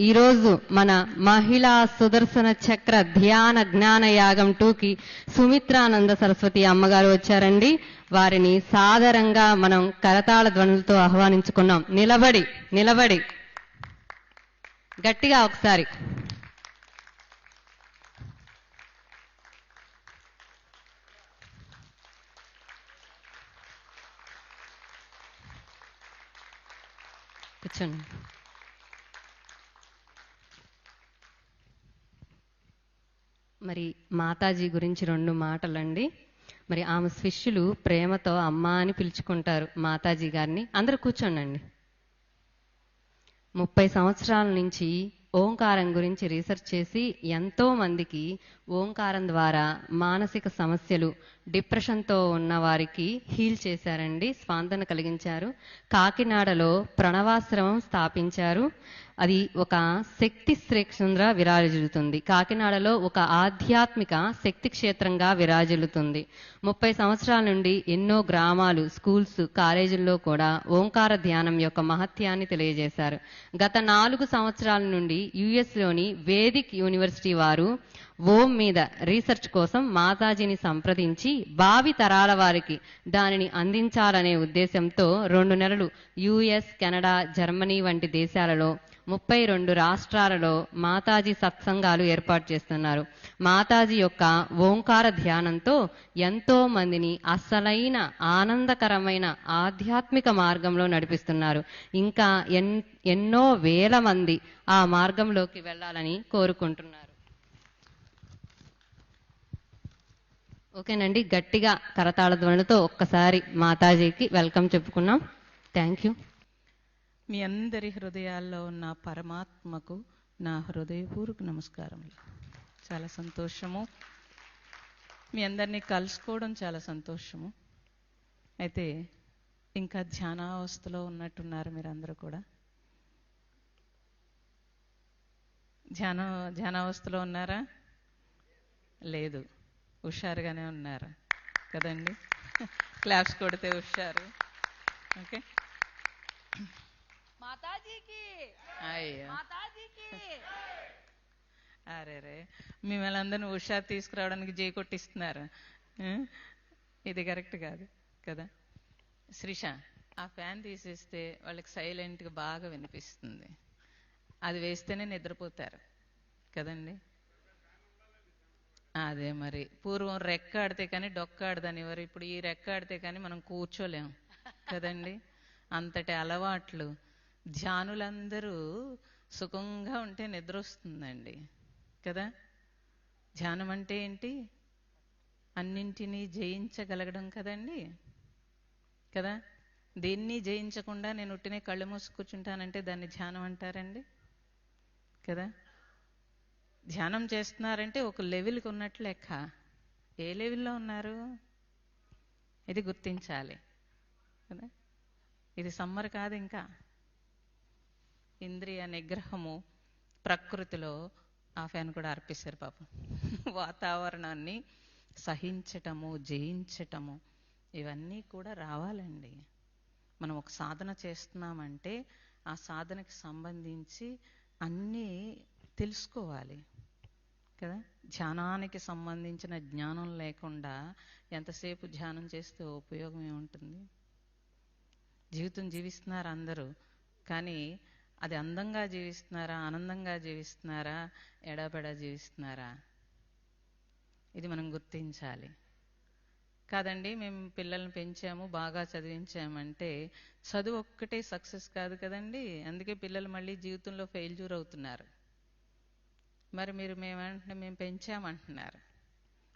ఈరోజు మన మహిళా సుదర్శన చక్ర ధ్యాన జ్ఞాన యాగం 2కి సుమిత్రానంద సరస్వతి అమ్మగారు వచ్చారండి. వారిని సాదరంగా మనం కరతాళ ధ్వనులతో ఆహ్వానించుకున్నాం. నిలబడి గట్టిగా ఒకసారి. కూర్చోండి. మరి మాతాజీ గురించి 2 మాటలండి. మరి ఆమె శిష్యులు ప్రేమతో అమ్మ అని పిలుచుకుంటారు మాతాజీ గారిని. అందరూ కూర్చోండి. 30 సంవత్సరాల నుంచి ఓంకారం గురించి రీసెర్చ్ చేసి ఎంతో మందికి ఓంకారం ద్వారా మానసిక సమస్యలు, డిప్రెషన్తో ఉన్న వారికి హీల్ చేశారండి, స్వాంతన కలిగించారు. కాకినాడలో ప్రణవాశ్రమం స్థాపించారు. అది ఒక శక్తి క్షేత్రంగా విరాజిల్లుతుంది. కాకినాడలో ఒక ఆధ్యాత్మిక శక్తి క్షేత్రంగా విరాజిల్లుతుంది. 30 సంవత్సరాల నుండి ఎన్నో గ్రామాలు, స్కూల్స్, కాలేజీల్లో కూడా ఓంకార ధ్యానం యొక్క మహత్యాన్ని తెలియజేశారు. గత 4 సంవత్సరాల నుండి యుఎస్లోని వేదిక్ యూనివర్సిటీ వారు ఓం మీద రీసెర్చ్ కోసం మాతాజీని సంప్రదించి భావి తరాల వారికి దానిని అందించాలనే ఉద్దేశంతో 2 నెలలు యుఎస్, కెనడా, జర్మనీ వంటి దేశాలలో 32 రాష్ట్రాలలో మాతాజీ సత్సంగాలు ఏర్పాటు చేస్తున్నారు. మాతాజీ యొక్క ఓంకార ధ్యానంతో ఎంతో మందిని అసలైన ఆనందకరమైన ఆధ్యాత్మిక మార్గంలో నడిపిస్తున్నారు. ఇంకా ఎన్నో వేల మంది ఆ మార్గంలోకి వెళ్ళాలని కోరుకుంటున్నారు. ఓకేనండి, గట్టిగా కరతాళ ధ్వనులతో ఒక్కసారి మాతాజీకి వెల్కమ్ చెప్పుకున్నాం. Thank you. మీ అందరి హృదయాల్లో ఉన్న పరమాత్మకు నా హృదయపూర్వక నమస్కారములు. చాలా సంతోషము, మీ అందరినీ కలుసుకోవడం చాలా సంతోషము. అయితే ఇంకా ధ్యానావస్థలో ఉన్నట్టున్నారు మీరందరూ కూడా. ధ్యానావస్థలో ఉన్నారా? లేదు, హుషారుగానే ఉన్నారు కదండి. క్లాప్స్ కొడితే హుషారు. ఓకే, మాతాజీకి అయ్యో మాతాజీకి. అరే మిమ్మల్ని అందరిని హుషారు తీసుకురావడానికి జై కొట్టిస్తున్నారు. ఇది కరెక్ట్ కాదు కదా. శ్రీష, ఆ ఫ్యాన్ తీసేస్తే వాళ్ళకి సైలెంట్గా బాగా వినిపిస్తుంది. అది వేస్తేనే నిద్రపోతారు కదండి. అదే మరి, పూర్వం రెక్క ఆడితే కానీ డొక్క ఆడదనివారు. ఇప్పుడు ఈ రెక్క ఆడితే కానీ మనం కూర్చోలేము కదండి. అంతటి అలవాట్లు. ధ్యానులందరూ సుఖంగా ఉంటే నిద్ర వస్తుందండి కదా. ధ్యానం అంటే ఏంటి? అన్నింటినీ జయించగలగడం కదండి కదా. దేన్ని జయించకుండా నేను ఉట్టినే కళ్ళు మూసి కూర్చుంటానంటే దాన్ని ధ్యానం అంటారండి కదా. ధ్యానం చేస్తున్నారంటే ఒక లెవెల్కి ఉన్నట్లు లెక్క. ఏ లెవెల్లో ఉన్నారు ఇది గుర్తించాలి కదా. ఇది సమ్మర్ కాదు, ఇంకా ఇంద్రియ నిగ్రహము. ప్రకృతిలో ఆ ఫ్యాన్ కూడా అర్పిస్తారు పాపం. వాతావరణాన్ని సహించటము, జయించటము, ఇవన్నీ కూడా రావాలండి. మనం ఒక సాధన చేస్తున్నామంటే ఆ సాధనకి సంబంధించి అన్నీ తెలుసుకోవాలి కదా. ధ్యానానికి సంబంధించిన జ్ఞానం లేకుండా ఎంతసేపు ధ్యానం చేస్తే ఉపయోగం ఏముంటుంది? జీవితం జీవిస్తున్నారు అందరూ, కానీ అది అందంగా జీవిస్తున్నారా, ఆనందంగా జీవిస్తున్నారా, ఎడాపెడా జీవిస్తున్నారా? ఇది మనం గుర్తించాలి కాదండి. మేము పిల్లల్ని పెంచాము, బాగా చదివించామంటే చదువు ఒక్కటే సక్సెస్ కాదు కదండి. అందుకే పిల్లలు మళ్ళీ జీవితంలో ఫెయిల్యూర్ అవుతున్నారు. మరి మీరు మేము పెంచామంటున్నారు.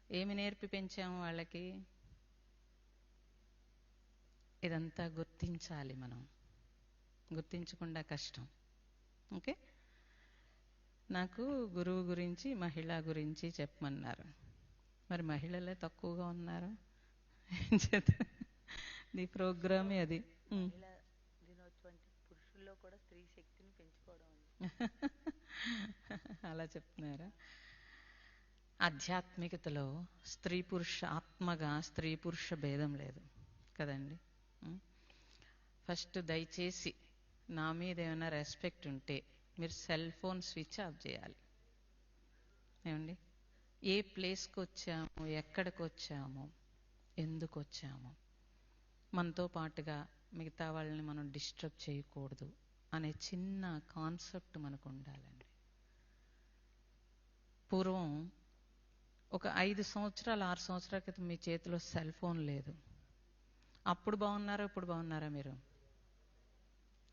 ఏమి నేర్పి పెంచాము వాళ్ళకి? ఇదంతా గుర్తించాలి మనం. గుర్తించకుండా కష్టం. ఓకే, నాకు గురువు గురించి, మహిళ గురించి చెప్పమన్నారు. మరి మహిళలే తక్కువగా ఉన్నారు. నీ ప్రోగ్రామే అది. పురుషుల్లో కూడా స్త్రీ శక్తిని పెంచుకోవడం. అలా చెప్తున్నారా? ఆధ్యాత్మికతలో స్త్రీ పురుష ఆత్మగా స్త్రీ పురుష భేదం లేదు కదండి. ఫస్ట్ దయచేసి నా మీద ఏమైనా రెస్పెక్ట్ ఉంటే మీరు సెల్ ఫోన్ స్విచ్ ఆఫ్ చేయాలి. ఏమండి, ఏ ప్లేస్కి వచ్చాము, ఎక్కడికి వచ్చాము, ఎందుకు వచ్చాము, మనతో పాటుగా మిగతా వాళ్ళని మనం డిస్టర్బ్ చేయకూడదు అనే చిన్న కాన్సెప్ట్ మనకు ఉండాలండి. పూర్వం ఒక 5 సంవత్సరాలు 6 సంవత్సరాల క్రితం మీ చేతిలో సెల్ ఫోన్ లేదు. అప్పుడు బాగున్నారా, ఇప్పుడు బాగున్నారా? మీరు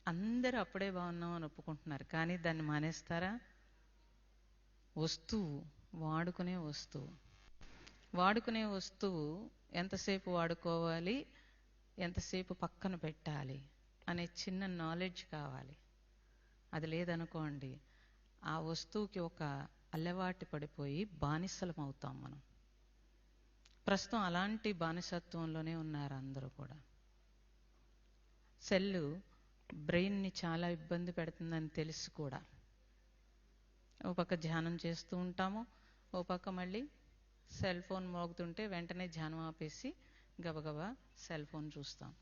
అందరూ అప్పుడే బాగున్నాం అని ఒప్పుకుంటున్నారు, కానీ దాన్ని మానేస్తారా? వస్తువు, వాడుకునే వస్తువు, వాడుకునే వస్తువు ఎంతసేపు వాడుకోవాలి, ఎంతసేపు పక్కన పెట్టాలి అనే చిన్న నాలెడ్జ్ కావాలి. అది లేదనుకోండి, ఆ వస్తువుకి ఒక అలవాటు పడిపోయి బానిసలం అవుతాం మనం. ప్రస్తుతం అలాంటి బానిసత్వంలోనే ఉన్నారు అందరూ కూడా. సెల్లు బ్రెయిన్ని చాలా ఇబ్బంది పెడుతుందని తెలిసి కూడా ఓ పక్క ధ్యానం చేస్తూ ఉంటాము, ఓ పక్క మళ్ళీ సెల్ ఫోన్ మోగుతుంటే వెంటనే ధ్యానం ఆపేసి గబగబా సెల్ ఫోన్ చూస్తాం.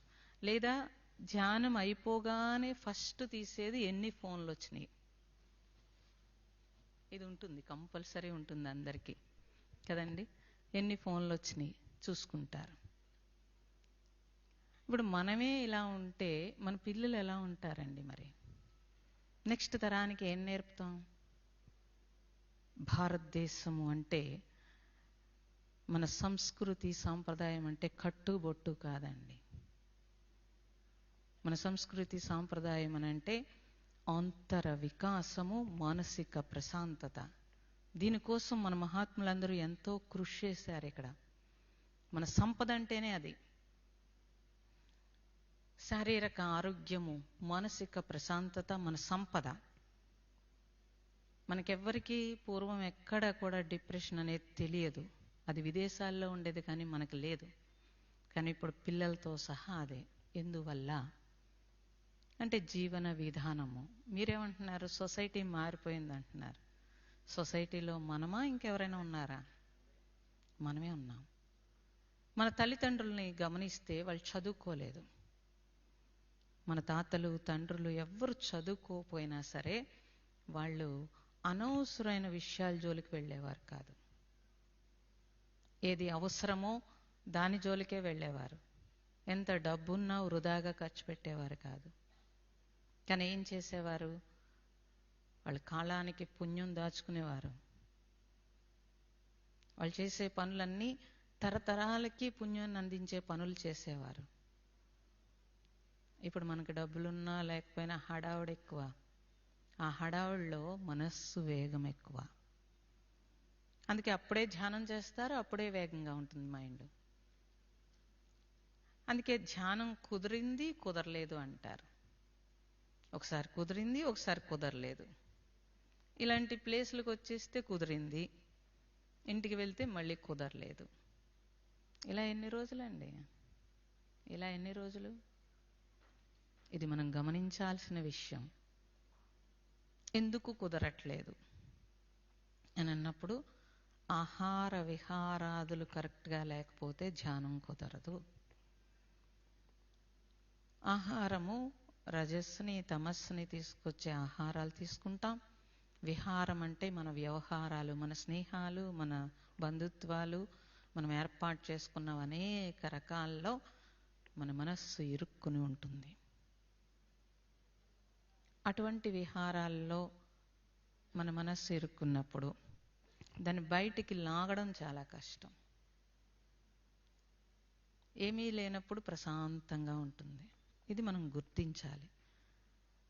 లేదా ధ్యానం అయిపోగానే ఫస్ట్ తీసేది ఎన్ని ఫోన్లు వచ్చినాయి. ఇది ఉంటుంది, కంపల్సరీ ఉంటుంది అందరికీ కదండి. ఎన్ని ఫోన్లు వచ్చినాయి చూసుకుంటారు. ఇప్పుడు మనమే ఇలా ఉంటే మన పిల్లలు ఎలా ఉంటారండి? మరి నెక్స్ట్ తరానికి ఏం నేర్పుతాం? భారతదేశము అంటే, మన సంస్కృతి సాంప్రదాయం అంటే కట్టుబొట్టు కాదండి. మన సంస్కృతి సాంప్రదాయం అనంటే అంతర వికాసము, మానసిక ప్రశాంతత. దీనికోసం మన మహాత్ములందరూ ఎంతో కృషి చేశారు. ఇక్కడ మన సంపద అంటేనే అది. శారీరక ఆరోగ్యము, మానసిక ప్రశాంతత మన సంపద. మనకెవ్వరికీ పూర్వం ఎక్కడ కూడా డిప్రెషన్ అనేది తెలియదు. అది విదేశాల్లో ఉండేది, కానీ మనకు లేదు. కానీ ఇప్పుడు పిల్లలతో సహా అదే. ఎందువల్ల అంటే జీవన విధానము. మీరేమంటున్నారు? సొసైటీ మారిపోయింది అంటున్నారు. సొసైటీలో మనమా ఇంకెవరైనా ఉన్నారా? మనమే ఉన్నాం. మన తల్లిదండ్రుల్ని గమనిస్తే వాళ్ళు చదువుకోలేదు. మన తాతలు తండ్రులు ఎవ్వరు చదువుకోపోయినా సరే వాళ్ళు అనవసరమైన విషయాల జోలికి వెళ్ళేవారు కాదు. ఏది అవసరమో దాని జోలికే వెళ్ళేవారు. ఎంత డబ్బున్నా వృధాగా ఖర్చు పెట్టేవారు కాదు. కానీ ఏం చేసేవారు? వాళ్ళ కాలానికి పుణ్యం దాచుకునేవారు. వాళ్ళు చేసే పనులన్నీ తరతరాలకి పుణ్యాన్ని అందించే పనులు చేసేవారు. ఇప్పుడు మనకు డబ్బులున్నా లేకపోయినా హడావుడి ఎక్కువ. ఆ హడావుడిలో మనస్సు వేగం ఎక్కువ. అందుకే అప్పుడే ధ్యానం చేస్తారు, అప్పుడే వేగంగా ఉంటుంది మైండ్. అందుకే ధ్యానం కుదిరింది, కుదరలేదు అంటారు. ఒకసారి కుదిరింది, ఒకసారి కుదరలేదు. ఇలాంటి ప్లేస్లకు వచ్చేస్తే కుదిరింది, ఇంటికి వెళ్తే మళ్ళీ కుదరలేదు. ఇలా ఎన్ని రోజులండి? ఇలా ఎన్ని రోజులు? ఇది మనం గమనించాల్సిన విషయం. ఎందుకు కుదరట్లేదు అని అన్నప్పుడు ఆహార విహారాదులు కరెక్ట్గా లేకపోతే ధ్యానం కుదరదు. ఆహారము రజస్సుని తమస్సుని తీసుకొచ్చే ఆహారాలు తీసుకుంటాం. విహారం అంటే మన వ్యవహారాలు, మన స్నేహాలు, మన బంధుత్వాలు, మనం ఏర్పాటు చేసుకున్న అనేక రకాల్లో మన మనస్సు ఇరుక్కుని ఉంటుంది. అటువంటి విహారాల్లో మన మనస్సు ఇరుక్కున్నప్పుడు దాన్ని బయటికి లాగడం చాలా కష్టం. ఏమీ లేనప్పుడు ప్రశాంతంగా ఉంటుంది. ఇది మనం గుర్తించాలి.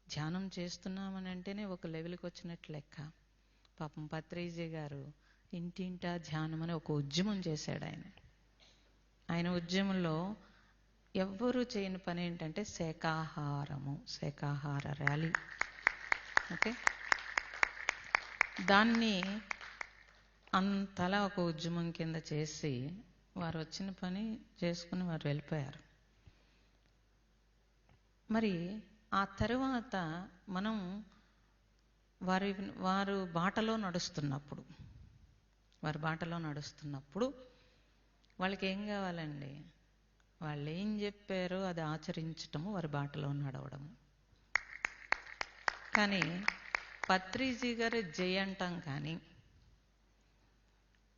ధ్యానం చేస్తున్నామని అంటేనే ఒక లెవెల్కి వచ్చినట్లు లెక్క. పాపం పత్రేజీ గారు ఇంటింటా ధ్యానం అని ఒక ఉద్యమం చేశాడు. ఆయన ఉద్యమంలో ఎవ్వరూ చేయని పని ఏంటంటే శాకాహారము, శాకాహార ర్యాలీ. ఓకే, దాన్ని అంతలా ఒక ఉద్యమం కింద చేసి వారు వచ్చిన పని చేసుకుని వారు వెళ్ళిపోయారు. మరి ఆ తరువాత మనం వారు బాటలో నడుస్తున్నప్పుడు వాళ్ళకి ఏం కావాలండి? వాళ్ళు ఏం చెప్పారో అది ఆచరించటము, వారి బాటలో నడవడము. కానీ పత్రిజీ గారు జై అంటాం కానీ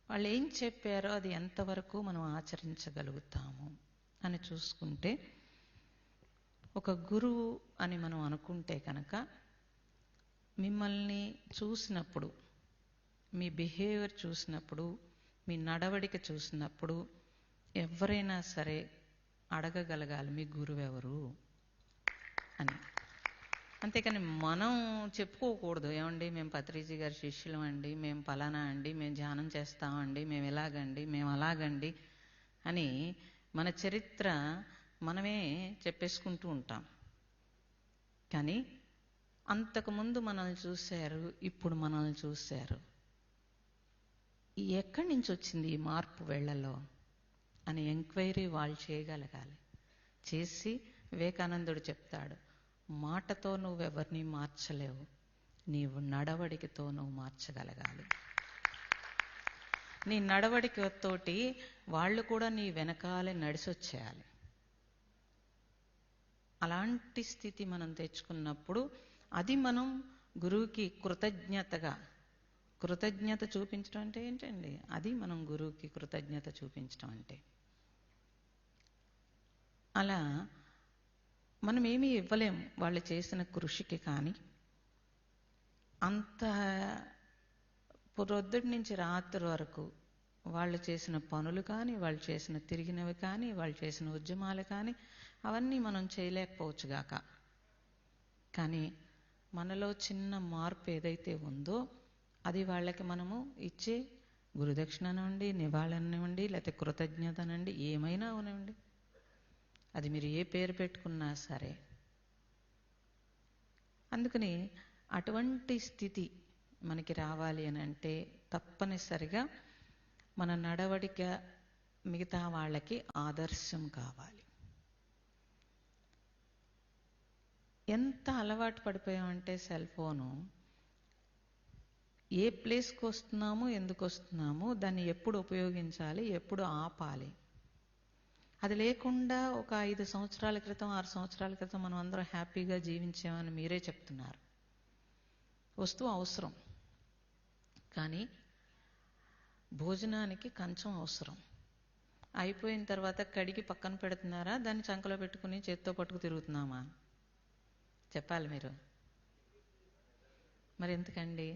వాళ్ళు ఏం చెప్పారో అది ఎంతవరకు మనం ఆచరించగలుగుతాము అని చూసుకుంటే, ఒక గురువు అని మనం అనుకుంటే కనుక మిమ్మల్ని చూసినప్పుడు, మీ బిహేవియర్ చూసినప్పుడు, మీ నడవడిక చూసినప్పుడు ఎవరైనా సరే అడగగలగాలి మీ గురువు ఎవరు అని. అంతేకాని మనం చెప్పుకోకూడదు, ఏమండి మేము పత్రిజీ గారి శిష్యులం అండి, మేము పలానా అండి, మేము ధ్యానం చేస్తామండి, మేము ఇలాగండి, మేము అలాగండి అని మన చరిత్ర మనమే చెప్పేసుకుంటూ ఉంటాం. కానీ అంతకుముందు మనల్ని చూశారు, ఇప్పుడు మనల్ని చూశారు, ఎక్కడి నుంచి వచ్చింది ఈ మార్పు వీళ్ళలో అని ఎంక్వైరీ వాళ్ళు చేయగలగాలి. చేసి వివేకానందుడు చెప్తాడు, మాటతో నువ్వెవరిని మార్చలేవు, నీవు నడవడికతో నువ్వు మార్చగలగాలి. నీ నడవడికతోటి వాళ్ళు కూడా నీ వెనకాలే నడిసొచ్చేయాలి. అలాంటి స్థితి మనం తెచ్చుకున్నప్పుడు అది మనం గురువుకి కృతజ్ఞత చూపించడం అంటే ఏంటండి? అది మనం గురువుకి కృతజ్ఞత చూపించడం అంటే. అలా మనం ఏమీ ఇవ్వలేం వాళ్ళు చేసిన కృషికి. కానీ అంత పొద్దుటి నుంచి రాత్రి వరకు వాళ్ళు చేసిన పనులు కానీ, వాళ్ళు చేసిన తిరిగినవి కానీ, వాళ్ళు చేసిన ఉద్యమాలు కానీ అవన్నీ మనం చేయలేకపోవచ్చుగాక. కానీ మనలో చిన్న మార్పు ఏదైతే ఉందో అది వాళ్ళకి మనము ఇచ్చే గురుదక్షిణనండి, నివాళననివ్వండి, లేకపోతే కృతజ్ఞతనండి, ఏమైనా అవనివ్వండి, అది మీరు ఏ పేరు పెట్టుకున్నా సరే. అందుకని అటువంటి స్థితి మనకి రావాలి అని అంటే తప్పనిసరిగా మన నడవడిక మిగతా వాళ్ళకి ఆదర్శం కావాలి. ఎంత అలవాటు పడిపోయామంటే సెల్ ఫోను, ఏ ప్లేస్కి వస్తున్నాము, ఎందుకు వస్తున్నాము, దాన్ని ఎప్పుడు ఉపయోగించాలి, ఎప్పుడు ఆపాలి, అది లేకుండా ఒక 5 సంవత్సరాల క్రితం 6 సంవత్సరాల క్రితం మనం అందరం హ్యాపీగా జీవించామని మీరే చెప్తున్నారు. వస్తువు అవసరం, కానీ భోజనానికి కంచం అవసరం. అయిపోయిన తర్వాత కడిగి పక్కన పెడుతున్నారా, దాన్ని చంకలో పెట్టుకుని చేత్తో పట్టుకు తిరుగుతున్నామా? చెప్పాలి మీరు. మరి ఎందుకండి?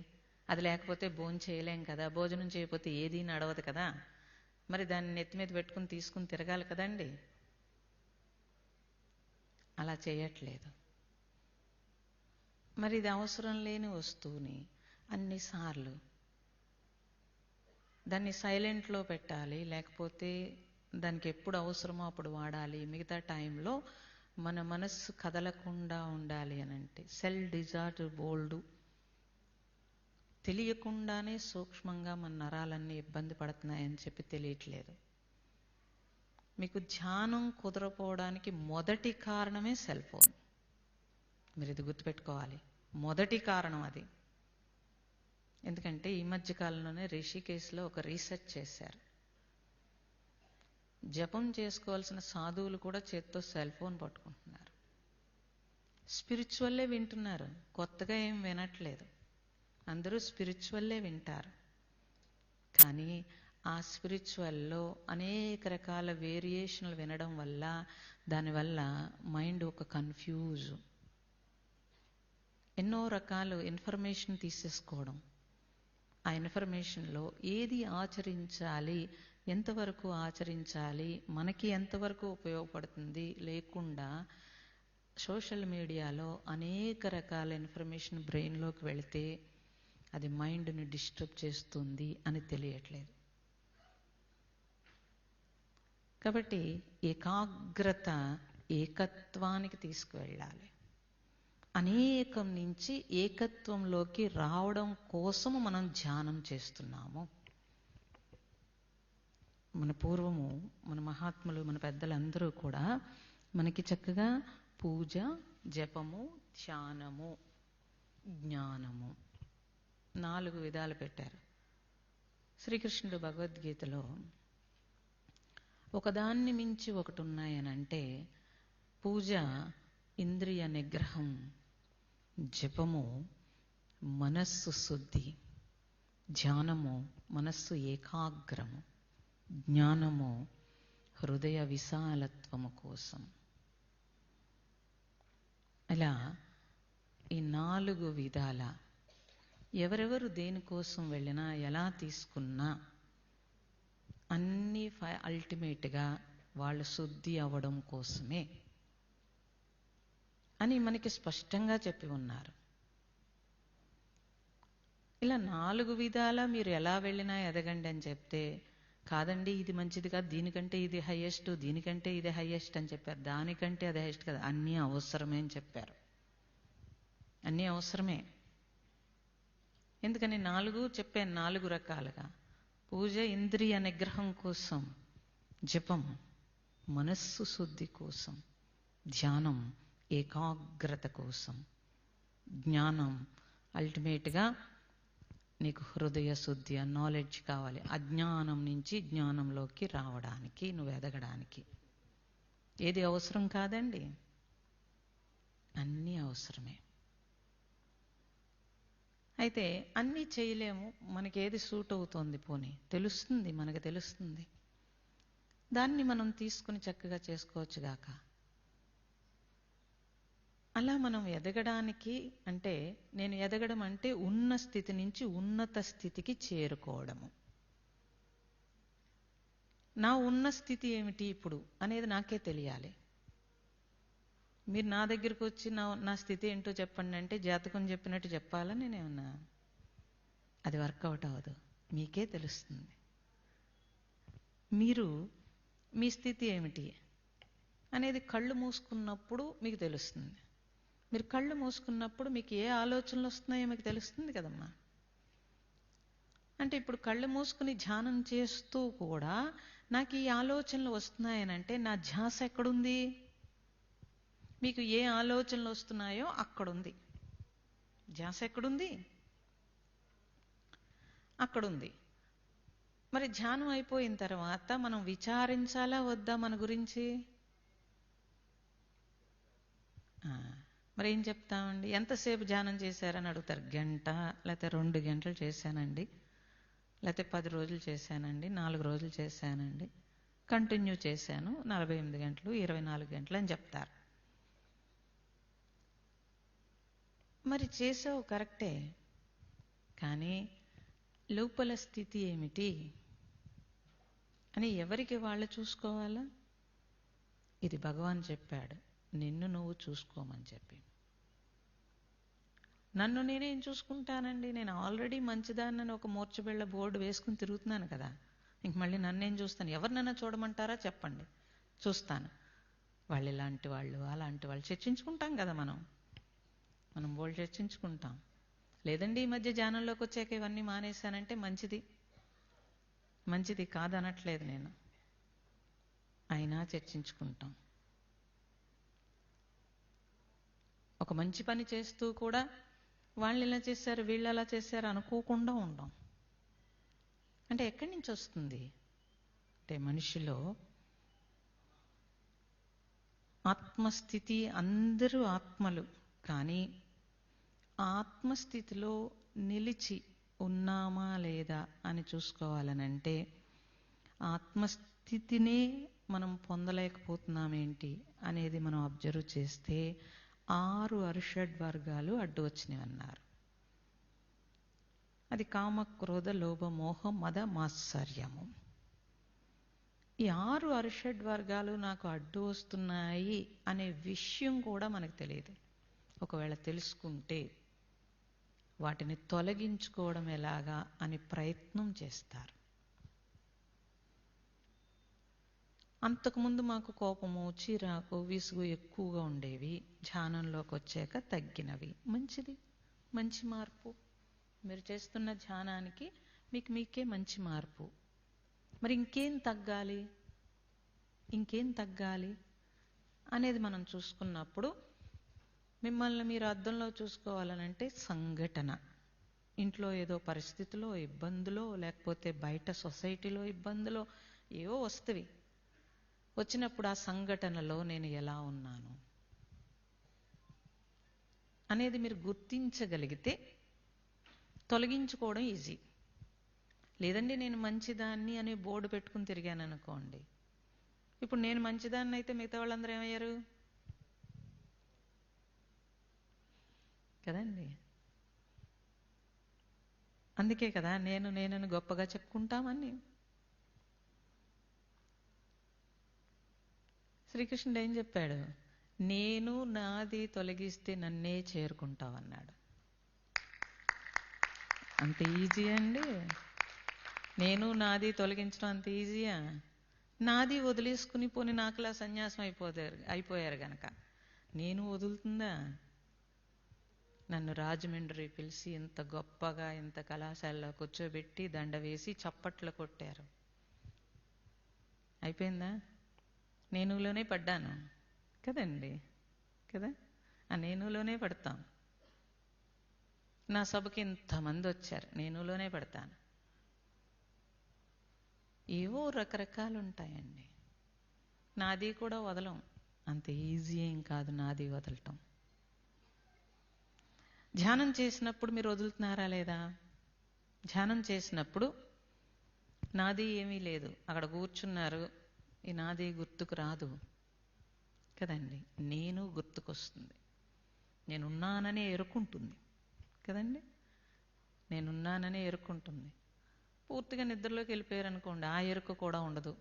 అది లేకపోతే భోజనం చేయలేం కదా, భోజనం చేయకపోతే ఏదీ నడవదు కదా, మరి దాన్ని నెత్తి మీద పెట్టుకుని తీసుకుని తిరగాలి కదండి. అలా చేయట్లేదు. మరి ఇది అవసరం లేని వస్తువుని అన్నిసార్లు దాన్ని సైలెంట్లో పెట్టాలి, లేకపోతే దానికి ఎప్పుడు అవసరమో అప్పుడు వాడాలి. మిగతా టైంలో మన మనస్సు కదలకుండా ఉండాలి అని అంటే సెల్ డిజార్డర్ బోల్డ్ తెలియకుండానే సూక్ష్మంగా మన నరాలన్నీ ఇబ్బంది పడుతున్నాయని చెప్పి తెలియట్లేదు. మీకు ధ్యానం కుదరపోవడానికి మొదటి కారణమే సెల్ ఫోన్. మీరు ఇది గుర్తుపెట్టుకోవాలి, మొదటి కారణం అది. ఎందుకంటే ఈ మధ్య కాలంలోనే రిషికేశ్లో ఒక రీసెర్చ్ చేశారు. జపం చేసుకోవాల్సిన సాధువులు కూడా చేత్తో సెల్ ఫోన్ పట్టుకుంటున్నారు. స్పిరిచువల్లే వింటున్నారు, కొత్తగా ఏం వినట్లేదు. అందరూ స్పిరిచువల్లే వింటారు. కానీ ఆ స్పిరిచువల్లో అనేక రకాల వేరియేషన్లు వినడం వల్ల దానివల్ల మైండ్ ఒక కన్ఫ్యూజ్, ఎన్నో రకాల ఇన్ఫర్మేషన్ తీసేసుకోవడం. ఆ ఇన్ఫర్మేషన్లో ఏది ఆచరించాలి, ఎంతవరకు ఆచరించాలి, మనకి ఎంతవరకు ఉపయోగపడుతుంది లేకుండా సోషల్ మీడియాలో అనేక రకాల ఇన్ఫర్మేషన్ బ్రెయిన్లోకి వెళితే అది మైండ్ని డిస్టర్బ్ చేస్తుంది అని తెలియట్లేదు. కాబట్టి ఏకాగ్రత ఏకత్వానికి తీసుకువెళ్ళాలి. అనేకం నుంచి ఏకత్వంలోకి రావడం కోసము మనం ధ్యానం చేస్తున్నాము. మన పూర్వము, మన మహాత్ములు, మన పెద్దలందరూ కూడా మనకి చక్కగా పూజ, జపము, ధ్యానము, జ్ఞానము 4 విధాలు పెట్టారు. శ్రీకృష్ణుడు భగవద్గీతలో ఒకదాన్ని మించి ఒకటి ఉన్నాయనంటే పూజ ఇంద్రియ నిగ్రహం, జపము మనస్సు శుద్ధి, ధ్యానము మనస్సు ఏకాగ్రము, జ్ఞానము హృదయ విశాలత్వము కోసం. అలా ఈ 4 విధాల ఎవరెవరు దేనికోసం వెళ్ళినా ఎలా తీసుకున్నా అన్నీ అల్టిమేట్గా వాళ్ళు శుద్ధి అవ్వడం కోసమే అని మనకి స్పష్టంగా చెప్పి ఉన్నారు. ఇలా 4 విధాల మీరు ఎలా వెళ్ళినా ఎదగండి అని చెప్తే, కాదండి ఇది మంచిది కాదు, దీనికంటే ఇది హైయెస్ట్, దీనికంటే ఇది హైయెస్ట్ అని చెప్పారు. దానికంటే అది హైయెస్ట్ కాదు, అన్నీ అవసరమే అని చెప్పారు. అన్నీ అవసరమే. ఎందుకని 4 చెప్పాను, 4 రకాలుగా. పూజ ఇంద్రియ నిగ్రహం కోసం, జపం మనస్సు శుద్ధి కోసం, ధ్యానం ఏకాగ్రత కోసం, జ్ఞానం అల్టిమేట్గా నీకు హృదయ శుద్ధి, నాలెడ్జ్ కావాలి, అజ్ఞానం నుంచి జ్ఞానంలోకి రావడానికి, నువ్వు ఎదగడానికి. ఏది అవసరం కాదండి, అన్నీ అవసరమే. అయితే అన్నీ చేయలేము, మనకి ఏది సూట్ అవుతోంది పోనీ తెలుస్తుంది, మనకు తెలుస్తుంది, దాన్ని మనం తీసుకుని చక్కగా చేసుకోవచ్చుగాక. అలా మనం ఎదగడానికి అంటే, నేను ఎదగడం అంటే ఉన్న స్థితి నుంచి ఉన్నత స్థితికి చేరుకోవడము. నా ఉన్న స్థితి ఏమిటి ఇప్పుడు అనేది నాకే తెలియాలి. మీరు నా దగ్గరికి వచ్చి నా స్థితి ఏంటో చెప్పండి అంటే జాతకం చెప్పినట్టు చెప్పాలా నేనేమన్నా? అది వర్కౌట్ అవ్వదు, మీకే తెలుస్తుంది. మీరు మీ స్థితి ఏమిటి అనేది కళ్ళు మూసుకున్నప్పుడు మీకు తెలుస్తుంది. మీరు కళ్ళు మూసుకున్నప్పుడు మీకు ఏ ఆలోచనలు వస్తున్నాయో మీకు తెలుస్తుంది కదమ్మా. అంటే ఇప్పుడు కళ్ళు మూసుకుని ధ్యానం చేస్తూ కూడా నాకు ఈ ఆలోచనలు వస్తున్నాయనంటే నా ధ్యాస ఎక్కడుంది? మీకు ఏ ఆలోచనలు వస్తున్నాయో అక్కడుంది. ధ్యాస ఎక్కడుంది? అక్కడుంది. మరి ధ్యానం అయిపోయిన తర్వాత మనం విచారించాలా వద్దా మన గురించి? మరి ఏం చెప్తామండి? ఎంతసేపు ధ్యానం చేశారని అడుగుతారు. గంట, లేకపోతే 2 గంటలు చేశానండి, లేకపోతే 10 రోజులు చేశానండి, 4 రోజులు చేశానండి, కంటిన్యూ చేశాను 48 గంటలు 24 గంటలు అని చెప్తారు. మరి చేసావు కరెక్టే, కానీ లోపల స్థితి ఏమిటి అని ఎవరికి వాళ్ళు చూసుకోవాలా? ఇది భగవాన్ చెప్పాడు, నిన్ను నువ్వు చూసుకోమని చెప్పి. నన్ను నేనేం చూసుకుంటానండి? నేను ఆల్రెడీ మంచిదాన్నని ఒక మూర్చబిళ్ళ బోర్డు వేసుకుని తిరుగుతున్నాను కదా. ఇంక మళ్ళీ నన్నేం చూస్తాను? ఎవరినైనా చూడమంటారా చెప్పండి, చూస్తాను. వాళ్ళు ఇలాంటి వాళ్ళు, అలాంటి వాళ్ళు చర్చించుకుంటాం కదా మనం వాళ్ళు చర్చించుకుంటాం. లేదండి ఈ మధ్య ధ్యానంలోకి వచ్చాక ఇవన్నీ మానేశానంటే మంచిది కాదనట్లేదు నేను, అయినా చర్చించుకుంటాం. ఒక మంచి పని చేస్తూ కూడా వాళ్ళు ఇలా చేశారు, వీళ్ళు అలా చేశారు అనుకోకుండా ఉండం. అంటే ఎక్కడి నుంచి వస్తుంది అంటే, మనిషిలో ఆత్మస్థితి, అందరూ ఆత్మలు, కానీ ఆత్మస్థితిలో నిలిచి ఉన్నామా లేదా అని చూసుకోవాలనంటే, ఆత్మస్థితినే మనం పొందలేకపోతున్నామేంటి అనేది మనం అబ్జర్వ్ చేస్తే 6 అరిషడ్ వర్గాలు అడ్డు వచ్చినవి అన్నారు. అది కామ, క్రోధ, లోభ, మోహ, మద, మాత్సర్యము. ఈ 6 అరిషడ్ వర్గాలు నాకు అడ్డు వస్తున్నాయి అనే విషయం కూడా మనకు తెలియదు. ఒకవేళ తెలుసుకుంటే వాటిని తొలగించుకోవడం ఎలాగా అని ప్రయత్నం చేస్తారు. అంతకుముందు మాకు కోపము, చిరాకు, విసుగు ఎక్కువగా ఉండేవి, ధ్యానంలోకి వచ్చాక తగ్గినవి. మంచిది, మంచి మార్పు. మీరు చేస్తున్న ధ్యానానికి మీకే మంచి మార్పు. మరి ఇంకేం తగ్గాలి అనేది మనం చూసుకున్నప్పుడు, మిమ్మల్ని మీరు అద్దంలో చూసుకోవాలనంటే సంఘటన, ఇంట్లో ఏదో పరిస్థితిలో ఇబ్బందులో, లేకపోతే బయట సొసైటీలో ఇబ్బందులో ఏవో వస్తవి. వచ్చినప్పుడు ఆ సంఘటనలో నేను ఎలా ఉన్నాను అనేది మీరు గుర్తించగలిగితే తొలగించుకోవడం ఈజీ. లేదండి నేను మంచిదాన్ని అనే బోర్డు పెట్టుకుని తిరిగాను అనుకోండి, ఇప్పుడు నేను మంచిదాన్ని అయితే మిగతా వాళ్ళందరూ ఏమయ్యారు కదండి. అందుకే కదా నేను గొప్పగా చెప్పుకుంటామని. శ్రీకృష్ణుడు ఏం చెప్పాడు? నేను నాది తొలగిస్తే నన్నే చేరుకుంటావు అన్నాడు. అంత ఈజీ అండి? నేను నాది తొలగించడం అంత ఈజీయా? నాది వదిలేసుకుని పోని నాకులా సన్యాసం అయిపోయారు గనక నేను వదులుతుందా? నన్ను రాజమండ్రి పిలిచి ఇంత గొప్పగా ఇంత కళాశాలలో కూర్చోబెట్టి దండ వేసి చప్పట్లు కొట్టారు. అయిపోయిందా? నేనులోనే పడ్డాను కదండి, కదా? ఆ నేనులోనే పడతాం. నా సభకి ఇంతమంది వచ్చారు, నేనులోనే పడతాను. ఏవో రకరకాలు ఉంటాయండి. నాది కూడా వదలం, అంత ఈజీ ఏం కాదు నాది వదలటం. ధ్యానం చేసినప్పుడు మీరు వదులుతున్నారా లేదా? ధ్యానం చేసినప్పుడు నాది ఏమీ లేదు, అక్కడ కూర్చున్నారు, ఈ నాది గుర్తుకు రాదు కదండి. నేను గుర్తుకొస్తుంది, నేనున్నాననే ఎరుకుంటుంది కదండి. నేనున్నాననే ఎరుకుంటుంది. పూర్తిగా నిద్రలోకి వెళ్ళిపోయారు అనుకోండి, ఆ ఎరుక కూడా ఉండదు.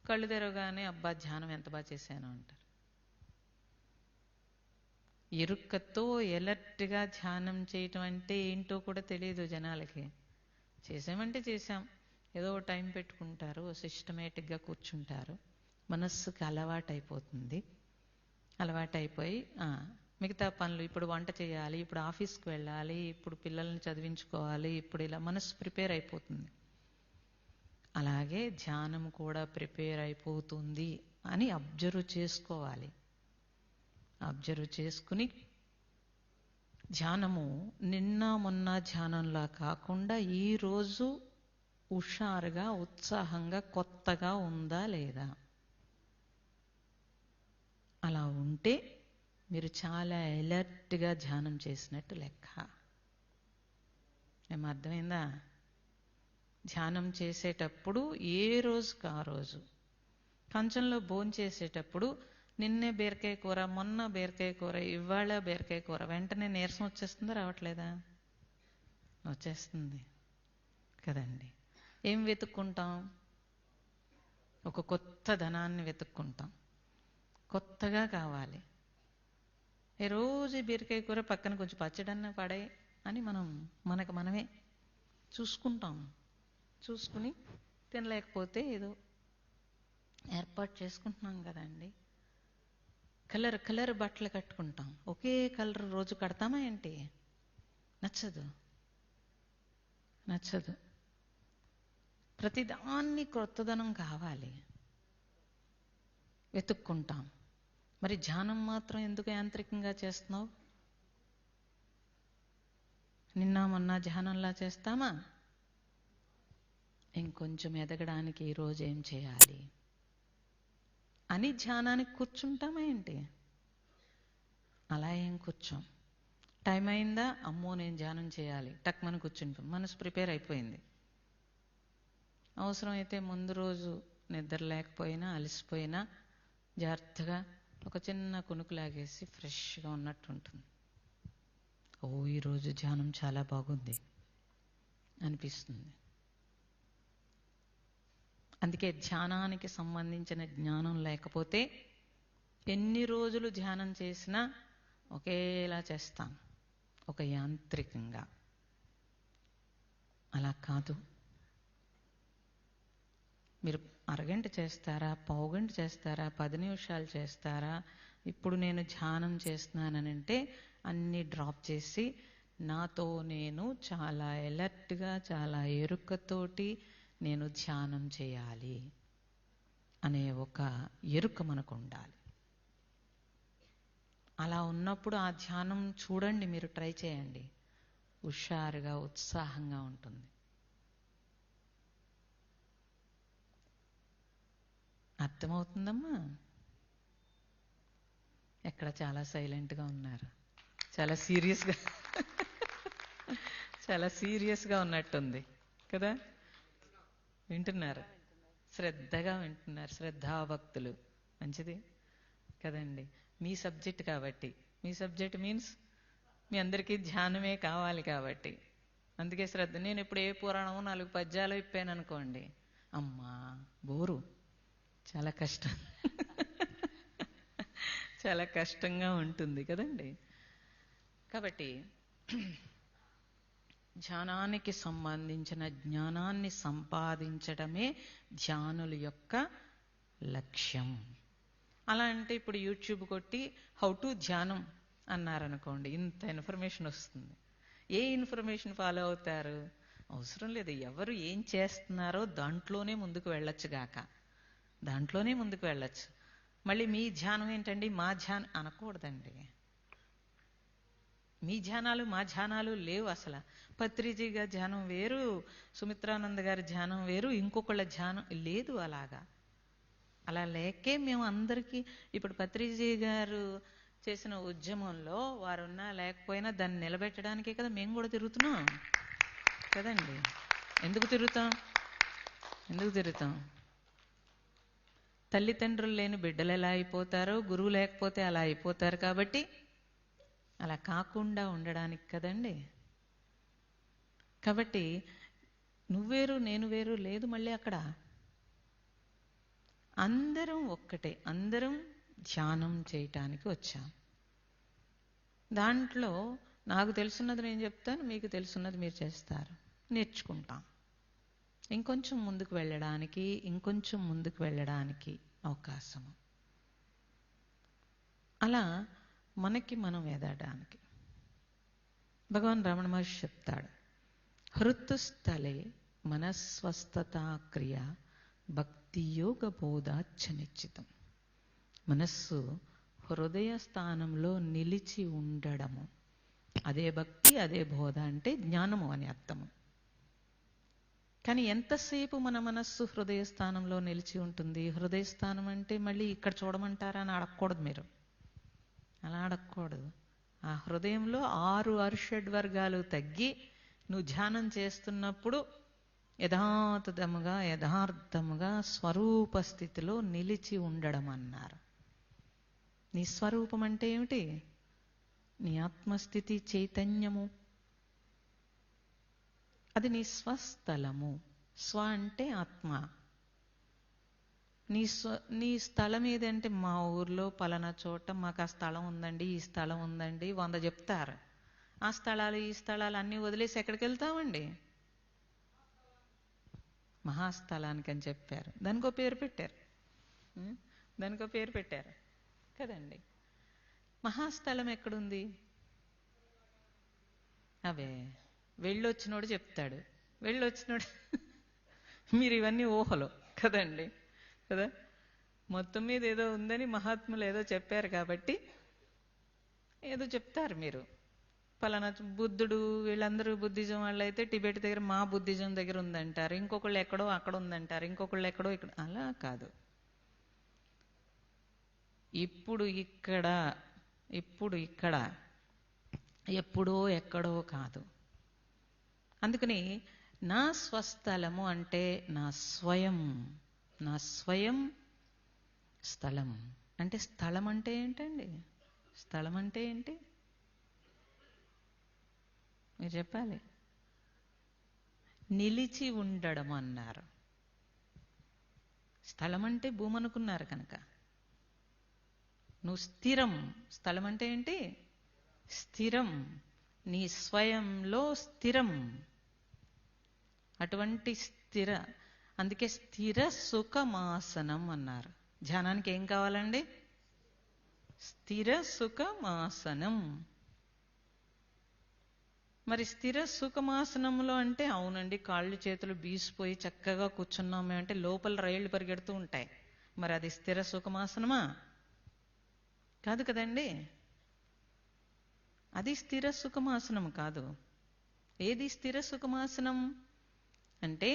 కళ్ళు తెరవగానే అబ్బా ధ్యానం ఎంత బాగా చేశాను అంటారు. ఎరుకతో ఎలర్ట్గా ధ్యానం చేయటం అంటే ఏంటో కూడా తెలియదు జనాలకి. చేసామంటే చేసాం, ఏదో టైం పెట్టుకుంటారు, సిస్టమేటిక్గా కూర్చుంటారు, మనస్సుకి అలవాటైపోతుంది. అలవాటైపోయి మిగతా పనులు, ఇప్పుడు వంట చేయాలి, ఇప్పుడు ఆఫీస్కి వెళ్ళాలి, ఇప్పుడు పిల్లల్ని చదివించుకోవాలి, ఇప్పుడు ఇలా మనస్సు ప్రిపేర్ అయిపోతుంది. అలాగే ధ్యానం కూడా ప్రిపేర్ అయిపోతుంది అని అబ్జర్వ్ చేసుకోవాలి. అబ్జర్వ్ చేసుకుని ధ్యానము నిన్న మొన్న ధ్యానంలా కాకుండా ఈరోజు హుషారుగా ఉత్సాహంగా కొత్తగా ఉందా లేదా? అలా ఉంటే మీరు చాలా ఎలర్ట్గా ధ్యానం చేసినట్టు లెక్క. ఏం అర్థమైందా? ధ్యానం చేసేటప్పుడు ఏ రోజుకి ఆ రోజు, కంచంలో భోంచేసేటప్పుడు నిన్నే బీరకాయ కూర, మొన్న బీరకాయ కూర, ఇవాళ బీరకాయ కూర, వెంటనే నీరసం వచ్చేస్తుందా రావట్లేదా? వచ్చేస్తుంది కదండి. ఏం వెతుక్కుంటాం? ఒక కొత్త ధనాన్ని వెతుక్కుంటాం, కొత్తగా కావాలి. ఏ రోజు బీరకాయ కూర పక్కన కొంచెం పచ్చడన్నా పడే అని మనకు మనమే చూసుకుంటాం. చూసుకుని తినలేకపోతే ఏదో ఏర్పాటు చేసుకుంటున్నాం కదండి. కలర్ బట్టలు కట్టుకుంటాం, ఒకే కలర్ రోజు కడతామా ఏంటి? నచ్చదు. ప్రతిదాన్ని కొత్తదనం కావాలి, వెతుక్కుంటాం. మరి ధ్యానం మాత్రం ఎందుకు యాంత్రికంగా చేస్తున్నావు? నిన్న మొన్న ధ్యానంలా చేస్తామా? ఇంకొంచెం ఎదగడానికి ఈరోజు ఏం చేయాలి అని ధ్యానానికి కూర్చుంటామా ఏంటి? అలా ఏం కూర్చోం. టైం అయిందా, అమ్మో నేను ధ్యానం చేయాలి, టక్ మనం కూర్చుంటాం, మనసు ప్రిపేర్ అయిపోయింది. అవసరమైతే ముందు రోజు నిద్ర లేకపోయినా అలసిపోయినా జాగ్రత్తగా ఒక చిన్న కునుకు లాగేసి ఫ్రెష్గా ఉన్నట్టు ఉంటుంది. ఓ ఈరోజు ధ్యానం చాలా బాగుంది అనిపిస్తుంది. అందుకే ధ్యానానికి సంబంధించిన జ్ఞానం లేకపోతే ఎన్ని రోజులు ధ్యానం చేసినా ఒకేలా చేస్తాం, ఒక యాంత్రికంగా. అలా కాదు. మీరు అరగంట చేస్తారా, పావుగంట చేస్తారా, 10 నిమిషాలు చేస్తారా? ఇప్పుడు నేను ధ్యానం చేస్తున్నానంటే అన్నీ డ్రాప్ చేసి నాతో నేను చాలా ఎలర్ట్గా, చాలా ఎరుకతోటి నేను ధ్యానం చేయాలి అనే ఒక ఎరుక మనకు ఉండాలి. అలా ఉన్నప్పుడు ఆ ధ్యానం చూడండి, మీరు ట్రై చేయండి, హుషారుగా ఉత్సాహంగా ఉంటుంది. అర్థమవుతుందమ్మా? ఎక్కడ చాలా సైలెంట్గా ఉన్నారు, చాలా చాలా సీరియస్గా ఉన్నట్టుంది కదా. వింటున్నారు, శ్రద్ధగా వింటున్నారు, శ్రద్ధాభక్తులు. మంచిది కదండి. మీ సబ్జెక్ట్ కాబట్టి, మీ సబ్జెక్ట్ మీన్స్ మీ అందరికీ ధ్యానమే కావాలి కాబట్టి అందుకే శ్రద్ధ. నేను ఇప్పుడు ఏ పురాణమో 4 పద్యాలు ఇప్పాను అనుకోండి, అమ్మా బోరు, చాలా కష్టం చాలా కష్టంగా ఉంటుంది కదండి. కాబట్టి ధ్యానానికి సంబంధించిన జ్ఞానాన్ని సంపాదించడమే ధ్యానుల యొక్క లక్ష్యం. అలా అంటే ఇప్పుడు యూట్యూబ్ కొట్టి హౌ టు ధ్యానం అన్నారనుకోండి, ఇంత ఇన్ఫర్మేషన్ వస్తుంది. ఏ ఇన్ఫర్మేషన్ ఫాలో అవుతారు? అవసరం లేదు. ఎవరు ఏం చేస్తున్నారో దాంట్లోనే ముందుకు వెళ్ళొచ్చు గాక, దాంట్లోనే ముందుకు వెళ్ళొచ్చు. మళ్ళీ మీ ధ్యానం ఏంటండి, మా ధ్యానం అనకూడదండి. మీ ధ్యానాలు మా ధ్యానాలు లేవు అసలు. పత్రిజీ గారి ధ్యానం వేరు, సుమిత్రానంద గారి ధ్యానం వేరు, ఇంకొకళ్ళ ధ్యానం లేదు. అలా లేకే మేము అందరికీ ఇప్పుడు పత్రిజీ గారు చేసిన ఉద్యమంలో వారున్నా లేకపోయినా దాన్ని నిలబెట్టడానికే కదా మేము కూడా తిరుగుతున్నాం కదండి. ఎందుకు తిరుగుతాం? తల్లిదండ్రులు లేని బిడ్డలు ఎలా అయిపోతారో, గురువు లేకపోతే అలా అయిపోతారు. కాబట్టి అలా కాకుండా ఉండడానికి కదండి. కాబట్టి నువ్వేరు నేను వేరు లేదు. మళ్ళీ అక్కడ అందరం ఒక్కటే, అందరం ధ్యానం చేయటానికి వచ్చాం. దాంట్లో నాకు తెలుసున్నది నేను చెప్తాను, మీకు తెలుసున్నది మీరు చేస్తారు, నేర్చుకుంటాం. ఇంకొంచెం ముందుకు వెళ్ళడానికి అవకాశం. అలా మనకి మనం ఎదగడానికి భగవాన్ రమణ మహర్షి చెప్తాడు, హృత్స్థలే మనస్వస్థతా క్రియ భక్తియోగ బోధాచ్చ నిశ్చితం. మనస్సు హృదయ స్థానంలో నిలిచి ఉండడము, అదే భక్తి, అదే బోధ అంటే జ్ఞానము అని అర్థము. కానీ ఎంతసేపు మన మనస్సు హృదయ స్థానంలో నిలిచి ఉంటుంది? హృదయ స్థానం అంటే మళ్ళీ ఇక్కడ చూడమంటారా అని అడగకూడదు మీరు, అలా అడగకూడదు. ఆ హృదయంలో 6 అరిషడ్వర్గాలు తగ్గి నువ్వు ధ్యానం చేస్తున్నప్పుడు యథార్థముగా స్వరూప స్థితిలో నిలిచి ఉండడం అన్నారు. నీ స్వరూపం అంటే ఏమిటి? నీ ఆత్మస్థితి, చైతన్యము, అది నీ స్వస్థలము. స్వ అంటే ఆత్మ. నీ స్థలం ఏదంటే, మా ఊర్లో పలానా చోట మాకు ఆ స్థలం ఉందండి, ఈ స్థలం ఉందండి, 100 చెప్తారు. ఆ స్థలాలు ఈ స్థలాలు అన్నీ వదిలేసి ఎక్కడికి వెళ్తామండి? మహాస్థలానికి అని చెప్పారు. దానికో పేరు పెట్టారు కదండి. మహాస్థలం ఎక్కడుంది? అవే వెళ్ళొచ్చినోడు చెప్తాడు. వెళ్ళొచ్చినోడు మీరు ఇవన్నీ ఊహలు కదండి కదా. మొత్తం మీద ఏదో ఉందని మహాత్ములు ఏదో చెప్పారు కాబట్టి ఏదో చెప్తారు మీరు. పలానా బుద్ధుడు, వీళ్ళందరూ బుద్ధిజం వాళ్ళు అయితే టిబెట్ దగ్గర మా బుద్ధిజం దగ్గర ఉందంటారు, ఇంకొకళ్ళు ఎక్కడో అక్కడ ఉందంటారు, ఇంకొకళ్ళు ఎక్కడో ఇక్కడ. అలా కాదు. ఇప్పుడు ఇక్కడ ఎప్పుడో ఎక్కడో కాదు. అందుకని నా స్వస్థలము అంటే నా స్వయం స్థలం. అంటే స్థలం అంటే ఏంటండి? స్థలం అంటే ఏంటి మీరు చెప్పాలి. నిలిచి ఉండడం అన్నారు. స్థలం అంటే భూమి అనుకున్నారు కనుక నువ్వు స్థిరం. స్థలం అంటే ఏంటి? స్థిరం. నీ స్వయంలో స్థిరం. అటువంటి అందుకే స్థిర సుఖమాసనం అన్నారు. ధ్యానానికి ఏం కావాలండి? స్థిర సుఖమాసనం. మరి స్థిర సుఖమాసనంలో అంటే అవునండి, కాళ్ళు చేతులు బీసిపోయి చక్కగా కూర్చున్నామే అంటే లోపల రైళ్లు పరిగెడుతూ ఉంటాయి. మరి అది స్థిర సుఖమాసనమా? కాదు కదండి. అది స్థిర సుఖమాసనం కాదు. ఏది స్థిర సుఖమాసనం అంటే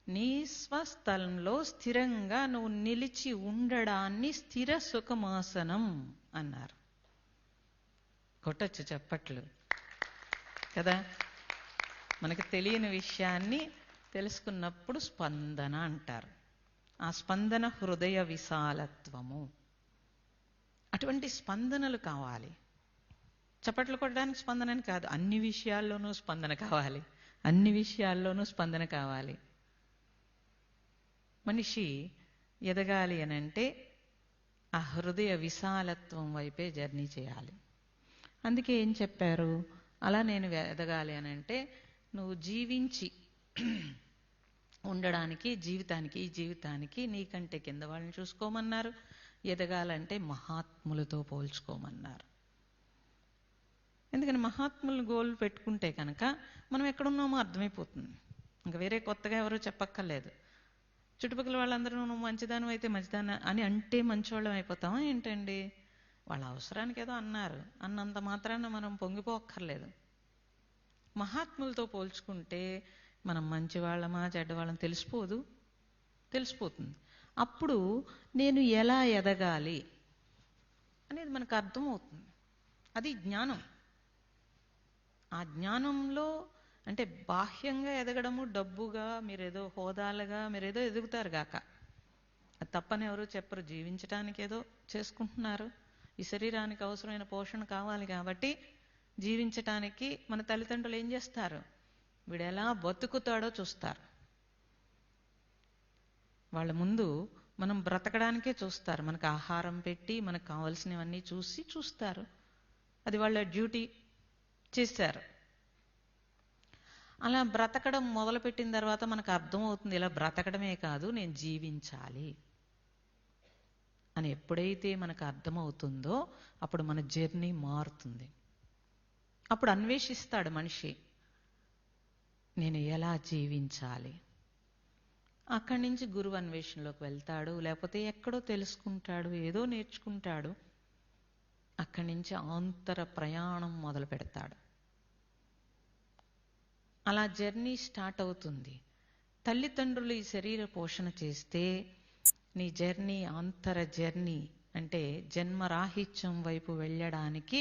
నీ స్వస్థలంలో స్థిరంగా నువ్వు నిలిచి ఉండడాన్ని స్థిర సుఖమాసనం అన్నారు. కొట్టచ్చు చప్పట్లు కదా. మనకి తెలియని విషయాన్ని తెలుసుకున్నప్పుడు స్పందన అంటారు. ఆ స్పందన హృదయ విశాలత్వము. అటువంటి స్పందనలు కావాలి. చప్పట్లు కొట్టడానికి స్పందనని కాదు, అన్ని విషయాల్లోనూ స్పందన కావాలి. అన్ని విషయాల్లోనూ స్పందన కావాలి. మనిషి ఎదగాలి అనంటే ఆ హృదయ విశాలత్వం వైపే జర్నీ చేయాలి. అందుకే ఏం చెప్పారు, అలా నేను ఎదగాలి అనంటే నువ్వు జీవించి ఉండడానికి, జీవితానికి, ఈ జీవితానికి నీకంటే కింద వాళ్ళని చూసుకోమన్నారు. ఎదగాలంటే మహాత్ములతో పోల్చుకోమన్నారు. ఎందుకని మహాత్ములు గోల్ పెట్టుకుంటే కనుక మనం ఎక్కడున్నామో అర్థమైపోతుంది. ఇంకా వేరే కొత్తగా ఎవరో చెప్పక్కర్లేదు. చుట్టుపక్కల వాళ్ళందరూ నువ్వు మంచిదానం అయితే మంచిదాన అని అంటే మంచివాళ్ళం అయిపోతామా ఏంటండి? వాళ్ళ అవసరానికి ఏదో అన్నారు అన్నంత మాత్రాన మనం పొంగిపోక్కర్లేదు. మహాత్ములతో పోల్చుకుంటే మనం మంచివాళ్ళమా చెడ్డవాళ్ళం తెలిసిపోతుంది. అప్పుడు నేను ఎలా ఎదగాలి అనేది మనకు అర్థమవుతుంది. అది జ్ఞానం. ఆ జ్ఞానంలో అంటే బాహ్యంగా ఎదగడము, డబ్బుగా మీరేదో హోదాలుగా మీరేదో ఎదుగుతారు గాక, అది తప్పని ఎవరు చెప్పరు. జీవించడానికి ఏదో చేసుకుంటున్నారు. ఈ శరీరానికి అవసరమైన పోషణ కావాలి కాబట్టి జీవించటానికి మన తల్లిదండ్రులు ఏం చేస్తారు, వీడు ఎలా బతుకుతాడో చూస్తారు. వాళ్ళ ముందు మనం బ్రతకడానికే చూస్తారు. మనకు ఆహారం పెట్టి మనకు కావాల్సినవన్నీ చూస్తారు. అది వాళ్ళ డ్యూటీ చేశారు. అలా బ్రతకడం మొదలుపెట్టిన తర్వాత మనకు అర్థమవుతుంది, ఇలా బ్రతకడమే కాదు నేను జీవించాలి అని. ఎప్పుడైతే మనకు అర్థమవుతుందో అప్పుడు మన జర్నీ మారుతుంది. అప్పుడు అన్వేషిస్తాడు మనిషి, నేను ఎలా జీవించాలి. అక్కడి నుంచి గురువు అన్వేషణలోకి వెళ్తాడు, లేకపోతే ఎక్కడో తెలుసుకుంటాడు, ఏదో నేర్చుకుంటాడు. అక్కడి నుంచి ఆంతర ప్రయాణం మొదలు పెడతాడు. అలా జర్నీ స్టార్ట్ అవుతుంది. తల్లిదండ్రులు ఈ శరీర పోషణ చేస్తే నీ జర్నీ ఆంతర జర్నీ అంటే జన్మరాహిత్యం వైపు వెళ్ళడానికి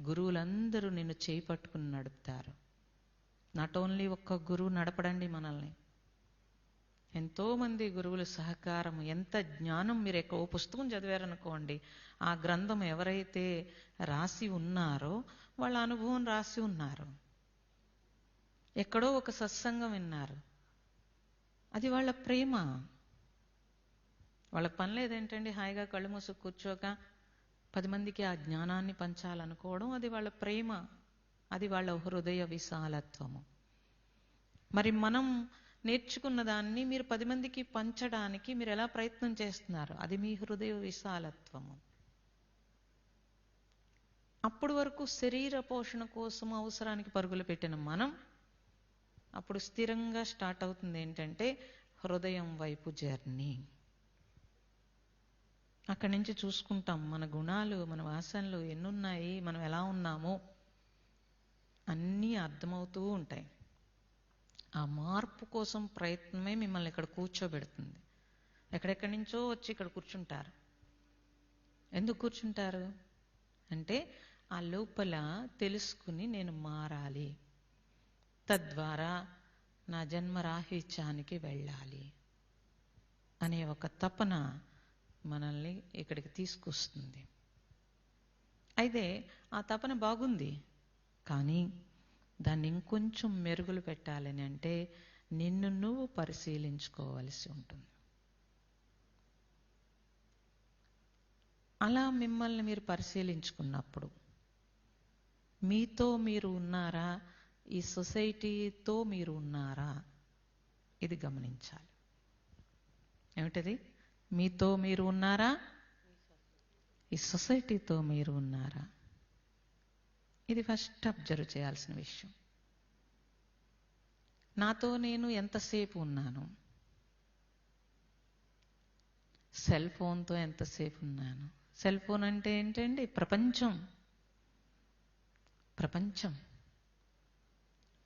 గురువులందరూ నిన్ను చేపట్టుకుని నడుపుతారు. నాట్ ఓన్లీ ఒక్క గురువు నడపడండి మనల్ని, ఎంతోమంది గురువుల సహకారం. ఎంత జ్ఞానం! మీరు ఓ పుస్తకం చదివారనుకోండి, ఆ గ్రంథం ఎవరైతే రాసి ఉన్నారో వాళ్ళ అనుభవం రాసి ఉన్నారు. ఎక్కడో ఒక సత్సంగం విన్నారు, అది వాళ్ళ ప్రేమ. వాళ్ళకి పని లేదేంటండి, హాయిగా కళ్ళు మూసుకు కూర్చోక 10 మందికి ఆ జ్ఞానాన్ని పంచాలనుకోవడం. అది వాళ్ళ ప్రేమ, అది వాళ్ళ హృదయ విశాలత్వము. మరి మనం నేర్చుకున్న దాన్ని మీరు 10 మందికి పంచడానికి మీరు ఎలా ప్రయత్నం చేస్తున్నారు, అది మీ హృదయ విశాలత్వము. అప్పటి వరకు శరీర పోషణ కోసం అవసరానికి పరుగులు పెట్టిన మనం అప్పుడు స్థిరంగా స్టార్ట్ అవుతుంది ఏంటంటే హృదయం వైపు జర్నీ. అక్కడి నుంచి చూసుకుంటాం మన గుణాలు, మన వాసనలు ఎన్నున్నాయి, మనం ఎలా ఉన్నామో అన్నీ అర్థమవుతూ ఉంటాయి. ఆ మార్పు కోసం ప్రయత్నమే మిమ్మల్ని ఇక్కడ కూర్చోబెడుతుంది. ఎక్కడెక్కడి నుంచో వచ్చి ఇక్కడ కూర్చుంటారు. ఎందుకు కూర్చుంటారు అంటే ఆ లోపల తెలుసుకుని నేను మారాలి, తద్వారా నా జన్మరాహిత్యానికి వెళ్ళాలి అనే ఒక తపన మనల్ని ఇక్కడికి తీసుకొస్తుంది. అయితే ఆ తపన బాగుంది, కానీ దాన్ని ఇంకొంచెం మెరుగులు పెట్టాలని అంటే నిన్ను నువ్వు పరిశీలించుకోవలసి ఉంటుంది. అలా మిమ్మల్ని మీరు పరిశీలించుకున్నప్పుడు మీతో మీరు ఉన్నారా, ఈ సొసైటీతో మీరు ఉన్నారా, ఇది గమనించాలి. ఏమిటది? మీతో మీరు ఉన్నారా, ఈ సొసైటీతో మీరు ఉన్నారా, ఇది ఫస్ట్ అబ్జర్వ్ చేయాల్సిన విషయం. నాతో నేను ఎంతసేపు ఉన్నాను, సెల్ ఫోన్తో ఎంతసేపు ఉన్నాను. సెల్ ఫోన్ అంటే ఏంటండి?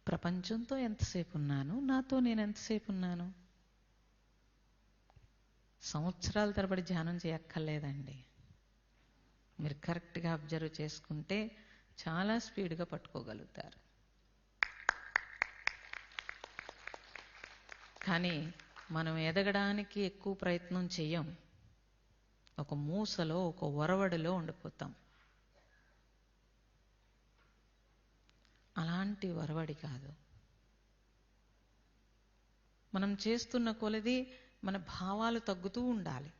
ప్రపంచంతో ఎంతసేపు ఉన్నాను, నాతో నేను ఎంతసేపు ఉన్నాను. సంవత్సరాల తరబడి ధ్యానం చేయక్కర్లేదండి. మీరు కరెక్ట్గా అబ్జర్వ్ చేసుకుంటే చాలా స్పీడ్గా పట్టుకోగలుగుతారు. కానీ మనం ఎదగడానికి ఎక్కువ ప్రయత్నం చెయ్యం. ఒక మూసలో, ఒక ఒరవడిలో ఉండిపోతాం. అలాంటి ఒరవడి కాదు. మనం చేస్తున్న కొలది మన భావాలు తగ్గుతూ ఉండాలి,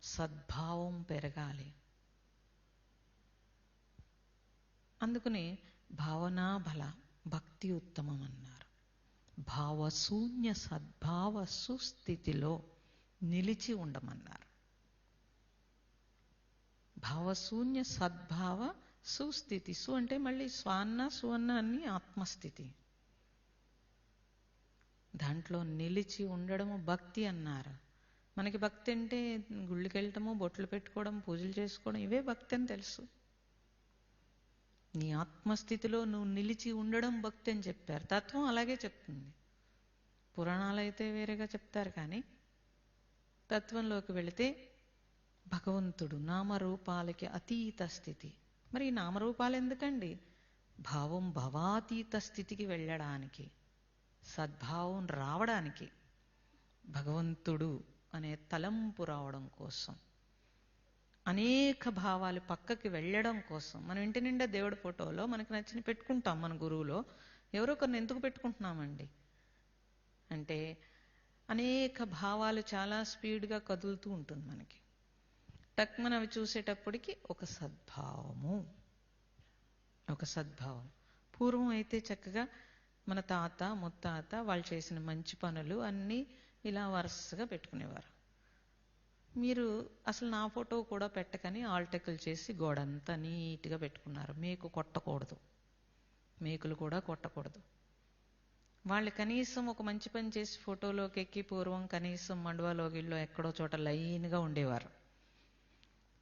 సద్భావం పెరగాలి. అందుకని భావనా బల భక్తి ఉత్తమం అన్నారు. భావశూన్య సద్భావ సుస్థితిలో నిలిచి ఉండమన్నారు. భావశూన్య సద్భావ సుస్థితి. సు అంటే మళ్ళీ స్వాన్న సువన్న అన్ని ఆత్మస్థితి. దాంట్లో నిలిచి ఉండడము భక్తి అన్నారు. మనకి భక్తి అంటే గుళ్ళకి వెళ్ళటము, బొట్లు పెట్టుకోవడం, పూజలు చేసుకోవడం, ఇవే భక్తి అని తెలుసు. నీ ఆత్మస్థితిలో నువ్వు నిలిచి ఉండడం భక్తి అని చెప్పారు. తత్వం అలాగే చెప్తుంది. పురాణాలు అయితే వేరేగా చెప్తారు, కానీ తత్వంలోకి వెళితే భగవంతుడు నామరూపాలకి అతీత స్థితి. మరి ఈ నామరూపాలు ఎందుకండి? భావం భవాతీత స్థితికి వెళ్ళడానికి, సద్భావం రావడానికి, భగవంతుడు అనే తలంపు రావడం కోసం, అనేక భావాలు పక్కకి వెళ్ళడం కోసం. మనం ఇంటి నిండా దేవుడి ఫోటోలో మనకు నచ్చిన పెట్టుకుంటాం. మన గురువులో ఎవరో కొన్ని ఎందుకు పెట్టుకుంటున్నామండి అంటే అనేక భావాలు చాలా స్పీడ్గా కదులుతూ ఉంటుంది మనకి. టక్ మనం అవి చూసేటప్పటికి ఒక సద్భావము, ఒక సద్భావం. పూర్వం అయితే చక్కగా మన తాత ముత్తాత వాళ్ళు చేసిన మంచి పనులు అన్నీ ఇలా వరుసగా పెట్టుకునేవారు. మీరు అసలు నా ఫోటో కూడా పెట్టకని ఆల్టెక్కులు చేసి గోడంతా నీట్గా పెట్టుకున్నారు. మేకు కొట్టకూడదు, మేకులు కూడా కొట్టకూడదు. వాళ్ళు కనీసం ఒక మంచి పని చేసి ఫోటోలోకి ఎక్కి పూర్వం కనీసం మండువాలోగిల్లో ఎక్కడో చోట లైన్గా ఉండేవారు.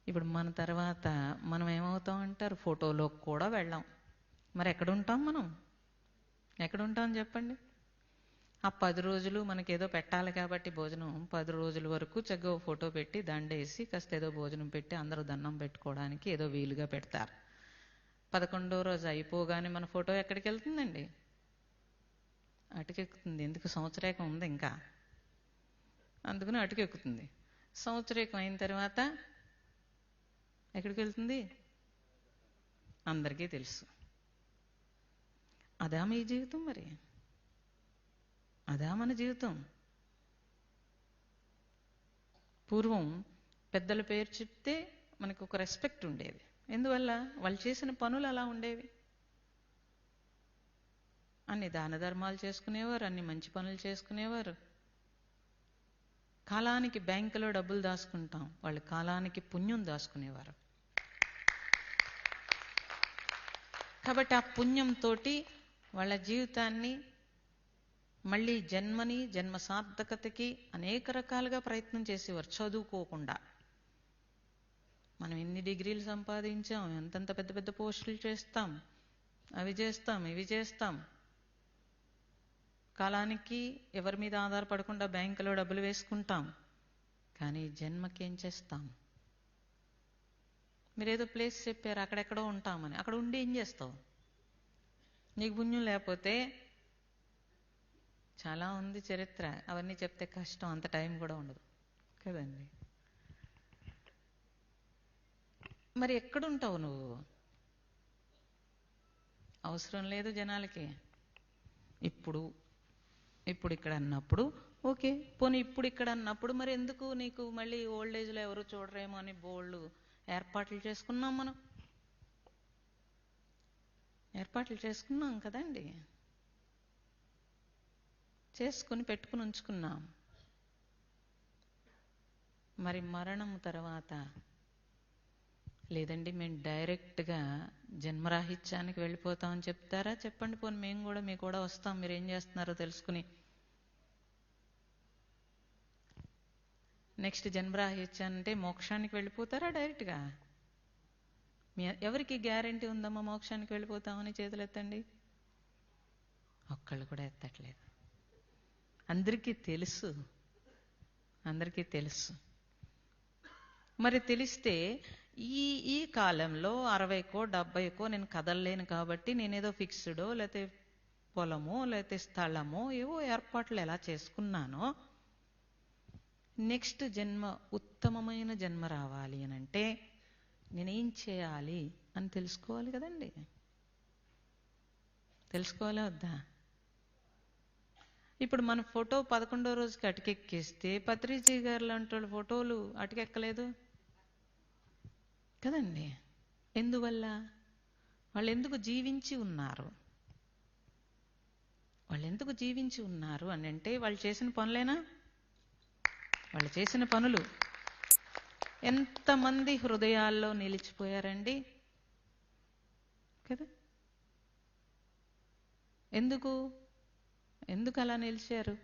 ఇప్పుడు మన తర్వాత మనం ఏమవుతాం అంటారు? ఫోటోలోకి కూడా వెళ్ళాం. మరి ఎక్కడుంటాం మనం? ఎక్కడుంటాం చెప్పండి? ఆ 10 రోజులు మనకేదో పెట్టాలి కాబట్టి భోజనం 10 రోజుల వరకు చక్కగా ఫోటో పెట్టి దండేసి కాస్త ఏదో భోజనం పెట్టి అందరూ దండం పెట్టుకోవడానికి ఏదో వీలుగా పెడతారు. 11వ రోజు అయిపోగానే మన ఫోటో ఎక్కడికి వెళ్తుందండి? అటుకెక్కుతుంది. ఎందుకు? సంవత్సరేకం ఉంది ఇంకా, అందుకని అటుకెక్కుతుంది. సంవత్సరేకం అయిన తర్వాత ఎక్కడికి వెళ్తుంది అందరికీ తెలుసు. అదా మీ జీవితం? మరి అదా మన జీవితం? పూర్వం పెద్దల పేరు చెప్తే మనకు ఒక రెస్పెక్ట్ ఉండేది. ఎందువల్ల? వాళ్ళు చేసిన పనులు అలా ఉండేవి. అన్ని దాన ధర్మాలు చేసుకునేవారు, అన్ని మంచి పనులు చేసుకునేవారు. కాలానికి బ్యాంకులో డబ్బులు దాచుకుంటాం, వాళ్ళు కాలానికి పుణ్యం దాచుకునేవారు. కాబట్టి ఆ పుణ్యంతో వాళ్ళ జీవితాన్ని మళ్ళీ జన్మని, జన్మ సార్థకతకి అనేక రకాలుగా ప్రయత్నం చేసేవారు చదువుకోకుండా. మనం ఎన్ని డిగ్రీలు సంపాదించాం, ఎంతంత పెద్ద పెద్ద పోస్టులు చేస్తాం, అవి చేస్తాం, ఇవి చేస్తాం. కాలానికి ఎవరి మీద ఆధారపడకుండా బ్యాంకులో డబ్బులు వేసుకుంటాం. కానీ జన్మకి ఏం చేస్తాం? మీరేదో ప్లేస్ చెప్పారు అక్కడెక్కడో ఉంటామని, అక్కడ ఉండి ఏం చేస్తావు? నీకు పుణ్యం లేకపోతే చాలా ఉంది చరిత్ర, అవన్నీ చెప్తే కష్టం, అంత టైం కూడా ఉండదు కదండి. మరి ఎక్కడుంటావు నువ్వు? అవసరం లేదు జనాలకి. ఇప్పుడు ఇక్కడ అన్నప్పుడు ఓకే, పోనీ ఇప్పుడు ఇక్కడ అన్నప్పుడు మరి ఎందుకు నీకు మళ్ళీ ఓల్డ్ ఏజ్లో ఎవరు చూడరేమో అని బోళ్ళు ఏర్పాట్లు చేసుకున్నాం. మనం ఏర్పాట్లు చేసుకున్నాం కదండి, చేసుకుని పెట్టుకుని ఉంచుకున్నాం. మరి మరణం తర్వాత లేదండి మేము డైరెక్ట్గా జన్మరాహిత్యానికి వెళ్ళిపోతామని చెప్తారా? చెప్పండి, పోనీ మేము కూడా మీకు కూడా వస్తాం, మీరు ఏం చేస్తున్నారో తెలుసుకుని. నెక్స్ట్ జన్మరాహిత్యం అంటే మోక్షానికి వెళ్ళిపోతారా డైరెక్ట్గా? ఎవరికి గ్యారంటీ ఉందమ్మా మోక్షానికి వెళ్ళిపోతామని? చేతులు ఎత్తండి. ఒక్కళ్ళు కూడా ఎత్తట్లేదు. అందరికీ తెలుసు, అందరికీ తెలుసు. మరి తెలిస్తే ఈ కాలంలో 60కో 70కో నేను కదలలేను కాబట్టి నేనేదో ఫిక్స్డో లేకపోతే పొలమో లేకపోతే స్థలమో ఏవో ఏర్పాట్లు ఎలా చేసుకున్నానో నెక్స్ట్ జన్మ ఉత్తమమైన జన్మ రావాలి అని అంటే నేనేం చేయాలి అని తెలుసుకోవాలి కదండి. తెలుసుకోవాలా వద్దా? ఇప్పుడు మన ఫోటో 11వ రోజుకి అటుకెక్కిస్తే పత్రిజీ గారు లాంటి వాళ్ళ ఫోటోలు అటుకెక్కలేదు కదండి. ఎందువల్ల? వాళ్ళు ఎందుకు జీవించి ఉన్నారు? వాళ్ళు ఎందుకు జీవించి ఉన్నారు అని అంటే వాళ్ళు చేసిన పనులేనా? వాళ్ళు చేసిన పనులు ఎంతమంది హృదయాల్లో నిలిచిపోయారండి కదా. ఎందుకు ఎందుకు అలా నిలిచారు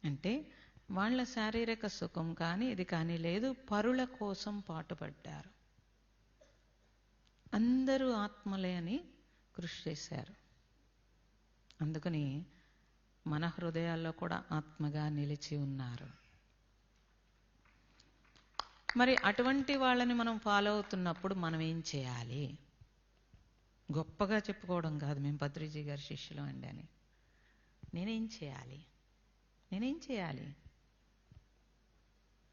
అంటే వాళ్ళ శారీరక సుఖం కానీ ఇది కానీ లేదు, పరుల కోసం పాటుపడ్డారు. అందరూ ఆత్మలే అని కృషి చేశారు. అందుకని మన హృదయాల్లో కూడా ఆత్మగా నిలిచి ఉన్నారు. మరి అటువంటి వాళ్ళని మనం ఫాలో అవుతున్నప్పుడు మనం ఏం చేయాలి? గొప్పగా చెప్పుకోవడం కాదు మేము పత్రిజీ గారి శిష్యులు అండి అని. నేనేం చేయాలి నేనేం చేయాలి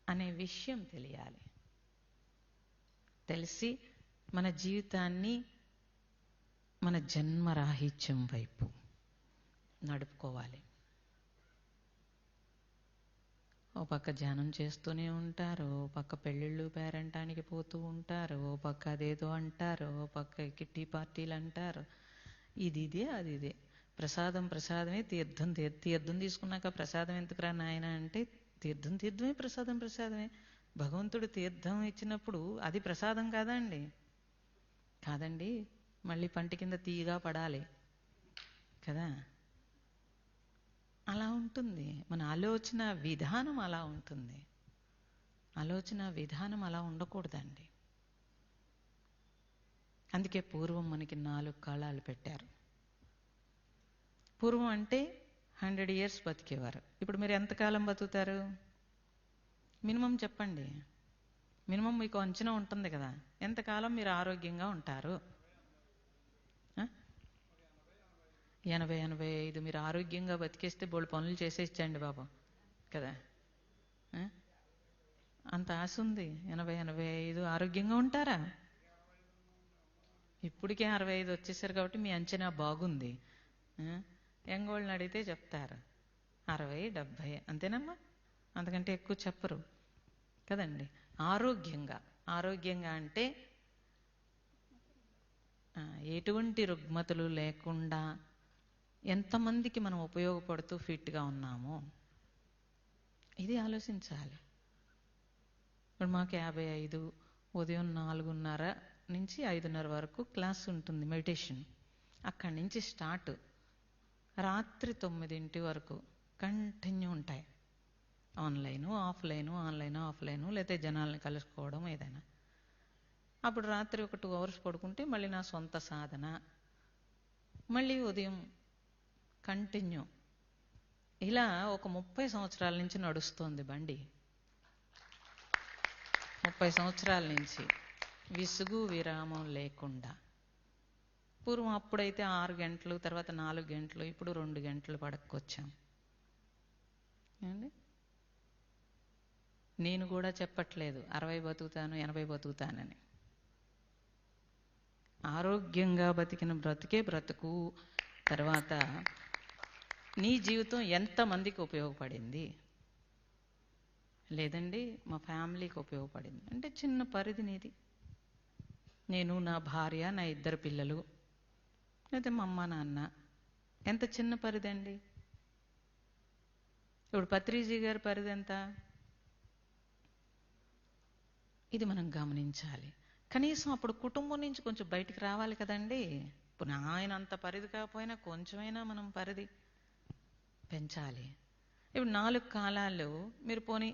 అనే విషయం తెలియాలి. తెలిసి మన జీవితాన్ని మన జన్మరాహిత్యం వైపు నడుపుకోవాలి. ఓ పక్క ధ్యానం చేస్తూనే ఉంటారు, ఓ పక్క పెళ్ళిళ్ళు పేరంటానికి పోతూ ఉంటారు, ఓ పక్క అదేదో అంటారు, ఓ పక్క కిట్టి పార్టీలు అంటారు. ఇదే అది ఇదే. ప్రసాదం ప్రసాదమే, తీర్థం తీర్థం తీసుకున్నాక ప్రసాదం ఎందుకురా నాయన అంటే తీర్థం తీర్థమే, ప్రసాదం ప్రసాదమే. భగవంతుడు తీర్థం ఇచ్చినప్పుడు అది ప్రసాదం కాదా అండి? కాదండి, మళ్ళీ పంటి కింద తీయగా పడాలి కదా. అలా ఉంటుంది మన ఆలోచన విధానం, అలా ఉంటుంది. ఆలోచన విధానం అలా ఉండకూడదండి. అందుకే పూర్వం మనకి 4 కాలాలు పెట్టారు. పూర్వం అంటే 100 years బతికేవారు. ఇప్పుడు మీరు ఎంతకాలం బతుకుతారు? మినిమం చెప్పండి. మినిమం మీకు అంచనా ఉంటుంది కదా, ఎంతకాలం మీరు ఆరోగ్యంగా ఉంటారు? 80-85 మీరు ఆరోగ్యంగా బతికేస్తే బోళ్ళు పనులు చేసేచ్చండి బాబు కదా. అంత ఆశ ఉంది. 80-85 ఆరోగ్యంగా ఉంటారా? ఇప్పటికే 65 వచ్చేసారు కాబట్టి మీ అంచనా బాగుంది. యంగోళ్ళని అడిగితే చెప్తారు 60-70 అంతేనమ్మా, అంతకంటే ఎక్కువ చెప్పరు కదండి. ఆరోగ్యంగా అంటే ఎటువంటి రుగ్మతలు లేకుండా ఎంతమందికి మనం ఉపయోగపడుతూ ఫిట్గా ఉన్నామో ఇది ఆలోచించాలి. ఇప్పుడు మాకు 55, ఉదయం 4:30 నుంచి 5:30 వరకు క్లాస్ ఉంటుంది, మెడిటేషన్. అక్కడి నుంచి స్టార్ట్, రాత్రి 9 వరకు కంటిన్యూ ఉంటాయి. ఆన్లైను ఆఫ్లైను లేకపోతే జనాల్ని కలుసుకోవడం ఏదైనా. అప్పుడు రాత్రి ఒక 2 hours పడుకుంటే మళ్ళీ నా సొంత సాధన, మళ్ళీ ఉదయం కంటిన్యూ. ఇలా ఒక 30 సంవత్సరాల నుంచి నడుస్తోంది బండి. 30 సంవత్సరాల నుంచి విసుగు విరామం లేకుండా. పూర్వం అప్పుడైతే 6 గంటలు, తర్వాత 4 గంటలు, ఇప్పుడు 2 గంటలు పడకొచ్చాం. నేను కూడా చెప్పట్లేదు 60 బతుకుతాను 80 బతుకుతానని. ఆరోగ్యంగా బతికిన బ్రతుకే బ్రతుకు. తర్వాత నీ జీవితం ఎంతమందికి ఉపయోగపడింది? లేదండి మా ఫ్యామిలీకి ఉపయోగపడింది అంటే చిన్న పరిధి నీది. నేను, నా భార్య, నా 2 పిల్లలు, లేదా మా అమ్మ నాన్న, ఎంత చిన్న పరిధి అండి. ఇప్పుడు పత్రిజీ గారి పరిధి ఎంత? ఇది మనం గమనించాలి. కనీసం అప్పుడు కుటుంబం నుంచి కొంచెం బయటికి రావాలి కదండి. ఇప్పుడు ఆయన అంత పరిధి కాకపోయినా కొంచెమైనా మనం పరిధి పెంచాలి. ఇప్పుడు 4 కాలాలు మీరు పోనీ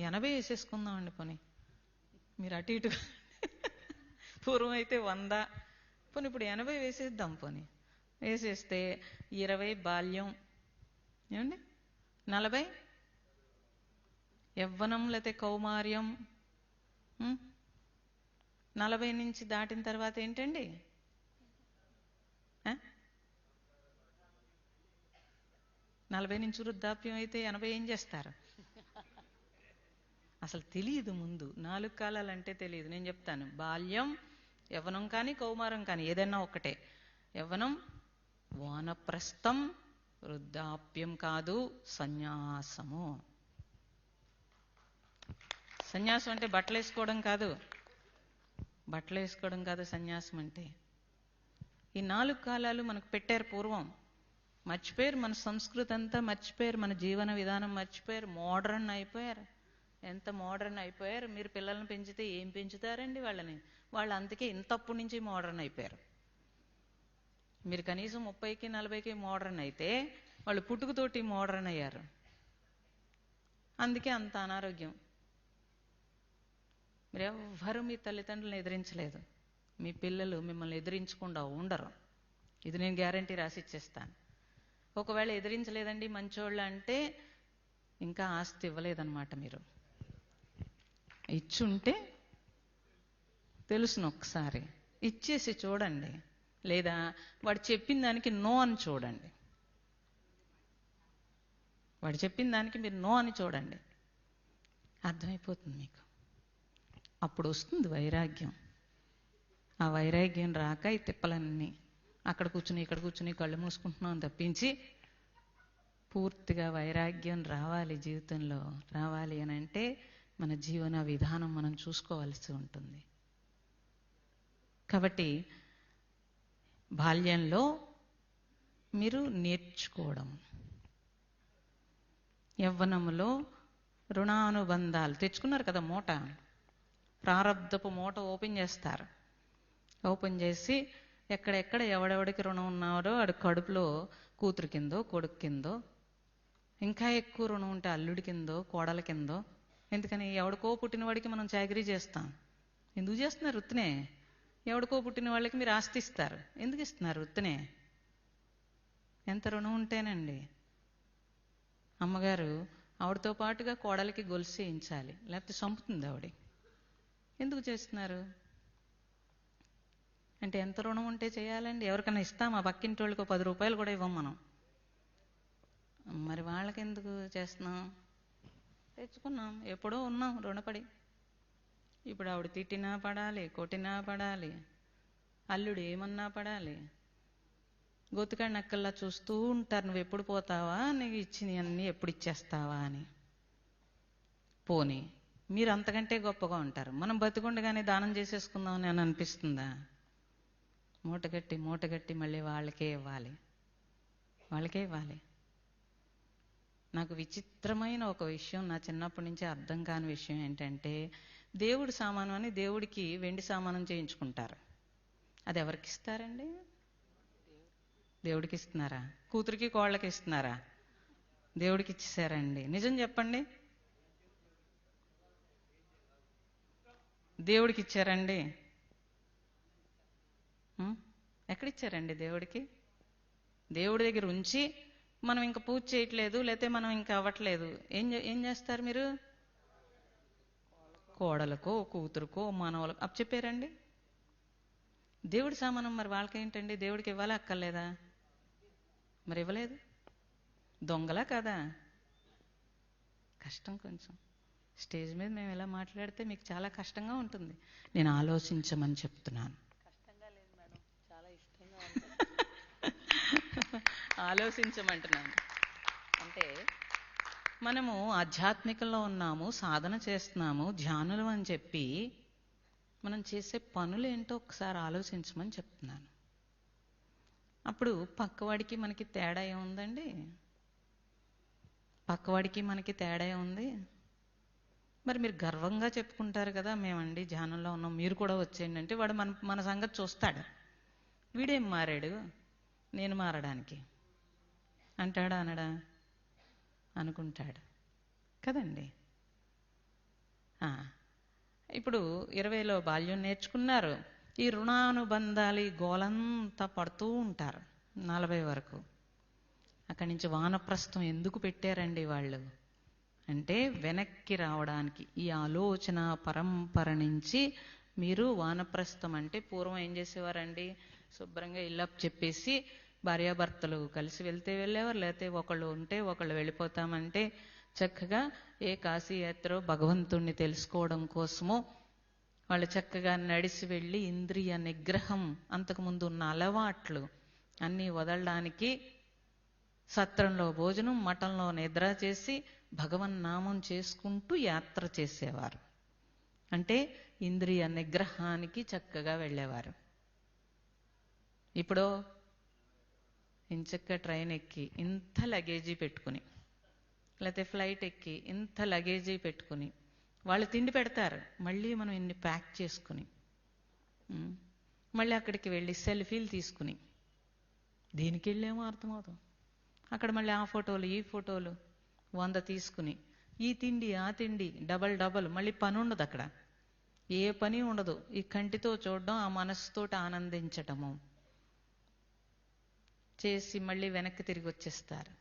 80 వేసేసుకుందామండి. పోనీ మీరు అటు ఇటు పూర్వం అయితే 100, పోనీ ఇప్పుడు 80 వేసేద్దాం. పోనీ వేసేస్తే 20 బాల్యం, ఏమండి, 40 యవ్వనం లేకపోతే కౌమార్యం, 40 నుంచి దాటిన తర్వాత ఏంటండి 40 నుంచి వృద్ధాప్యం అయితే 80 ఏం చేస్తారు? అసలు తెలియదు ముందు. 4 కాలాలంటే తెలియదు. నేను చెప్తాను, బాల్యం, యవ్వనం కానీ కౌమారం కానీ ఏదైనా ఒకటే. యవ్వనం, వానప్రస్థం, వృద్ధాప్యం కాదు సన్యాసము. సన్యాసం అంటే బట్టలు వేసుకోవడం కాదు, బట్టలు వేసుకోవడం కాదు సన్యాసం అంటే. ఈ 4 కాలాలు మనకు పెట్టారు పూర్వం. మర్చిపోయారు మన సంస్కృతి అంతా, మర్చిపోయారు మన జీవన విధానం, మర్చిపోయారు. మోడర్న్ అయిపోయారు. ఎంత మోడర్న్ అయిపోయారు. మీరు పిల్లల్ని పెంచితే ఏం పెంచుతారండి వాళ్ళని? వాళ్ళు అందుకే ఇంతప్పటి నుంచి మోడర్న్ అయిపోయారు. మీరు కనీసం 30కి 40కి మోడర్న్ అయితే వాళ్ళు పుట్టుకతోటి మోడర్న్ అయ్యారు. అందుకే అంత అనారోగ్యం. మీరు ఎవ్వరూ మీ తల్లిదండ్రులను ఎదిరించలేదు. మీ పిల్లలు మిమ్మల్ని ఎదిరించకుండా ఉండరు. ఇది నేను గ్యారంటీ రాసి ఇచ్చేస్తాను. ఒకవేళ ఎదిరించలేదండి మంచోళ్ళు అంటే ఇంకా ఆస్తి ఇవ్వలేదన్నమాట. మీరు ఇచ్చుంటే తెలుసును, ఒకసారి ఇచ్చేసి చూడండి. లేదా వాడు చెప్పిన దానికి నో అని చూడండి. వాడు చెప్పిన దానికి మీరు నో అని చూడండి, అర్థమైపోతుంది మీకు. అప్పుడు వస్తుంది వైరాగ్యం. ఆ వైరాగ్యం రాక ఈ తిప్పలన్నీ అక్కడ కూర్చుని ఇక్కడ కూర్చుని కళ్ళు మూసుకుంటున్నాం తప్పించి, పూర్తిగా వైరాగ్యం రావాలి జీవితంలో. రావాలి అని అంటే మన జీవన విధానం మనం చూసుకోవాల్సి ఉంటుంది. కాబట్టి బాల్యంలో మీరు నేర్చుకోవడం, యవ్వనములో రుణానుబంధాలు తెచ్చుకున్నారు కదా మూట, ప్రారబ్ధపు మూట ఓపెన్ చేస్తారు. ఓపెన్ చేసి ఎక్కడెక్కడ ఎవడెవడికి రుణం ఉన్నారో వాడు కడుపులో కూతురు కిందో కొడుకు కిందో, ఇంకా ఎక్కువ రుణం ఉంటే అల్లుడి కిందో కోడల కిందో. ఎందుకని? ఎవడికో పుట్టిన వాడికి మనం చాకరీ చేస్తాం. ఎందుకు చేస్తున్నారు? ఉత్తనే. ఎవడికో పుట్టిన వాళ్ళకి మీరు ఆస్తి ఇస్తారు. ఎందుకు ఇస్తున్నారు? ఉత్తనే. ఎంత రుణం ఉంటేనండి. అమ్మగారు ఆవిడతో పాటుగా కోడలికి గొలుసు వేయించాలి, లేకపోతే చంపుతుంది ఆవిడ. ఎందుకు చేస్తున్నారు అంటే ఎంత రుణం ఉంటే చేయాలండి. ఎవరికైనా ఇస్తామా? పక్కింటి వాళ్ళకి 10 రూపాయలు కూడా ఇవ్వం మనం. మరి వాళ్ళకి ఎందుకు చేస్తున్నాం? తెచ్చుకున్నాం, ఎప్పుడో ఉన్నాం రుణపడి. ఇప్పుడు ఆవిడ తిట్టినా పడాలి, కొట్టినా పడాలి, అల్లుడు ఏమన్నా పడాలి. గొత్తుకాడి నక్కల్లా చూస్తూ ఉంటారు, నువ్వు ఎప్పుడు పోతావా, నీకు ఇచ్చినవి అన్నీ ఎప్పుడు ఇచ్చేస్తావా అని. పోనీ మీరు అంతకంటే గొప్పగా ఉంటారు. మనం బతికుండగానే దానం చేసేసుకుందామని అని అనిపిస్తుందా? మూటగట్టి మళ్ళీ వాళ్ళకే ఇవ్వాలి, వాళ్ళకే ఇవ్వాలి. నాకు విచిత్రమైన ఒక విషయం, నా చిన్నప్పటి నుంచి అర్థం కాని విషయం ఏంటంటే, దేవుడి సామాను అని దేవుడికి వెండి సామానం చేయించుకుంటారు. అది ఎవరికి ఇస్తారండి? దేవుడికి ఇస్తున్నారా? కూతురికి కోళ్ళకి ఇస్తున్నారా? దేవుడికి ఇచ్చేసారండి. నిజం చెప్పండి, దేవుడికి ఇచ్చారండి? ఎక్కడిచ్చారండి దేవుడికి? దేవుడి దగ్గర ఉంచి మనం ఇంకా పూజ చేయట్లేదు, లేకపోతే మనం ఇంకా అవ్వట్లేదు, ఏం చేస్తారు మీరు? కోడలకో కూతురుకో మనవలకు అప్పచెప్పారండి. దేవుడి సామానం మరి వాళ్ళకేంటండి? దేవుడికి ఇవ్వాలా అక్కర్లేదా? మరి ఇవ్వలేదు. దొంగలా కాదా? కష్టం కొంచెం. స్టేజ్ మీద మేము ఇలా మాట్లాడితే మీకు చాలా కష్టంగా ఉంటుంది. నేను ఆలోచించమని చెప్తున్నాను. కష్టంగా లేదు మేడం, చాలా ఇష్టంగా ఉంది. ఆలోచించమంటున్నాను. అంటే మనము ఆధ్యాత్మికంలో ఉన్నాము, సాధన చేస్తున్నాము, ధ్యానులు అని చెప్పి మనం చేసే పనులు ఏంటో ఒకసారి ఆలోచించమని చెప్తున్నాను. అప్పుడు పక్కవాడికి మనకి తేడా ఏముందండి? పక్కవాడికి మనకి తేడా ఏముంది? మరి మీరు గర్వంగా చెప్పుకుంటారు కదా, మేమండి ధ్యానంలో ఉన్నాం, మీరు కూడా వచ్చేయండి అంటే వాడు మన సంగతి చూస్తాడు. వీడేం మారాడు నేను మారడానికి అంటాడా? అనడా? అనుకుంటాడు కదండి. ఇప్పుడు 20లో బాల్యం నేర్చుకున్నారు. ఈ రుణానుబంధాలు ఈ గోలంతా పడుతూ ఉంటారు 40 వరకు. అక్కడి నుంచి వానప్రస్థం ఎందుకు పెట్టారండి వాళ్ళు అంటే, వెనక్కి రావడానికి. ఈ ఆలోచన పరంపర నుంచి మీరు వానప్రస్థం అంటే, పూర్వం ఏం చేసేవారండి? శుభ్రంగా ఇల్లు చెప్పేసి భార్యాభర్తలు కలిసి వెళ్తే వెళ్ళేవారు, లేకపోతే ఒకళ్ళు ఉంటే ఒకళ్ళు వెళ్ళిపోతామంటే చక్కగా ఏ కాశీ యాత్ర భగవంతుణ్ణి తెలుసుకోవడం కోసమో వాళ్ళు చక్కగా నడిచి వెళ్ళి ఇంద్రియ నిగ్రహం, అంతకుముందు ఉన్న అలవాట్లు అన్నీ వదలడానికి సత్రంలో భోజనం, మఠంలో నిద్ర చేసి భగవన్నామం చేసుకుంటూ యాత్ర చేసేవారు. అంటే ఇంద్రియ నిగ్రహానికి చక్కగా వెళ్ళేవారు. ఇప్పుడు ఇంచక్క ట్రైన్ ఎక్కి ఇంత లగేజీ పెట్టుకుని, లేకపోతే ఫ్లైట్ ఎక్కి ఇంత లగేజీ పెట్టుకుని వాళ్ళు తిండి పెడతారు, మళ్ళీ మనం ఇన్ని ప్యాక్ చేసుకుని మళ్ళీ అక్కడికి వెళ్ళి సెల్ఫీలు తీసుకుని దీనికి వెళ్ళేమో అర్థమవుతాం. అక్కడ మళ్ళీ ఆ ఫోటోలు ఈ ఫోటోలు 100 తీసుకుని ఈ తిండి ఆ తిండి డబల్ మళ్ళీ పని ఉండదు అక్కడ, ఏ పని ఉండదు. ఈ కంటితో చూడడం, ఆ మనస్సుతోటి ఆనందించటము చేసి మళ్ళీ వెనక్కి తిరిగి వచ్చేస్తారు.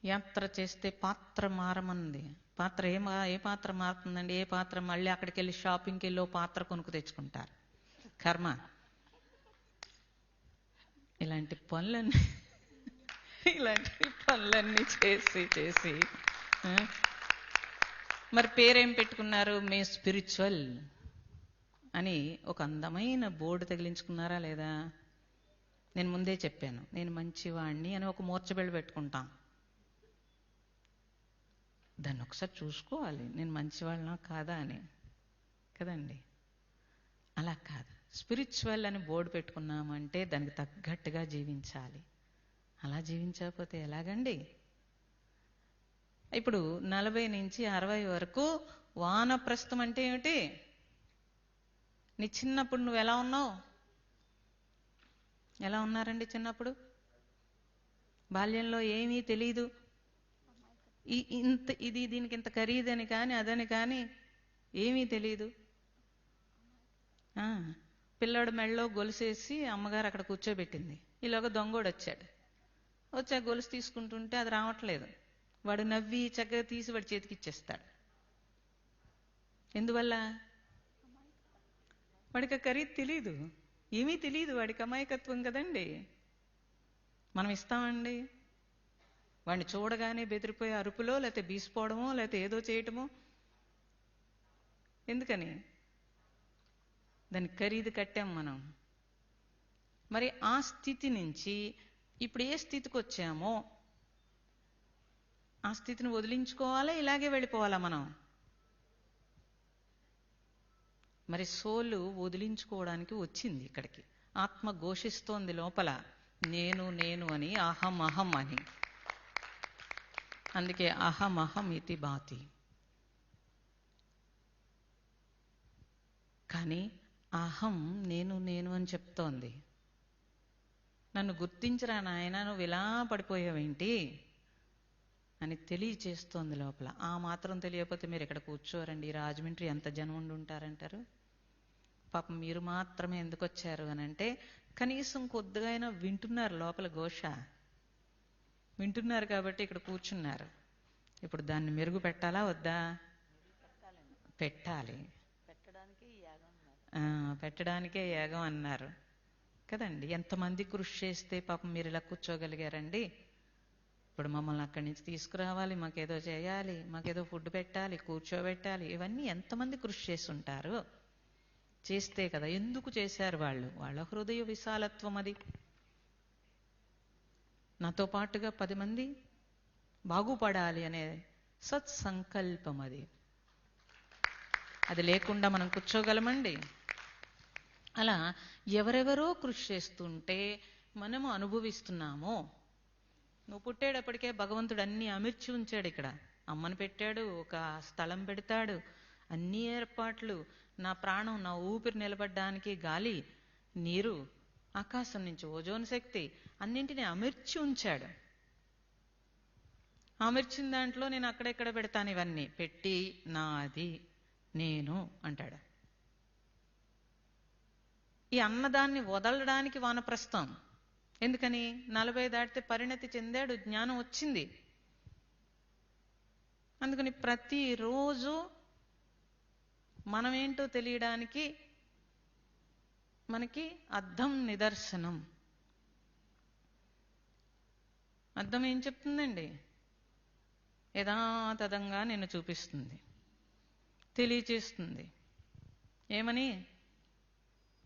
యాత్ర చేస్తే పాత్ర మారమంది. పాత్ర ఏ పాత్ర మారుతుందండి? ఏ పాత్ర? మళ్ళీ అక్కడికి వెళ్ళి షాపింగ్కి వెళ్ళి పాత్ర కొనుక్కు తెచ్చుకుంటారు. కర్మ. ఇలాంటి పనులన్నీ చేసి మరి పేరేం పెట్టుకున్నారు? మే స్పిరిచువల్ అని ఒక అందమైన బోర్డు తగిలించుకున్నారా లేదా? నేను ముందే చెప్పాను, నేను మంచివాణ్ణి అని ఒక మూర్చబెళ్ళి పెట్టుకుంటాం. దాన్ని ఒకసారి చూసుకోవాలి, నేను మంచివాళ్ళనా కాదా అని, కదండి. అలా కాదు, స్పిరిచువల్ అని బోర్డు పెట్టుకున్నామంటే దానికి తగ్గట్టుగా జీవించాలి. అలా జీవించకపోతే ఎలాగండి? ఇప్పుడు 40 నుంచి 60 వరకు వానప్రస్థం అంటే ఏమిటి? నీ చిన్నప్పుడు నువ్వు ఎలా ఉన్నావు? ఎలా ఉన్నారండి చిన్నప్పుడు? బాల్యంలో ఏమీ తెలీదు, దీనికి ఇంత ఖరీదని కానీ అదని కానీ ఏమీ తెలీదు. పిల్లాడు మెళ్ళలో గొలుసేసి అమ్మగారు అక్కడ కూర్చోబెట్టింది. ఈలోగా దొంగోడు వచ్చాడు. వచ్చి ఆ గొలుసు తీసుకుంటుంటే అది రావట్లేదు. వాడు నవ్వి చక్కగా తీసి వాడి చేతికి ఇచ్చేస్తాడు. ఎందువల్ల? వాడికి ఆ ఖరీదు తెలీదు, ఏమీ తెలీదు. వాడికి అమాయకత్వం కదండి. మనం ఇస్తామండి? వాడిని చూడగానే బెదిరిపోయే అరుపులో, లేకపోతే బీసిపోవడమో, లేకపోతే ఏదో చేయటమో. ఎందుకని? దానికి ఖరీదు కట్టాం మనం. మరి ఆ స్థితి నుంచి ఇప్పుడు ఏ స్థితికి వచ్చామో ఆ స్థితిని వదిలించుకోవాలా, ఇలాగే వెళ్ళిపోవాలా మనం? మరి సోలు వదిలించుకోవడానికి వచ్చింది ఇక్కడికి. ఆత్మ ఘోషిస్తోంది లోపల, నేను నేను అని, అహం అహం అని. అందుకే అహం అహం ఇతి భాతి. కానీ అహం నేను నేను అని చెప్తోంది. నన్ను గుర్తించరా నాయన, నువ్వు ఇలా పడిపోయావేంటి అని తెలియచేస్తోంది లోపల. ఆ మాత్రం తెలియకపోతే మీరు ఇక్కడ కూర్చోరండి. రాజమండ్రి ఎంత జనం ఉండి ఉంటారంటారు? పాపం మీరు మాత్రమే ఎందుకు వచ్చారు అని అంటే, కనీసం కొద్దిగా వింటున్నారు లోపల ఘోష. వింటున్నారు కాబట్టి ఇక్కడ కూర్చున్నారు. ఇప్పుడు దాన్ని మెరుగు పెట్టాలా వద్దా? పెట్టాలి. పెట్టడానికే యాగం అన్నారు కదండి. ఎంతమంది కృషి చేస్తే పాపం మీరు ఇలా కూర్చోగలిగారండి? ఇప్పుడు మమ్మల్ని అక్కడి నుంచి తీసుకురావాలి, మాకేదో చేయాలి, మాకేదో ఫుడ్ పెట్టాలి, కూర్చోబెట్టాలి, ఇవన్నీ ఎంతమంది కృషి చేసి ఉంటారు? చేస్తే కదా. ఎందుకు చేశారు వాళ్ళు? వాళ్ళ హృదయ విశాలత్వం అది. నాతో పాటుగా 10 మంది బాగుపడాలి అనే సత్సంకల్పం అది. అది లేకుండా మనం కూర్చోగలమండి? అలా ఎవరెవరో కృషి చేస్తుంటే మనము అనుభవిస్తున్నాము. నువ్వు పుట్టేటప్పటికే భగవంతుడు అన్ని అమర్చి ఉంచాడు. ఇక్కడ అమ్మను పెట్టాడు, ఒక స్థలం పెడతాడు, అన్ని ఏర్పాట్లు. నా ప్రాణం, నా ఊపిరి నిలబడ్డానికి గాలి, నీరు, ఆకాశం నుంచి ఓజోన్ శక్తి, అన్నింటినీ అమర్చి ఉంచాడు. అమర్చిన దాంట్లో నేను అక్కడెక్కడ పెడతాను, ఇవన్నీ పెట్టి నాది నేను అంటాడు. ఈ అన్నదాన్ని వదలడానికి వానప్రస్థం. ఎందుకని? 40 దాటితే పరిణతి చెందాడు, జ్ఞానం వచ్చింది. అందుకని ప్రతిరోజు మనమేంటో తెలియడానికి మనకి అద్దం నిదర్శనం. అద్దం ఏం చెప్తుందండి? యథాతథంగా నిన్ను చూపిస్తుంది, తెలియచేస్తుంది. ఏమని?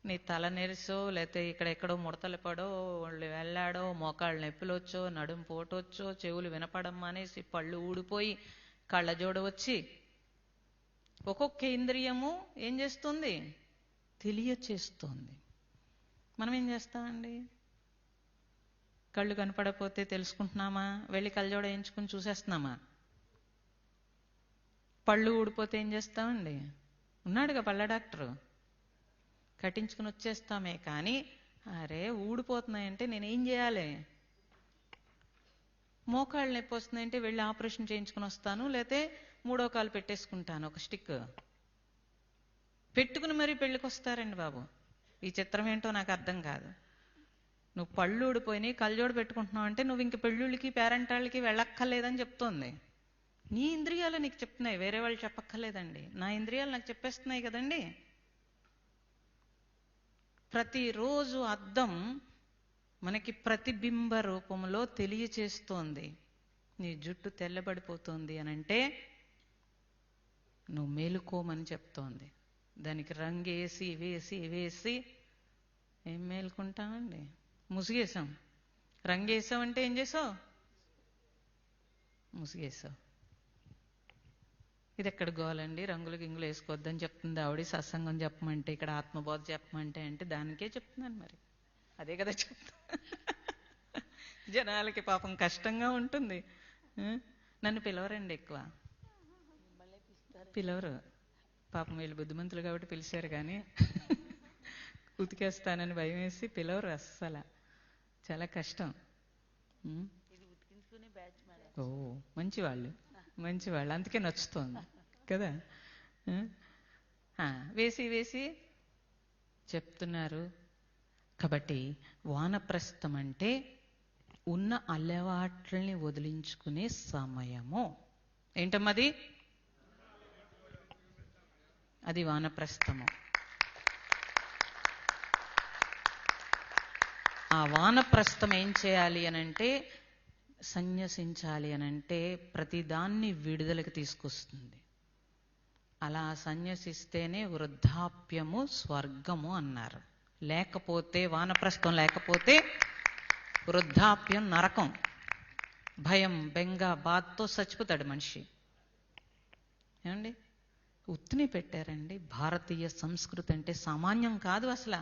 నీ తల నెరిసో, లేకపోతే ఇక్కడెక్కడో ముడతలు పడో, వాళ్ళు వెళ్ళాడో, మోకాళ్ళు నొప్పులొచ్చో, నడుము పోటొచ్చో, చెవులు వినపడం మానేసి, పళ్ళు ఊడిపోయి, కళ్ళజోడు వచ్చి, ఒక్కొక్క ఇంద్రియము ఏం చేస్తుంది? తెలియచేస్తుంది. మనం ఏం చేస్తామండి? కళ్ళు కనపడకపోతే తెలుసుకుంటున్నామా? వెళ్ళి కళ్ళజోడ వేయించుకుని చూసేస్తున్నామా? పళ్ళు ఊడిపోతే ఏం చేస్తామండి? ఉన్నాడుగా పళ్ళ డాక్టరు, కట్టించుకుని వచ్చేస్తామే. కానీ అరే ఊడిపోతున్నాయంటే నేనేం చేయాలి? మోకాళ్ళు నొప్పి వస్తున్నాయంటే వెళ్ళి ఆపరేషన్ చేయించుకుని వస్తాను, లేతే 3వ కాలు పెట్టేసుకుంటాను, ఒక స్టిక్ పెట్టుకుని మరీ పెళ్ళికి వస్తారండి బాబు. ఈ చిత్రం ఏంటో నాకు అర్థం కాదు. నువ్వు పళ్ళు ఊడిపోయినాయి, కళ్ళజోడు పెట్టుకుంటున్నావు అంటే నువ్వు ఇంక పెళ్ళిళ్ళకి పేరెంటాళ్ళకి వెళ్ళక్కర్లేదని చెప్తోంది. నీ ఇంద్రియాలు నీకు చెప్తున్నాయి, వేరే వాళ్ళు చెప్పక్కర్లేదండి. నా ఇంద్రియాలు నాకు చెప్పేస్తున్నాయి కదండి. ప్రతిరోజు అద్దం మనకి ప్రతిబింబ రూపంలో తెలియచేస్తోంది. నీ జుట్టు తెల్లబడిపోతుంది అనంటే నువ్వు మేలుకోమని చెప్తోంది. దానికి రంగేసి వేసి వేసి ఏం మేలుకుంటామండి? ముసుగేసాం. రంగేసాం అంటే ఏం చేసావు? ముసుగేసావు. ఇది ఎక్కడ గోలండి? రంగులు గింగులు వేసుకోవద్దని చెప్తుంది ఆవిడ. సత్సంగం చెప్పమంటే, ఇక్కడ ఆత్మబోధ చెప్పమంటే అంటే దానికే చెప్తున్నాను. మరి అదే కదా చెప్తా. జనాలకి పాపం కష్టంగా ఉంటుంది. నన్ను పిలవరండి ఎక్కువ, పిలవరు పాపం. వీళ్ళు బుద్ధిమంతులు కాబట్టి పిలిచారు, కానీ ఉతికేస్తానని భయం వేసి పిలవరు అస్సలు. చాలా కష్టం. ఓ మంచివాళ్ళు, మంచివాళ్ళు, అందుకే నచ్చుతోంది కదా. వేసి వేసి చెప్తున్నారు. కాబట్టి వానప్రస్థం అంటే ఉన్న అలవాట్లని వదిలించుకునే సమయము. ఏంటమ్మది? అది వానప్రస్థము. ఆ వానప్రస్థం ఏం చేయాలి అనంటే, సన్యసించాలి అనంటే ప్రతిదాన్ని విడుదలకి తీసుకొస్తుంది. అలా సన్యసిస్తేనే వృద్ధాప్యము స్వర్గము అన్నారు. లేకపోతే వానప్రస్థం లేకపోతే వృద్ధాప్యం నరకం. భయం, బెంగ, బాధతో చచ్చిపోతాడు మనిషి. ఏమండి? ఉత్తిని పెట్టారండి. భారతీయ సంస్కృతి అంటే సామాన్యం కాదు అసలు.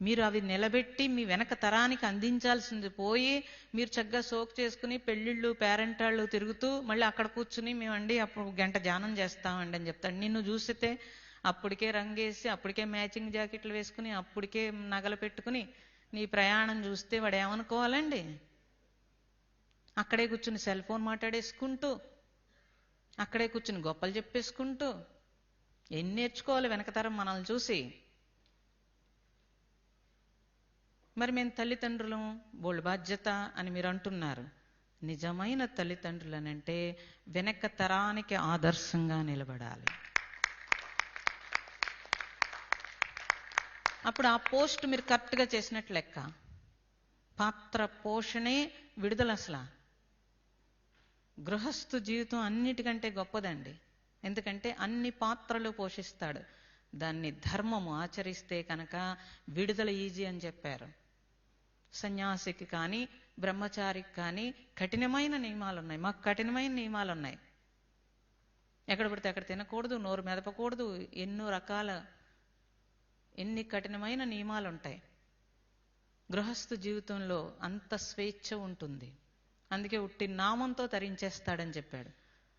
మీరు అవి నిలబెట్టి మీ వెనక తరానికి అందించాల్సింది పోయి మీరు చక్కగా సోక్ చేసుకుని పెళ్ళిళ్ళు పేరెంటాళ్ళు తిరుగుతూ మళ్ళీ అక్కడ కూర్చుని మేమండి అప్పుడు గంట ధ్యానం చేస్తామండి అని చెప్తాడు. నిన్ను చూసితే అప్పటికే రంగేసి, అప్పటికే మ్యాచింగ్ జాకెట్లు వేసుకుని, అప్పటికే నగలు పెట్టుకుని నీ ప్రయాణం చూస్తే వాడు ఏమనుకోవాలండి? అక్కడే కూర్చుని సెల్ ఫోన్ మాట్లాడేసుకుంటూ, అక్కడే కూర్చుని గొప్పలు చెప్పేసుకుంటూ ఎన్ని నేర్చుకోవాలి వెనకతరం మనల్ని చూసి. మరి మేము తల్లిదండ్రులం, బోళ్ళ బాధ్యత అని మీరు అంటున్నారు. నిజమైన తల్లిదండ్రులనంటే వెనక తరానికి ఆదర్శంగా నిలబడాలి. అప్పుడు ఆ పోస్ట్ మీరు కరెక్ట్గా చేసినట్లు లెక్క. పాత్ర పోషణే విడుదల. అసలు గృహస్థు జీవితం అన్నిటికంటే గొప్పదండి. ఎందుకంటే అన్ని పాత్రలు పోషిస్తాడు. దాన్ని ధర్మము ఆచరిస్తే కనుక విడుదల ఈజీ అని చెప్పారు. సన్యాసికి కానీ బ్రహ్మచారికి కానీ కఠినమైన నియమాలు ఉన్నాయి. మాకు కఠినమైన నియమాలు ఉన్నాయి. ఎక్కడ పడితే అక్కడ తినకూడదు, నోరు మెదపకూడదు, ఎన్ని కఠినమైన నియమాలు ఉంటాయి. గృహస్థు జీవితంలో అంత స్వేచ్ఛ ఉంటుంది. అందుకే ఉట్టి నామంతో తరించేస్తాడని చెప్పాడు.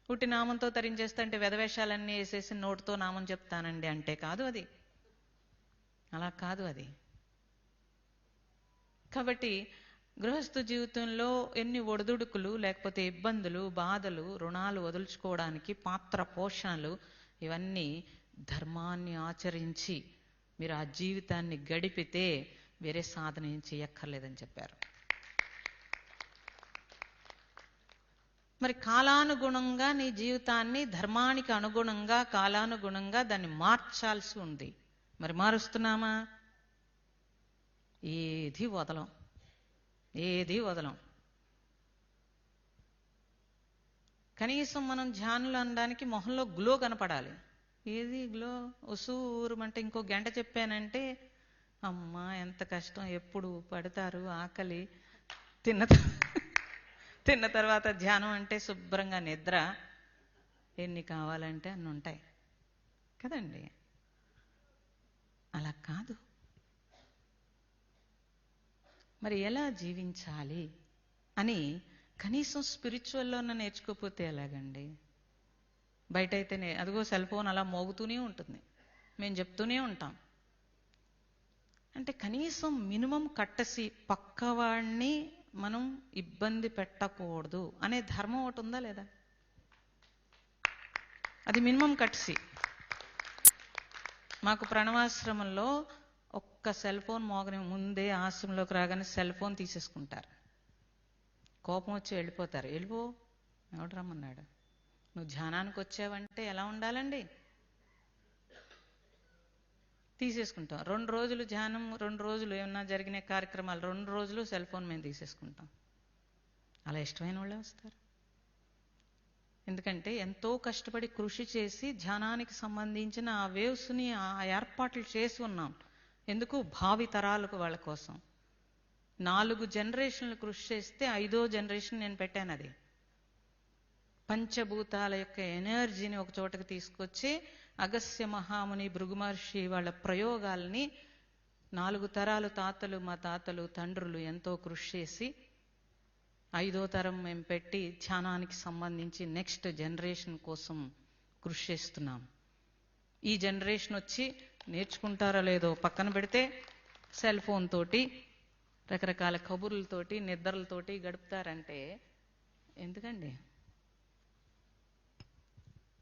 ఉట్టి నామంతో తరించేస్తా అంటే వెధవేషాలన్నీ వేసేసి నోటితో నామం చెప్తానండి అంటే కాదు అది. అలా కాదు అది. కాబట్టి గృహస్థు జీవితంలో ఎన్ని ఒడిదుడుకులు, లేకపోతే ఇబ్బందులు, బాధలు, రుణాలు వదులుచుకోవడానికి పాత్ర పోషణలు, ఇవన్నీ ధర్మాన్ని ఆచరించి మీరు ఆ జీవితాన్ని గడిపితే వేరే సాధన ఏం చేయక్కర్లేదని చెప్పారు. మరి కాలానుగుణంగా నీ జీవితాన్ని ధర్మానికి అనుగుణంగా కాలానుగుణంగా దాన్ని మార్చాల్సి ఉంది. మరి మారుస్తున్నామా? ఏది వదలం, ఏది వదలం. కనీసం మనం ధ్యానులు అనడానికి మొహంలో గ్లో కనపడాలి. ఏది గ్లో? ఉసూరుమంటే ఇంకో గంట చెప్పానంటే అమ్మా ఎంత కష్టం, ఎప్పుడు పడతారు ఆకలి, తిన్న తర్వాత ధ్యానం అంటే శుభ్రంగా నిద్ర, ఎన్ని కావాలంటే అన్ని ఉంటాయి కదండి. అలా కాదు. మరి ఎలా జీవించాలి అని కనీసం స్పిరిచువల్లోనే నేర్చుకోకపోతే ఎలాగండి? బయట అయితేనే అదిగో సెల్ ఫోన్ అలా మోగుతూనే ఉంటుంది, మేము చెప్తూనే ఉంటాం. అంటే కనీసం మినిమం కట్టసి పక్కవాడిని మనం ఇబ్బంది పెట్టకూడదు అనే ధర్మం ఒకటి ఉందా లేదా? అది మినిమం కట్టసి. మాకు ప్రణవాశ్రమంలో ఒక్క సెల్ ఫోన్ మోగని ముందే ఆశ్రమంలోకి రాగానే సెల్ ఫోన్ తీసేసుకుంటారు. కోపం వచ్చి వెళ్ళిపోతారు. వెళ్ళిపో, ఎవడు రమ్మన్నాడు? నువ్వు ధ్యానానికి వచ్చావంటే ఎలా ఉండాలండి? తీసేసుకుంటాం. 2 రోజులు ధ్యానం, 2 రోజులు ఏమన్నా జరిగిన కార్యక్రమాలు, 2 రోజులు సెల్ ఫోన్ మేము తీసేసుకుంటాం. అలా ఇష్టమైన వాళ్ళే వస్తారు. ఎందుకంటే ఎంతో కష్టపడి కృషి చేసి ధ్యానానికి సంబంధించిన ఆ వేవ్స్ని ఆ ఏర్పాట్లు చేసి ఉన్నాం. ఎందుకు? భావి తరాలకు వాళ్ళ కోసం. 4 జనరేషన్లు కృషి చేస్తే 5వ జనరేషన్ నేను పెట్టాను. అది పంచభూతాల యొక్క ఎనర్జీని ఒక చోటకి తీసుకొచ్చి అగస్త్య మహాముని, భృగు మహర్షి వాళ్ళ ప్రయోగాల్ని 4 తరాలు, తాతలు, మా తాతలు, తండ్రులు ఎంతో కృషి చేసి 5వ తరం మేము పెట్టి ధ్యానానికి సంబంధించి నెక్స్ట్ జనరేషన్ కోసం కృషి చేస్తున్నాం. ఈ జనరేషన్ వచ్చి నేర్చుకుంటారో లేదో పక్కన పెడితే సెల్ ఫోన్ తోటి, రకరకాల కబుర్లతోటి, నిద్రలతోటి గడుపుతారంటే ఎందుకండి?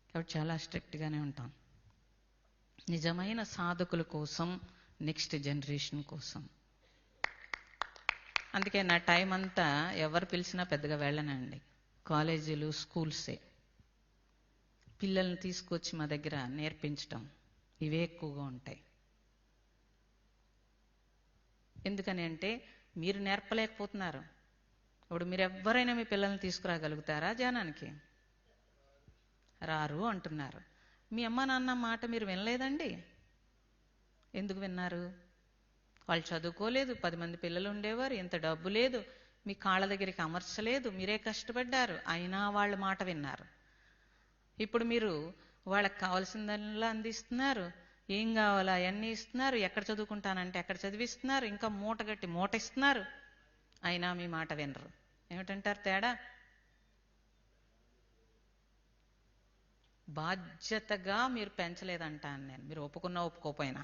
కాబట్టి చాలా స్ట్రిక్ట్గానే ఉంటాం. నిజమైన సాధకుల కోసం, నెక్స్ట్ జనరేషన్ కోసం. అందుకే నా టైం అంతా ఎవరు పిలిచినా పెద్దగా వెళ్ళనండి. కాలేజీలు, స్కూల్సే. పిల్లల్ని తీసుకొచ్చి మా దగ్గర నేర్పించటం ఇవే ఎక్కువగా ఉంటాయి. ఎందుకని అంటే మీరు నేర్పలేకపోతున్నారు. ఇప్పుడు మీరు ఎవరైనా మీ పిల్లల్ని తీసుకురాగలుగుతారా ధ్యానానికి? రారు అంటున్నారు. మీ అమ్మ నాన్న మాట మీరు వినలేదండి? ఎందుకు విన్నారు? వాళ్ళు చదువుకోలేదు, 10 మంది పిల్లలు ఉండేవారు, ఇంత డబ్బు లేదు, మీ కాళ్ళ దగ్గరికి అమర్చలేదు, మీరే కష్టపడ్డారు, అయినా వాళ్ళ మాట విన్నారు. ఇప్పుడు మీరు వాళ్ళకి కావాల్సిందల్లా అందిస్తున్నారు, ఏం కావాలా అవన్నీ ఇస్తున్నారు, ఎక్కడ చదువుకుంటానంటే అక్కడ చదివిస్తున్నారు, ఇంకా మూటగట్టి మూట ఇస్తున్నారు, అయినా మీ మాట వినరు. ఏమిటంటారు తేడా? బాధ్యతగా మీరు పెంచలేదంటాను నేను, మీరు ఒప్పుకున్నా ఒప్పుకోపోయినా.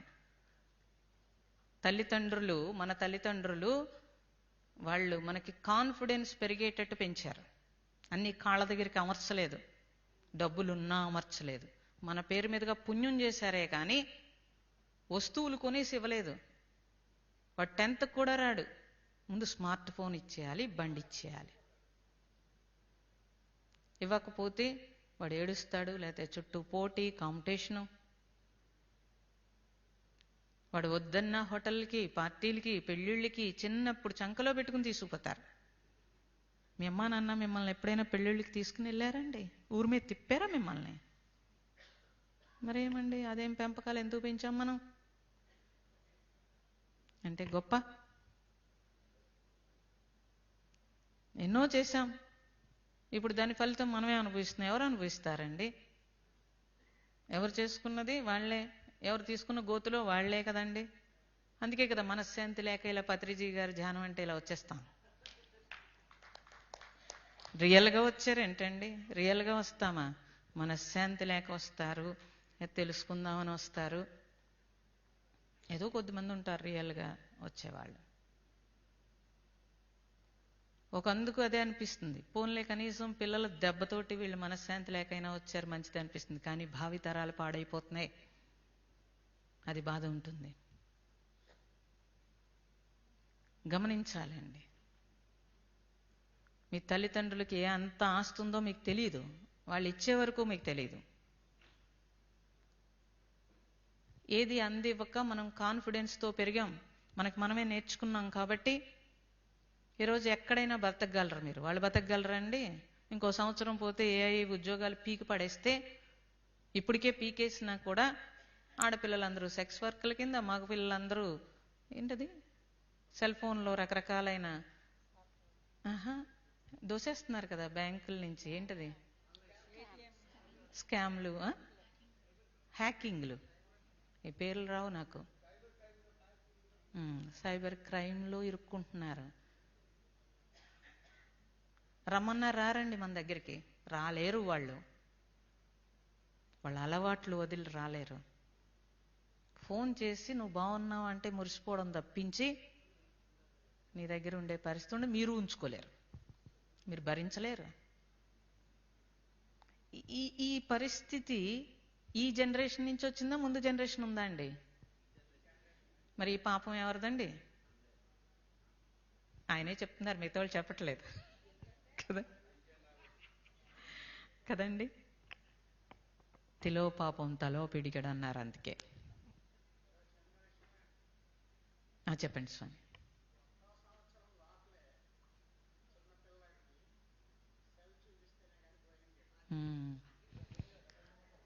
తల్లిదండ్రులు, మన తల్లిదండ్రులు వాళ్ళు మనకి కాన్ఫిడెన్స్ పెరిగేటట్టు పెంచారు. అన్ని కాళ్ళ దగ్గరికి అమర్చలేదు, డబ్బులున్నా అమర్చలేదు. మన పేరు మీదుగా పుణ్యం చేశారే కానీ వస్తువులు కొనేసి ఇవ్వలేదు. వాడు 10th కూడా రాడు, ముందు స్మార్ట్ ఫోన్ ఇచ్చేయాలి, బండి ఇచ్చేయాలి. ఇవ్వకపోతే వాడు ఏడుస్తాడు, లేకపోతే చుట్టూ పోటీ, కాంపిటీషను. వాడు వద్దన్న హోటల్కి, పార్టీలకి, పెళ్ళిళ్ళకి చిన్నప్పుడు చంకలో పెట్టుకుని తీసుకుపోతారు. మీ అమ్మా నాన్న మిమ్మల్ని ఎప్పుడైనా పెళ్ళిళ్ళకి తీసుకుని వెళ్ళారండి? ఊరి మీద తిప్పారా మిమ్మల్ని? మరేమండి, అదేం పెంపకాలు, ఎందుకు పెంచాం మనం? అంటే గొప్ప ఎన్నో చేశాం, ఇప్పుడు దాని ఫలితం మనమే అనుభవిస్తున్నాం. ఎవరు అనుభవిస్తారండి? ఎవరు చేసుకున్నది వాళ్ళే, ఎవరు తీసుకున్న గోతులో వాళ్లే కదండి. అందుకే కదా మనశ్శాంతి లేక ఇలా పత్రిజీ గారు ధ్యానం అంటే ఇలా వచ్చేస్తాం. రియల్గా వచ్చారేంటండి? రియల్గా వస్తామా? మనశ్శాంతి లేక వస్తారు, తెలుసుకుందామని వస్తారు. ఏదో కొద్దిమంది ఉంటారు రియల్గా వచ్చేవాళ్ళు. ఒకందుకు అదే అనిపిస్తుంది, పోన్లే కనీసం పిల్లల దెబ్బతోటి వీళ్ళు మనశ్శాంతి లేకైనా వచ్చారు, మంచిది అనిపిస్తుంది. కానీ భావి తరాలు పాడైపోతున్నాయి, అది బాధ ఉంటుంది. గమనించాలండి. మీ తల్లిదండ్రులకి ఏ అంత ఆస్తుందో మీకు తెలియదు, వాళ్ళు ఇచ్చే వరకు మీకు తెలియదు. ఏది అందివ్వక మనం కాన్ఫిడెన్స్తో పెరిగాం. మనకి మనమే నేర్చుకున్నాం కాబట్టి ఈరోజు ఎక్కడైనా బతకగలరు మీరు. వాళ్ళు బతకగలరండి? ఇంకో సంవత్సరం పోతే ఏఐ ఉద్యోగాలు పీకి పడేస్తే, ఇప్పటికే పీకేసినా కూడా ఆడపిల్లలందరూ సెక్స్ వర్క్ల కింద, మగపిల్లలందరూ ఏంటది సెల్ ఫోన్లో రకరకాలైన దోసేస్తున్నారు కదా బ్యాంకుల నుంచి. ఏంటది స్కామ్లు, హ్యాకింగ్లు, ఈ పేర్లు రావు నాకు. సైబర్ క్రైమ్లో ఇరుక్కుంటున్నారు. రమ్మన్నా రారండి మన దగ్గరికి, రాలేరు. వాళ్ళ అలవాట్లు వదిలి రాలేరు. ఫోన్ చేసి నువ్వు బాగున్నావు అంటే మురిసిపోవడం తప్పించి నీ దగ్గర ఉండే పరిస్థితి ఉండి మీరు ఉంచుకోలేరు, మీరు భరించలేరు. ఈ పరిస్థితి ఈ జనరేషన్ నుంచి వచ్చిందా, ముందు జనరేషన్ ఉందా అండి? మరి ఈ పాపం ఎవరిదండి? ఆయనే చెప్తున్నారు, మిగతా వాళ్ళు చెప్పట్లేదు కదా కదండి. తిలో పాపం తలో పిడిగడు అన్నారు. అందుకే చెప్పండి స్వామి.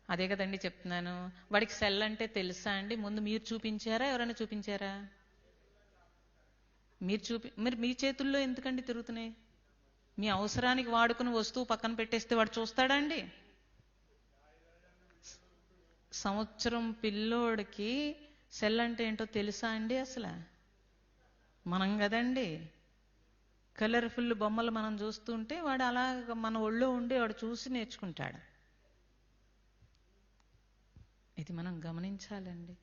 అదే కదండి చెప్తున్నాను. వాడికి సెల్ అంటే తెలుసా అండి? ముందు మీరు చూపించారా, ఎవరైనా చూపించారా? మీరు మీ చేతుల్లో ఎందుకండి తిరుగుతున్నాయి? మీ అవసరానికి వాడుకుని వస్తువు పక్కన పెట్టేస్తే వాడు చూస్తాడా అండి? సంవత్సరం పిల్లోడికి సెల్ అంటే ఏంటో తెలుసా అండి అసలు? మనం కదండి కలర్ఫుల్ బొమ్మలు మనం చూస్తుంటే వాడు అలా మన ఒళ్ళో ఉండి వాడు చూసి నేర్చుకుంటాడు. ఇది మనం గమనించాలండి,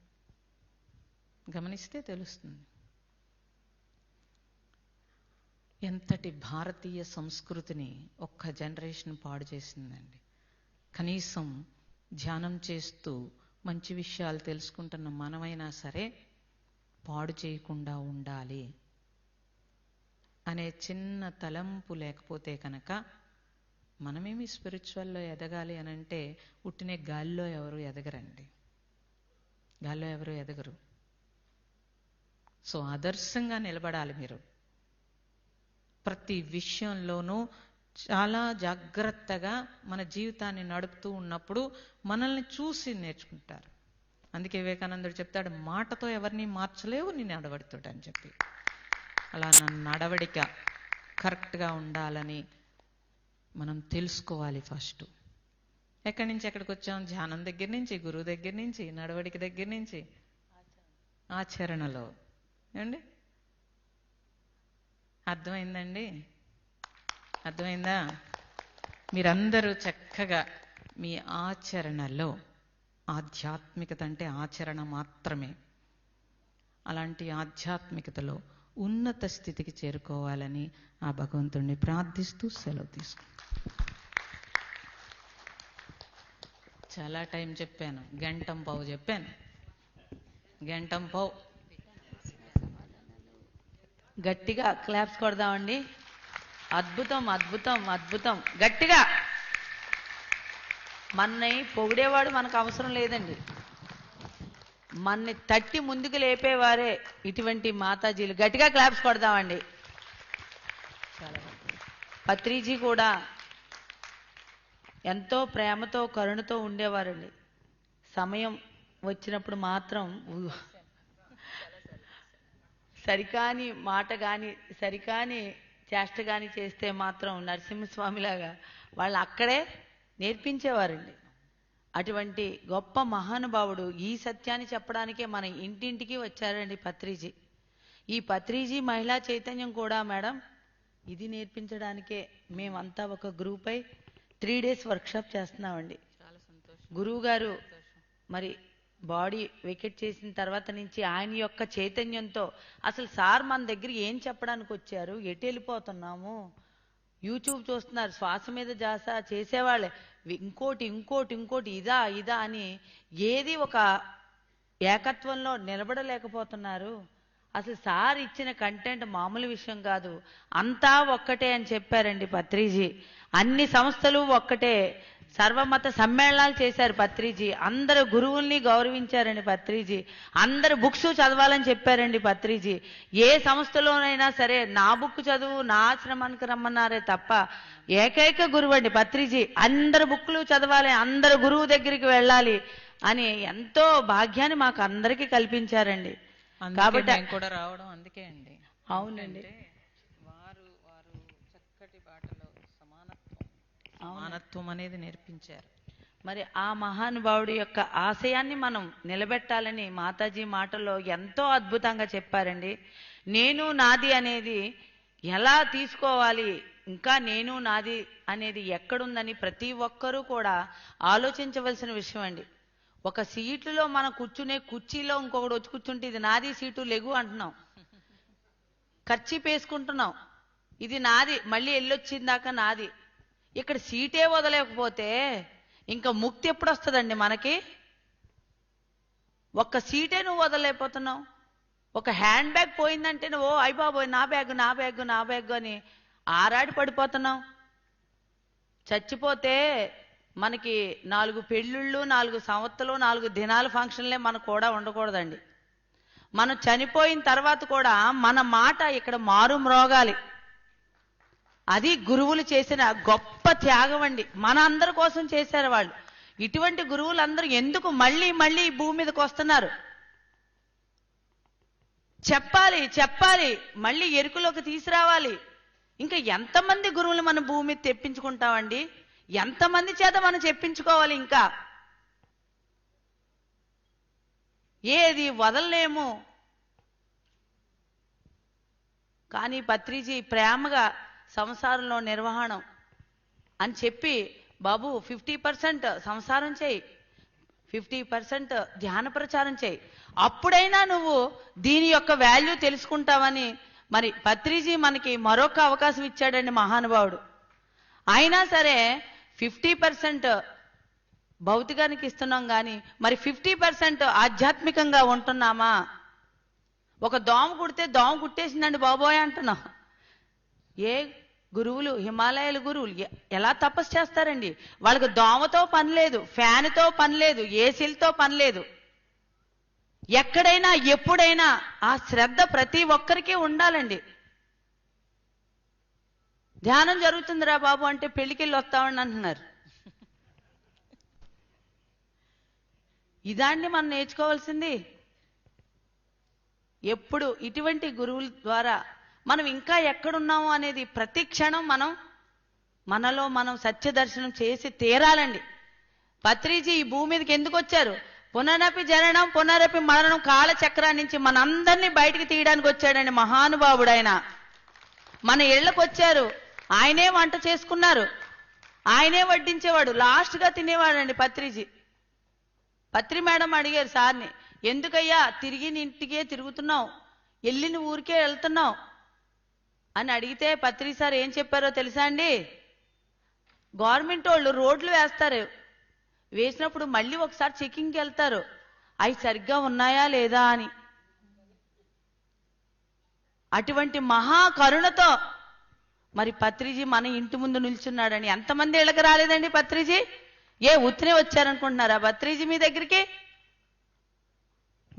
గమనిస్తే తెలుస్తుంది. ఎంతటి భారతీయ సంస్కృతిని ఒక్క జనరేషన్ పాడు చేసిందండి. కనీసం ధ్యానం చేస్తూ మంచి విషయాలు తెలుసుకుంటున్న మనమైనా సరే పాడు చేయకుండా ఉండాలి అనే చిన్న తలంపు లేకపోతే కనుక మనమేమి స్పిరిచువల్లో ఎదగాలి అని అంటే ఉట్టినే గాల్లో ఎవరు ఎదగరండి, గాల్లో ఎవరు ఎదగరు. సో ఆదర్శంగా నిలబడాలి మీరు. ప్రతి విషయంలోనూ చాలా జాగ్రత్తగా మన జీవితాన్ని నడుపుతూ ఉన్నప్పుడు మనల్ని చూసి నేర్చుకుంటారు. అందుకే వివేకానందుడు చెప్తాడు, మాటతో ఎవరిని మార్చలేవు నీ నడవడితోటి అని చెప్పి. అలా నా నడవడిక కరెక్ట్గా ఉండాలని మనం తెలుసుకోవాలి ఫస్ట్. ఎక్కడి నుంచి ఎక్కడికి వచ్చాం? ధ్యానం దగ్గర నుంచి, గురువు దగ్గర నుంచి, నడవడిక దగ్గర నుంచి, ఆచరణలో. ఏమండి అర్థమైందండి? అర్థమైందా? మీరందరూ చక్కగా మీ ఆచరణలో, ఆధ్యాత్మికత అంటే ఆచరణ మాత్రమే, అలాంటి ఆధ్యాత్మికతలో ఉన్నత స్థితికి చేరుకోవాలని ఆ భగవంతుడిని ప్రార్థిస్తూ సెలవు తీసుకుంటాం. చాలా టైం చెప్పాను, గంటం పావు చెప్పాను, గంటం పావు. గట్టిగా క్లాప్స్ కొడదామండి. అద్భుతం, అద్భుతం, అద్భుతం. గట్టిగా. మన్ని పొగిడేవాడు మనకు అవసరం లేదండి, మన్ని తట్టి ముందుకు లేపేవారే ఇటువంటి మాతాజీలు. గట్టిగా క్లాప్స్ కొడదామండి. పత్రిజీ కూడా ఎంతో ప్రేమతో కరుణతో ఉండేవారండి. సమయం వచ్చినప్పుడు మాత్రం సరికాని మాట కానీ సరికాని చేష్ట కానీ చేస్తే మాత్రం నరసింహస్వామిలాగా వాళ్ళు అక్కడే నేర్పించేవారండి. అటువంటి గొప్ప మహానుభావుడు ఈ సత్యాన్ని చెప్పడానికే మన ఇంటింటికి వచ్చారండి పత్రిజీ. ఈ పత్రిజీ మహిళా చైతన్యం కూడా మేడం ఇది నేర్పించడానికే మేమంతా ఒక గ్రూప్ అయి 3 days వర్క్షాప్ చేస్తున్నామండి. గురువు గారు మరి బాడీ వికెట్ చేసిన తర్వాత నుంచి ఆయన యొక్క చైతన్యంతో అసలు సార్ మన దగ్గర ఏం చెప్పడానికి వచ్చారు, ఎటు వెళ్ళిపోతున్నాము, యూట్యూబ్ చూస్తున్నారు, శ్వాస మీద జాస చేసేవాళ్ళే, ఇంకోటి ఇంకోటి ఇంకోటి ఇదా ఇదా అని ఏది ఒక ఏకత్వంలో నిలబడలేకపోతున్నారు. అసలు సార్ ఇచ్చిన కంటెంట్ మామూలు విషయం కాదు, అంతా ఒక్కటే అని చెప్పారండి పత్రిజీ. అన్ని సంస్థలు ఒక్కటే, సర్వమత సమ్మేళనాలు చేశారు పత్రిజీ. అందరు గురువుల్ని గౌరవించారండి పత్రిజీ. అందరు బుక్స్ చదవాలని చెప్పారండి పత్రిజీ. ఏ సంస్థలోనైనా సరే నా బుక్ చదువు, నా ఆశ్రమానికి రమ్మన్నారే తప్ప ఏకైక గురువు అండి పత్రిజీ. అందరు బుక్లు చదవాలి, అందరు గురువు దగ్గరికి వెళ్ళాలి అని ఎంతో భాగ్యాన్ని మాకు అందరికీ కల్పించారండి. కాబట్టి మేము కూడా రావడం అందుకే అండి. అవునండి, వారు చక్కటి బాటలో సమానత్వం అనేది నేర్పించారు. మరి ఆ మహానుభావుడి యొక్క ఆశయాన్ని మనం నిలబెట్టాలని మాతాజీ మాటల్లో ఎంతో అద్భుతంగా చెప్పారండి. నేను నాది అనేది ఎలా తీసుకోవాలి, ఇంకా నేను నాది అనేది ఎక్కడుందని ప్రతి ఒక్కరూ కూడా ఆలోచించవలసిన విషయం అండి. ఒక సీటులో మనం కూర్చునే కుర్చీలో ఇంకొకటి వచ్చి కూర్చుంటే ఇది నాది సీటు లెగు అంటున్నాం, ఖర్చు వేసుకుంటున్నాం, ఇది నాది, మళ్ళీ వెళ్ళొచ్చిందాక నాది. ఇక్కడ సీటే వదలేకపోతే ఇంకా ముక్తి ఎప్పుడు వస్తుందండి మనకి? ఒక్క సీటే నువ్వు వదలలేకపోతున్నావు. ఒక హ్యాండ్ బ్యాగ్ పోయిందంటే నువ్వు అయ్య బాబోయ్ నా బ్యాగ్ నా బ్యాగ్ నా బ్యాగ్ అని ఆరాడి పడిపోతున్నావు. చచ్చిపోతే మనకి 4 పెళ్ళిళ్ళు, 4 సంవత్సరాలు, 4 దినాల ఫంక్షన్లే మనకు కూడా ఉండకూడదండి. మనం చనిపోయిన తర్వాత కూడా మన మాట ఇక్కడ మారు మ్రోగాలి. అది గురువులు చేసిన గొప్ప త్యాగం అండి. మన అందరి కోసం చేశారు వాళ్ళు. ఇటువంటి గురువులందరూ ఎందుకు మళ్ళీ మళ్ళీ ఈ భూమి మీదకి వస్తున్నారు? చెప్పాలి చెప్పాలి, మళ్ళీ ఎరుకులోకి తీసుకురావాలి. ఇంకా ఎంతమంది గురువులు మన భూమి మీద తెప్పించుకుంటామండి? ఎంతమంది చేత మనం చెప్పించుకోవాలి? ఇంకా ఏది వదలలేము. కానీ పత్రిజీ ప్రేమగా సంసారంలో నిర్వహణం అని చెప్పి, బాబు 50% సంసారం చేయి, 50% ధ్యాన ప్రచారం చేయి, అప్పుడైనా నువ్వు దీని యొక్క వాల్యూ తెలుసుకుంటావని మరి పత్రిజీ మనకి మరొక అవకాశం ఇచ్చాడండి మహానుభావుడు. అయినా సరే 50% భౌతికానికి ఇస్తున్నాం కానీ మరి 50% ఆధ్యాత్మికంగా ఉంటున్నామా? ఒక దోమ కుడితే దోమ కుట్టేసిందండి బాబోయ్ అంటున్నాం. ఏ గురువులు, హిమాలయాల గురువులు ఎలా తపస్సు చేస్తారండి? వాళ్ళకి దోమతో పని లేదు, ఫ్యాన్తో పని లేదు, ఏసీలతో పని లేదు. ఎక్కడైనా ఎప్పుడైనా ఆ శ్రద్ధ ప్రతి ఒక్కరికి ఉండాలండి. ధ్యానం జరుగుతుందిరా బాబు అంటే పెళ్లికెళ్ళి వస్తామని అంటున్నారు. ఇదాండి మనం నేర్చుకోవాల్సింది. ఎప్పుడు ఇటువంటి గురువుల ద్వారా మనం ఇంకా ఎక్కడున్నాము అనేది ప్రతి క్షణం మనలో మనం సత్య దర్శనం చేసి తీరాలండి. పత్రిజీ ఈ భూమి మీదకి ఎందుకు వచ్చారు? పునరపి జననం పునరపి మరణం కాలచక్రాన్ని నుంచి మనందరినీ బయటికి తీయడానికి వచ్చాడండి మహానుభావుడు. ఆయన మన ఇళ్లకు వచ్చారు, ఆయనే వంట చేసుకున్నారు, ఆయనే వడ్డించేవాడు, లాస్ట్గా తినేవాడండి పత్రిజీ. పత్రి మేడం అడిగారు సార్ని, ఎందుకయ్యా తిరిగి ఇంటికే తిరుగుతున్నావు, వెళ్ళిన ఊరికే వెళ్తున్నావు అని అడిగితే పత్రి సార్ ఏం చెప్పారో తెలుసా అండి? గవర్నమెంట్ వాళ్ళు రోడ్లు వేస్తారు, వేసినప్పుడు మళ్ళీ ఒకసారి చెకింగ్కి వెళ్తారు, అవి సరిగ్గా ఉన్నాయా లేదా అని. అటువంటి మహా కరుణతో మరి పత్రిజీ మన ఇంటి ముందు నిల్చున్నాడని. ఎంతమంది ఇళ్ళకి రాలేదండి పత్రిజీ? ఏ ఉత్తినే వచ్చారనుకుంటున్నారా పత్రిజీ మీ దగ్గరికి?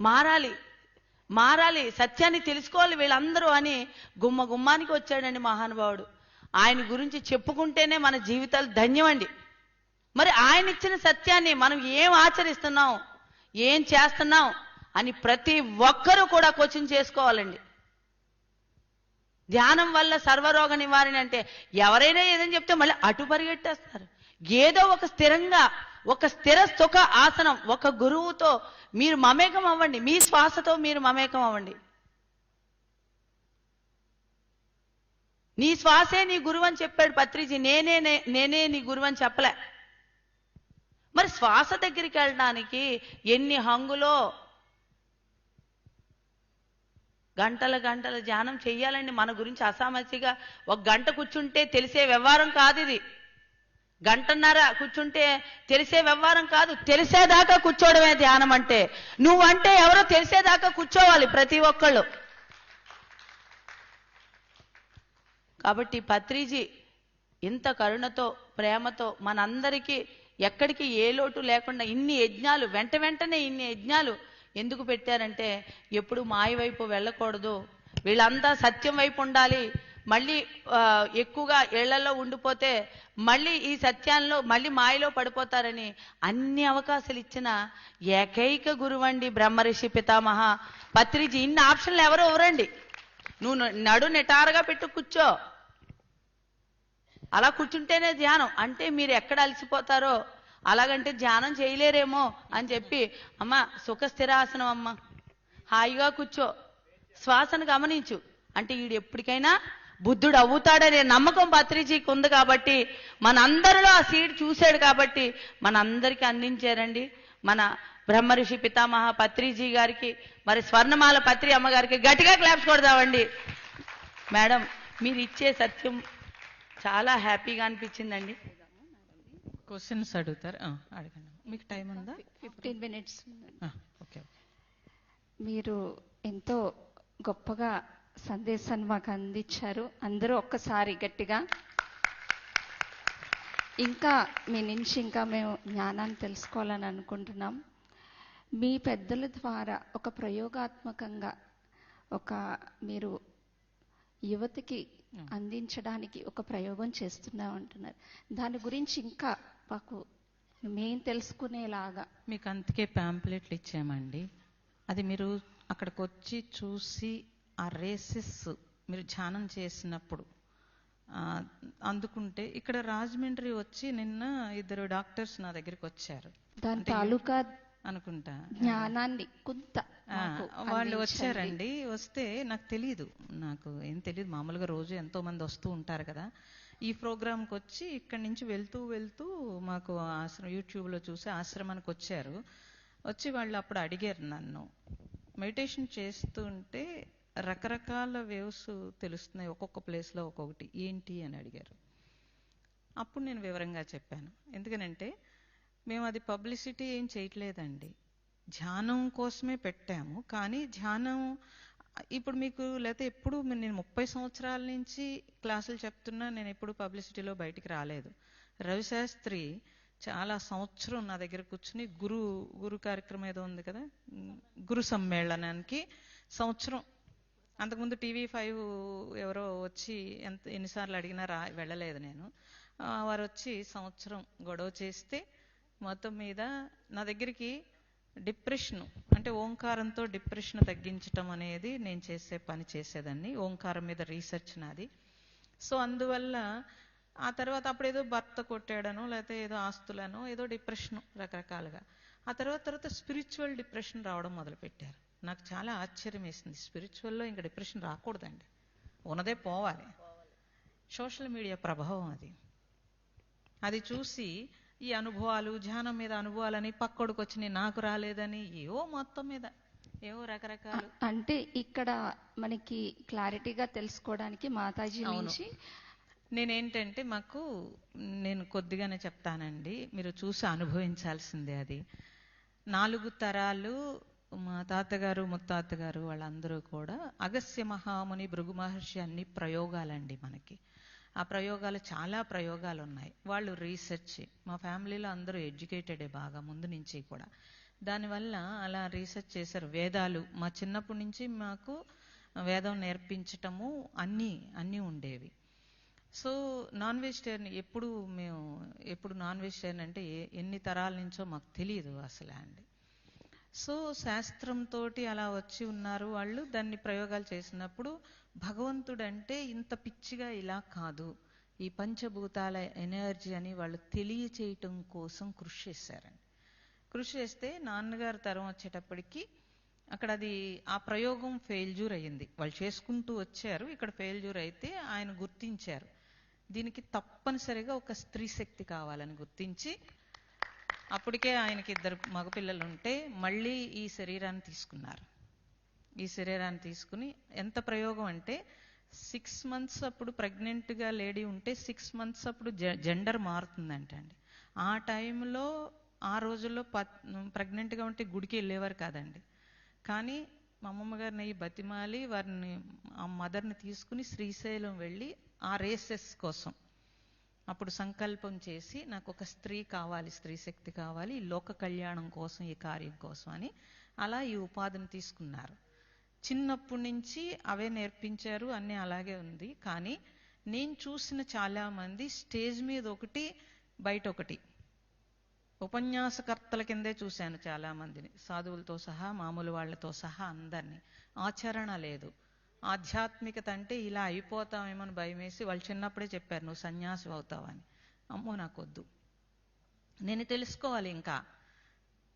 మారాలి మారాలి, సత్యాన్ని తెలుసుకోవాలి వీళ్ళందరూ అని గుమ్మ గుమ్మానికి వచ్చాడండి మహానుభావుడు. ఆయన గురించి చెప్పుకుంటేనే మన జీవితాలు ధన్యమండి. మరి ఆయన ఇచ్చిన సత్యాన్ని మనం ఏం ఆచరిస్తున్నాం, ఏం చేస్తున్నాం అని ప్రతి ఒక్కరూ కూడా క్వశ్చన్ చేసుకోవాలండి. ధ్యానం వల్ల సర్వరోగ నివారణ అంటే ఎవరైనా ఏదని చెప్తే మళ్ళీ అటు పరిగెట్టేస్తారు. ఏదో ఒక స్థిరంగా ఒక స్థిర సుఖ ఆసనం ఒక గురువుతో మీరు మమేకం అవ్వండి, మీ శ్వాసతో మీరు మమేకం అవ్వండి. నీ శ్వాసే నీ గురువు అని చెప్పాడు పత్రిజీ. నేనే నీ గురువు అని చెప్పలే. మరి శ్వాస దగ్గరికి వెళ్ళడానికి ఎన్ని హంగులో గంటల గంటల ధ్యానం చెయ్యాలండి. మన గురించి అసామస్యగా 1 గంట కూర్చుంటే తెలిసే వ్యవహారం కాదు ఇది. గంటన్నర కూర్చుంటే తెలిసే వ్యవహారం కాదు. తెలిసేదాకా కూర్చోవడమే ధ్యానం అంటే. నువ్వంటే ఎవరో తెలిసేదాకా కూర్చోవాలి ప్రతి ఒక్కళ్ళు. కాబట్టి పత్రిజీ ఇంత కరుణతో ప్రేమతో మనందరికీ ఎక్కడికి ఏ లోటు లేకుండా ఇన్ని యజ్ఞాలు వెంటనే ఇన్ని యజ్ఞాలు ఎందుకు పెట్టారంటే ఎప్పుడు మాయ వైపు వెళ్ళకూడదు, వీళ్ళంతా సత్యం వైపు ఉండాలి. మళ్ళీ ఎక్కువగా ఇళ్లలో ఉండిపోతే మళ్ళీ ఈ సత్యాల్లో మళ్ళీ మాయలో పడిపోతారని అన్ని అవకాశాలు ఇచ్చిన ఏకైక గురువండి బ్రహ్మర్షి పితామహ పత్రిజీ. ఇన్ని ఆప్షన్లు ఎవరండి? నువ్వు నడు నిటారుగా పెట్టు కూర్చో, అలా కూర్చుంటేనే ధ్యానం. అంటే మీరు ఎక్కడ అలసిపోతారో, అలాగంటే ధ్యానం చేయలేరేమో అని చెప్పి, అమ్మ సుఖస్థిరాసనం అమ్మ, హాయిగా కూర్చో, శ్వాసను గమనించు అంటే వీడు ఎప్పటికైనా బుద్ధుడు అవుతాడనే నమ్మకం పత్రిజీకి ఉంది కాబట్టి, మనందరిలో ఆ సీడ్ చూశాడు కాబట్టి మనందరికీ అందించారండి మన బ్రహ్మర్షి పితామహ పత్రిజీ గారికి. మరి స్వర్ణమాల పత్రి అమ్మగారికి గట్టిగా క్లాప్స్ కొడదామండి. మేడం, మీరు ఇచ్చే సత్యం చాలా హ్యాపీగా అనిపించిందండి. క్వశ్చన్స్ అడుగుతారు, అడగండి. మీకు టైం ఉందా? 15 minutes. ఓకే. మీరు ఎంతో గొప్పగా సందేశాన్ని మాకు అందించారు. అందరూ ఒక్కసారి గట్టిగా. ఇంకా మీ నుంచి ఇంకా మేము జ్ఞానాన్ని తెలుసుకోవాలని అనుకుంటున్నాం. మీ పెద్దల ద్వారా ఒక ప్రయోగాత్మకంగా మీరు యువతకి అందించడానికి ఒక ప్రయోగం చేస్తున్నా ఉంటున్నారు. దాని గురించి ఇంకా మాకు మేము తెలుసుకునేలాగా మీకు అందుకే ప్యాంప్లెట్లు ఇచ్చామండి. అది మీరు అక్కడికి వచ్చి చూసి ఆ రేసెస్ మీరు ధ్యానం చేసినప్పుడు అందుకుంటే, ఇక్కడ రాజమండ్రి వచ్చి నిన్న 2 డాక్టర్స్ నా దగ్గరికి వచ్చారు. దాని తాలూకా అనుకుంటా జ్ఞానాన్ని కొంత వాళ్ళు వచ్చారండి. వస్తే నాకు ఏం తెలియదు. మామూలుగా రోజు ఎంతో మంది వస్తూ ఉంటారు కదా. ఈ ప్రోగ్రాంకి వచ్చి ఇక్కడి నుంచి వెళ్తూ మాకు యూట్యూబ్లో చూసి ఆశ్రమానికి వచ్చారు. వచ్చి వాళ్ళు అప్పుడు అడిగారు నన్ను, మెడిటేషన్ చేస్తుంటే రకరకాల వేవ్స్ తెలుస్తున్నాయి, ఒక్కొక్క ప్లేస్లో ఒక్కొక్కటి, ఏంటి అని అడిగారు. అప్పుడు నేను వివరంగా చెప్పాను. ఎందుకనంటే మేము అది పబ్లిసిటీ ఏం చేయట్లేదండి, ధ్యానం కోసమే పెట్టాము. కానీ ధ్యానం ఇప్పుడు మీకు లేకపోతే ఎప్పుడు నేను 30 సంవత్సరాల నుంచి క్లాసులు చెప్తున్నా, నేను ఎప్పుడు పబ్లిసిటీలో బయటికి రాలేదు. రవిశాస్త్రి చాలా సంవత్సరం నా దగ్గర కూర్చుని గురు కార్యక్రమం ఏదో ఉంది కదా, గురు సమ్మేళనానికి సంవత్సరం, అంతకుముందు TV5 ఎవరో వచ్చి ఎన్నిసార్లు అడిగినా వెళ్ళలేదు నేను. వారు వచ్చి సంవత్సరం గొడవ చేస్తే మొత్తం మీద నా దగ్గరికి డిప్రెషన్ అంటే ఓంకారంతో డిప్రెషన్ తగ్గించటం అనేది నేను చేసే పని చేసేదాన్ని. ఓంకారం మీద రీసెర్చ్ నాది. సో అందువల్ల ఆ తర్వాత అప్పుడేదో భర్త కొట్టాడనో లేకపోతే ఏదో ఆస్తులనో ఏదో డిప్రెషన్ రకరకాలుగా. ఆ తర్వాత స్పిరిచువల్ డిప్రెషన్ రావడం మొదలుపెట్టారు. నాకు చాలా ఆశ్చర్యం వేసింది. స్పిరిచువల్లో ఇంకా డిప్రెషన్ రాకూడదండి, ఉన్నదే పోవాలి. సోషల్ మీడియా ప్రభావం అది చూసి ఈ అనుభవాలు, ధ్యానం మీద అనుభవాలని పక్కోడికి వచ్చినాయి, నాకు రాలేదని ఏవో మొత్తం మీద ఏవో రకరకాలు. అంటే ఇక్కడ మనకి క్లారిటీగా తెలుసుకోవడానికి మాతాజీ నుంచి నేనేంటంటే నేను కొద్దిగానే చెప్తానండి, మీరు చూసి అనుభవించాల్సిందే. అది 4 తరాలు మా తాతగారు ముత్తాతగారు వాళ్ళందరూ కూడా అగస్త్య మహాముని, భృగు మహర్షి అన్ని ప్రయోగాలండి మనకి. ఆ ప్రయోగాలు చాలా ప్రయోగాలు ఉన్నాయి. వాళ్ళు రీసెర్చ్, మా ఫ్యామిలీలో అందరూ ఎడ్యుకేటెడే బాగా ముందు నుంచి కూడా. దానివల్ల అలా రీసెర్చ్ చేశారు. వేదాలు మా చిన్నప్పటి నుంచి మాకు వేదం నేర్పించటము అన్నీ ఉండేవి. సో నాన్ వెజిటేరియన్ ఎప్పుడు నాన్ వెజిటేరియన్ అంటే ఎన్ని తరాల నుంచో మాకు తెలియదు అసలు అండి. సో శాస్త్రంతో అలా వచ్చి ఉన్నారు వాళ్ళు. దాన్ని ప్రయోగాలు చేసినప్పుడు భగవంతుడంటే ఇంత పిచ్చిగా ఇలా కాదు, ఈ పంచభూతాల ఎనర్జీ అని వాళ్ళు తెలియచేయటం కోసం కృషి చేశారండి. కృషి చేస్తే నాన్నగారు తరం వచ్చేటప్పటికి అక్కడ ఆ ప్రయోగం ఫెయిల్యూర్ అయ్యింది. వాళ్ళు చేసుకుంటూ వచ్చారు, ఇక్కడ ఫెయిల్యూర్ అయితే ఆయన గుర్తించారు, దీనికి తప్పనిసరిగా ఒక స్త్రీ శక్తి కావాలని గుర్తించి, అప్పటికే ఆయనకి 2 మగపిల్లలు ఉంటే మళ్ళీ ఈ శరీరాన్ని తీసుకున్నారు. ఈ శరీరాన్ని తీసుకుని ఎంత ప్రయోగం అంటే 6 months అప్పుడు ప్రెగ్నెంట్గా లేడీ ఉంటే 6 months అప్పుడు జెండర్ మారుతుందంటండి. ఆ టైంలో ఆ రోజుల్లో ప్రెగ్నెంట్గా ఉంటే గుడికి వెళ్ళేవారు కాదండి. కానీ మా అమ్మమ్మ గారిని బతిమాలి వారిని ఆ మదర్ని తీసుకుని శ్రీశైలం వెళ్ళి ఆ రేసెస్ కోసం అప్పుడు సంకల్పం చేసి నాకు ఒక స్త్రీ కావాలి, స్త్రీ శక్తి కావాలి, ఈ లోక కళ్యాణం కోసం, ఈ కార్యం కోసం అని అలా ఈ ఉపాధిని తీసుకున్నారు. చిన్నప్పటి నుంచి అవే నేర్పించారు, అన్నీ అలాగే ఉంది. కానీ నేను చూసిన చాలా మంది స్టేజ్ మీద ఒకటి, బయట ఒకటి, ఉపన్యాసకర్తల కిందే చూశాను చాలా మందిని, సాధువులతో సహా మామూలు వాళ్ళతో సహా అందరినీ. ఆచరణ లేదు. ఆధ్యాత్మికత అంటే ఇలా అయిపోతామేమని భయమేసి వాళ్ళు చిన్నప్పుడే చెప్పారు, నువ్వు సన్యాసి అవుతావని. అమ్మో నాకొద్దు, నేను తెలుసుకోవాలి. ఇంకా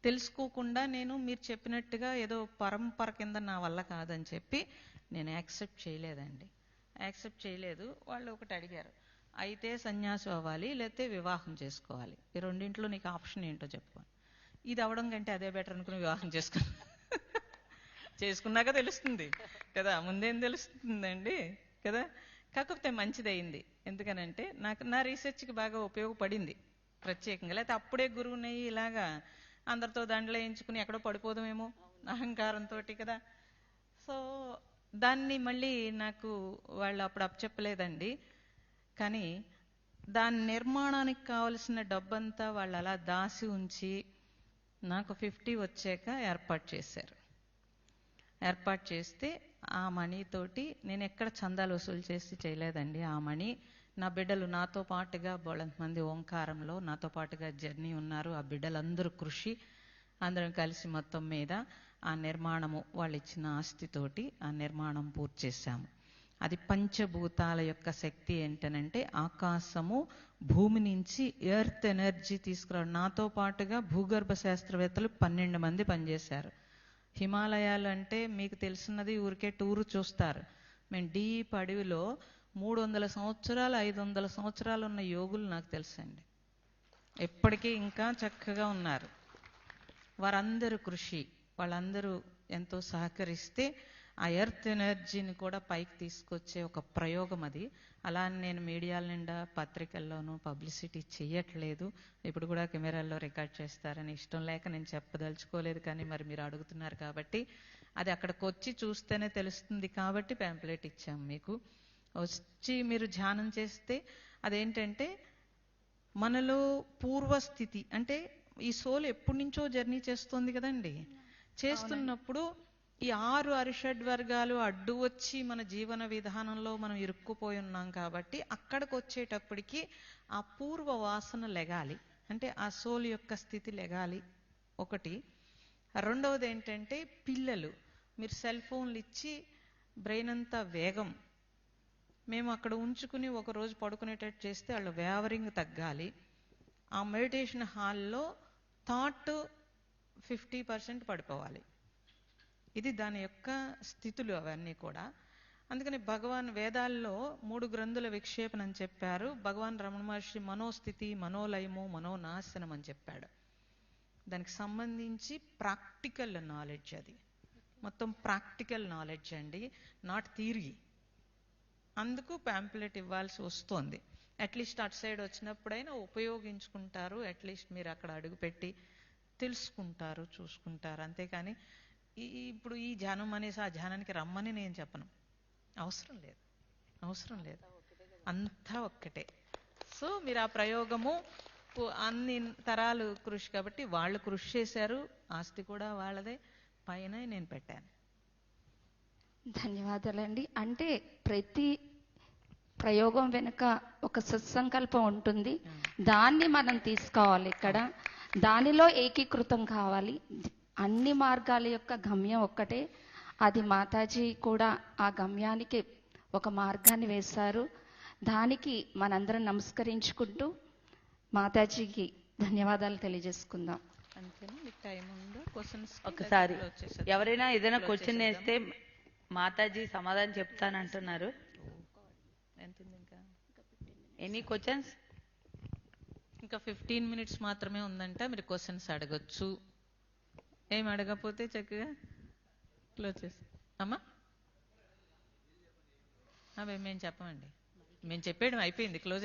తెలుసుకోకుండా నేను మీరు చెప్పినట్టుగా ఏదో పరంపర కింద నా వల్ల కాదని చెప్పి నేను యాక్సెప్ట్ చేయలేదండి. యాక్సెప్ట్ చేయలేదు. వాళ్ళు ఒకటి అడిగారు, అయితే సన్యాసం అవ్వాలి లేకపోతే వివాహం చేసుకోవాలి, ఈ రెండింట్లో నీకు ఆప్షన్ ఏంటో చెప్పు. ఇది అవడం కంటే అదే బెటర్ అనుకుని వివాహం చేసుకున్నాక తెలుస్తుంది కదా, ముందేం తెలుస్తుందండి కదా. కాకపోతే మంచిదయింది. ఎందుకనంటే నాకు నా రీసెర్చ్కి బాగా ఉపయోగపడింది ప్రత్యేకంగా. లేకపోతే అప్పుడే గురువునయ్యి ఇలాగా అందరితో దండలు వేయించుకుని ఎక్కడో పడిపోదామేమో అహంకారంతో కదా. సో దాన్ని మళ్ళీ నాకు వాళ్ళు అప్పుడు అప్పచెప్పలేదండి. కానీ దాని నిర్మాణానికి కావలసిన డబ్బంతా వాళ్ళు అలా దాసి ఉంచి నాకు 50 వచ్చాక ఏర్పాటు చేశారు. ఏర్పాటు చేస్తే ఆ మనీ తోటి నేను ఎక్కడ చందాలు వసూలు చేసి చేయలేదండి. ఆ మనీ నా బిడ్డలు నాతో పాటుగా బోళంతమంది ఓంకారంలో నాతో పాటుగా జర్నీ ఉన్నారు. ఆ బిడ్డలందరూ కృషి, అందరం కలిసి మొత్తం మీద ఆ నిర్మాణము, వాళ్ళు ఇచ్చిన ఆస్తితోటి ఆ నిర్మాణం పూర్తి చేశాము. అది పంచభూతాల యొక్క శక్తి ఏంటనంటే ఆకాశము, భూమి నుంచి ఎర్త్ ఎనర్జీ తీసుకురావడం. నాతో పాటుగా భూగర్భ శాస్త్రవేత్తలు 12 మంది పనిచేశారు. హిమాలయాలు అంటే మీకు తెలిసినది, ఊరికే టూరు చూస్తారు. మేము డీప్ అడవిలో 300 సంవత్సరాలు 500 సంవత్సరాలు ఉన్న యోగులు నాకు తెలుసండి. ఎప్పటికీ ఇంకా చక్కగా ఉన్నారు. వారందరూ కృషి, వాళ్ళందరూ ఎంతో సహకరిస్తే ఆ ఎర్త్ ఎనర్జీని కూడా పైకి తీసుకొచ్చే ఒక ప్రయోగం అది. అలా నేను మీడియాల నిండా పత్రికల్లోనూ పబ్లిసిటీ చెయ్యట్లేదు. ఇప్పుడు కూడా కెమెరాల్లో రికార్డ్ చేస్తారని ఇష్టం లేక నేను చెప్పదలుచుకోలేదు. కానీ మరి మీరు అడుగుతున్నారు కాబట్టి అది అక్కడికి వచ్చి చూస్తేనే తెలుస్తుంది కాబట్టి ప్యాంప్లెట్ ఇచ్చాం మీకు. వచ్చి మీరు ధ్యానం చేస్తే అదేంటంటే మనలో పూర్వస్థితి అంటే ఈ సోల్ ఎప్పటి నుంచో జర్నీ చేస్తోంది కదండి. చేస్తున్నప్పుడు ఈ 6 అరిషడ్ వర్గాలు అడ్డు వచ్చి మన జీవన విధానంలో మనం ఇరుక్కుపోయి ఉన్నాం కాబట్టి అక్కడికి వచ్చేటప్పటికి ఆ పూర్వ వాసన లెగాలి. అంటే ఆ సోల్ యొక్క స్థితి లెగాలి ఒకటి. రెండవది ఏంటంటే పిల్లలు, మీరు సెల్ ఫోన్లు ఇచ్చి బ్రెయిన్ అంతా వేగం మేము అక్కడ ఉంచుకుని ఒకరోజు పడుకునేటట్టు చేస్తే వాళ్ళ వేవరింగ్ తగ్గాలి. ఆ మెడిటేషన్ హాల్లో థాట్ 50% పడిపోవాలి. ఇది దాని యొక్క స్థితులు అవన్నీ కూడా. అందుకని భగవాన్ వేదాల్లో 3 గ్రంథుల విక్షేపణ అని చెప్పారు. భగవాన్ రమణ మహర్షి మనోస్థితి, మనోలయము, మనోనాశనం అని చెప్పాడు. దానికి సంబంధించి ప్రాక్టికల్ నాలెడ్జ్, అది మొత్తం ప్రాక్టికల్ నాలెడ్జ్ అండి, నాట్ థియరీ. అందుకు ప్యాంప్లెట్ ఇవ్వాల్సి వస్తోంది. అట్లీస్ట్ అటు సైడ్ వచ్చినప్పుడైనా ఉపయోగించుకుంటారు. అట్లీస్ట్ మీరు అక్కడ అడుగుపెట్టి తెలుసుకుంటారు, చూసుకుంటారు. అంతేకాని ఇప్పుడు ఈ ధ్యానం అనేసి ఆ ధ్యానానికి రమ్మని నేను చెప్పను. అవసరం లేదు, అంతా ఒక్కటే. సో మీరు ఆ ప్రయోగము అన్ని తరాలు కృషి కాబట్టి వాళ్ళు కృషి చేశారు, ఆస్తి కూడా వాళ్ళదే, పైన నేను పెట్టాను. ధన్యవాదాలండి. అంటే ప్రతి ప్రయోగం వెనుక ఒక సత్సంకల్పం ఉంటుంది, దాన్ని మనం తీసుకోవాలి. ఇక్కడ దానిలో ఏకీకృతం కావాలి. అన్ని మార్గాల యొక్క గమ్యం ఒక్కటే. అది మాతాజీ కూడా ఆ గమ్యానికి ఒక మార్గాన్ని వేశారు. దానికి మనందరం నమస్కరించుకుంటూ మాతాజీకి ధన్యవాదాలు తెలియజేసుకుందాం. అంతేనా? మీకు టైం ఉందో క్వశ్చన్స్? ఒకసారి ఎవరైనా ఏదైనా క్వశ్చన్ వేస్తే మాతాజీ సమాధానం చెప్తానంటున్నారు. ఎంత ఉంది ఇంకా? Any questions? ఇంకా 15 minutes మాత్రమే ఉందంట. మీరు క్వశ్చన్స్ అడగొచ్చు. ఏం అడగకపోతే చక్కగా క్లోజ్ చేసి అమ్మా. మేము చెప్పమండి, మేము చెప్పేయడం అయిపోయింది, క్లోజ్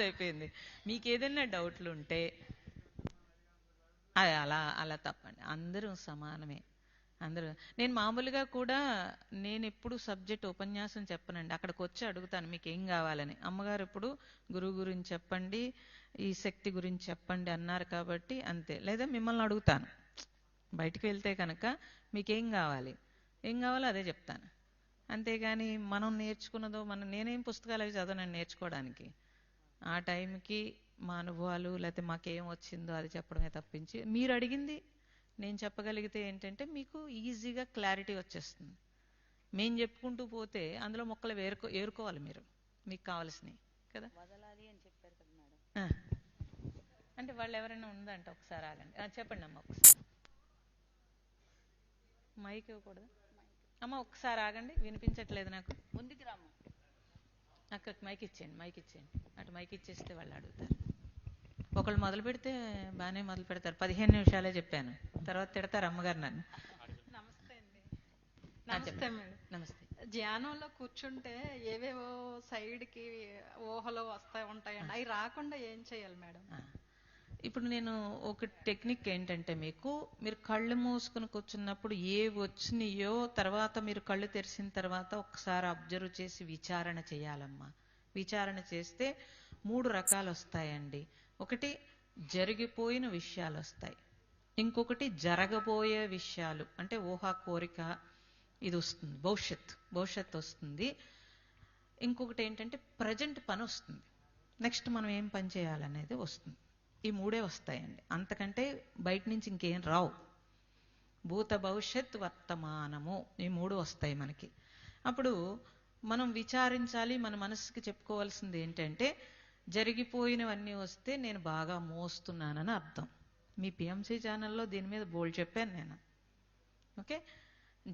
అయిపోయింది. మీకు ఏదైనా డౌట్లు ఉంటే అలా తప్పండి. అందరూ సమానమే. అందరూ నేను మామూలుగా కూడా నేను ఎప్పుడు సబ్జెక్ట్ ఉపన్యాసం చెప్పనండి. అక్కడికి వచ్చి అడుగుతాను మీకు ఏం కావాలని. అమ్మగారు ఇప్పుడు గురువు గురించి చెప్పండి, ఈ శక్తి గురించి చెప్పండి అన్నారు కాబట్టి అంతే. లేదా మిమ్మల్ని అడుగుతాను బయటికి వెళ్తే కనుక మీకేం కావాలి, ఏం కావాలో అదే చెప్తాను. అంతేగాని మనం నేర్చుకున్నదో నేనేం పుస్తకాలు అవి చదవనండి నేర్చుకోవడానికి. ఆ టైంకి మా అనుభవాలు లేకపోతే మాకేం వచ్చిందో అది చెప్పడమే తప్పించి, మీరు అడిగింది నేను చెప్పగలిగితే ఏంటంటే మీకు ఈజీగా క్లారిటీ వచ్చేస్తుంది. మేం చెప్పుకుంటూ పోతే అందులో మొక్కలు ఏరుకోవాలి మీరు, మీకు కావాల్సినవి కదా. వదలాలి అని చెప్పారు కదా మేడం. ఆ. అంటే వాళ్ళు ఎవరైనా ఉందంటే ఒకసారి ఆగండి. చెప్పండి అమ్మ ఒకసారి. మైక్ ఇవ్వకూడదు అమ్మ, ఒకసారి ఆగండి, వినిపించట్లేదు నాకు. ముందుకు రాము. అక్కడికి మైక్ ఇచ్చేయండి, మైక్ ఇచ్చేయండి. అటు మైక్ ఇచ్చేస్తే వాళ్ళు అడుగుతారు. ఒకళ్ళు మొదలు పెడితే బాగానే మొదలు పెడతారు. 15 నిమిషాలే చెప్పాను, తర్వాత తిడతారు అమ్మగారు నన్ను. నమస్తే అండి. ఆ, నమస్తే చెప్పండి. మేడం. నమస్తే. ధ్యానంలో కూర్చుంటే ఏవేవో సైడ్కి ఊహలు వస్తూ ఉంటాయండి, అవి రాకుండా ఏం చేయాలి మేడం? ఇప్పుడు నేను ఒక టెక్నిక్ ఏంటంటే మీరు కళ్ళు మూసుకుని కూర్చున్నప్పుడు ఏ వచ్చినాయో తర్వాత మీరు కళ్ళు తెరిచిన తర్వాత ఒకసారి అబ్జర్వ్ చేసి విచారణ చేయాలమ్మా. విచారణ చేస్తే 3 రకాలు వస్తాయండి. ఒకటి జరిగిపోయిన విషయాలు వస్తాయి, ఇంకొకటి జరగబోయే విషయాలు అంటే ఊహా కోరిక ఇది వస్తుంది, భవిష్యత్ వస్తుంది. ఇంకొకటి ఏంటంటే ప్రజెంట్ పని వస్తుంది, నెక్స్ట్ మనం ఏం పని చేయాలనేది వస్తుంది. ఈ 3 వస్తాయండి, అంతకంటే బయట నుంచి ఇంకేం రావు. భూత భవిష్యత్ వర్తమానము ఈ 3 వస్తాయి మనకి. అప్పుడు మనం విచారించాలి, మన మనసుకి చెప్పుకోవాల్సింది ఏంటంటే జరిగిపోయినవన్నీ వస్తే నేను బాగా మోస్తున్నానని అర్థం. మీ పిఎంసి ఛానల్లో దీని మీద బోల్డ్ చెప్పాను నేను. ఓకే,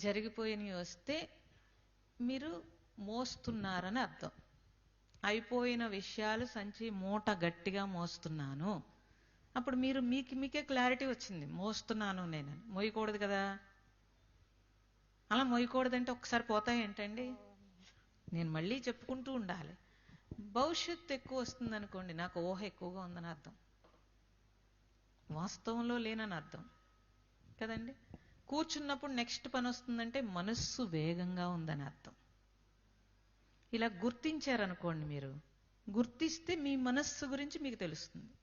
జరిగిపోయినవి వస్తే మీరు మోస్తున్నారని అర్థం. అయిపోయిన విషయాలు సంచి మూట గట్టిగా మోస్తున్నాను. అప్పుడు మీకే క్లారిటీ వచ్చింది, మోస్తున్నాను నేను. మోయకూడదు కదా, అలా మోయకూడదంటే ఒకసారి పోతాయి ఏంటండి. నేను మళ్ళీ చెప్పుకుంటూ ఉండాలి. భవిష్యత్తు ఎక్కువ వస్తుంది అనుకోండి, నాకు ఊహ ఎక్కువగా ఉందని అర్థం, వాస్తవంలో లేనని అర్థం కదండి. కూర్చున్నప్పుడు నెక్స్ట్ పని వస్తుందంటే మనస్సు వేగంగా ఉందని అర్థం. ఇలా గుర్తించారనుకోండి, మీరు గుర్తిస్తే మీ మనస్సు గురించి మీకు తెలుస్తుంది.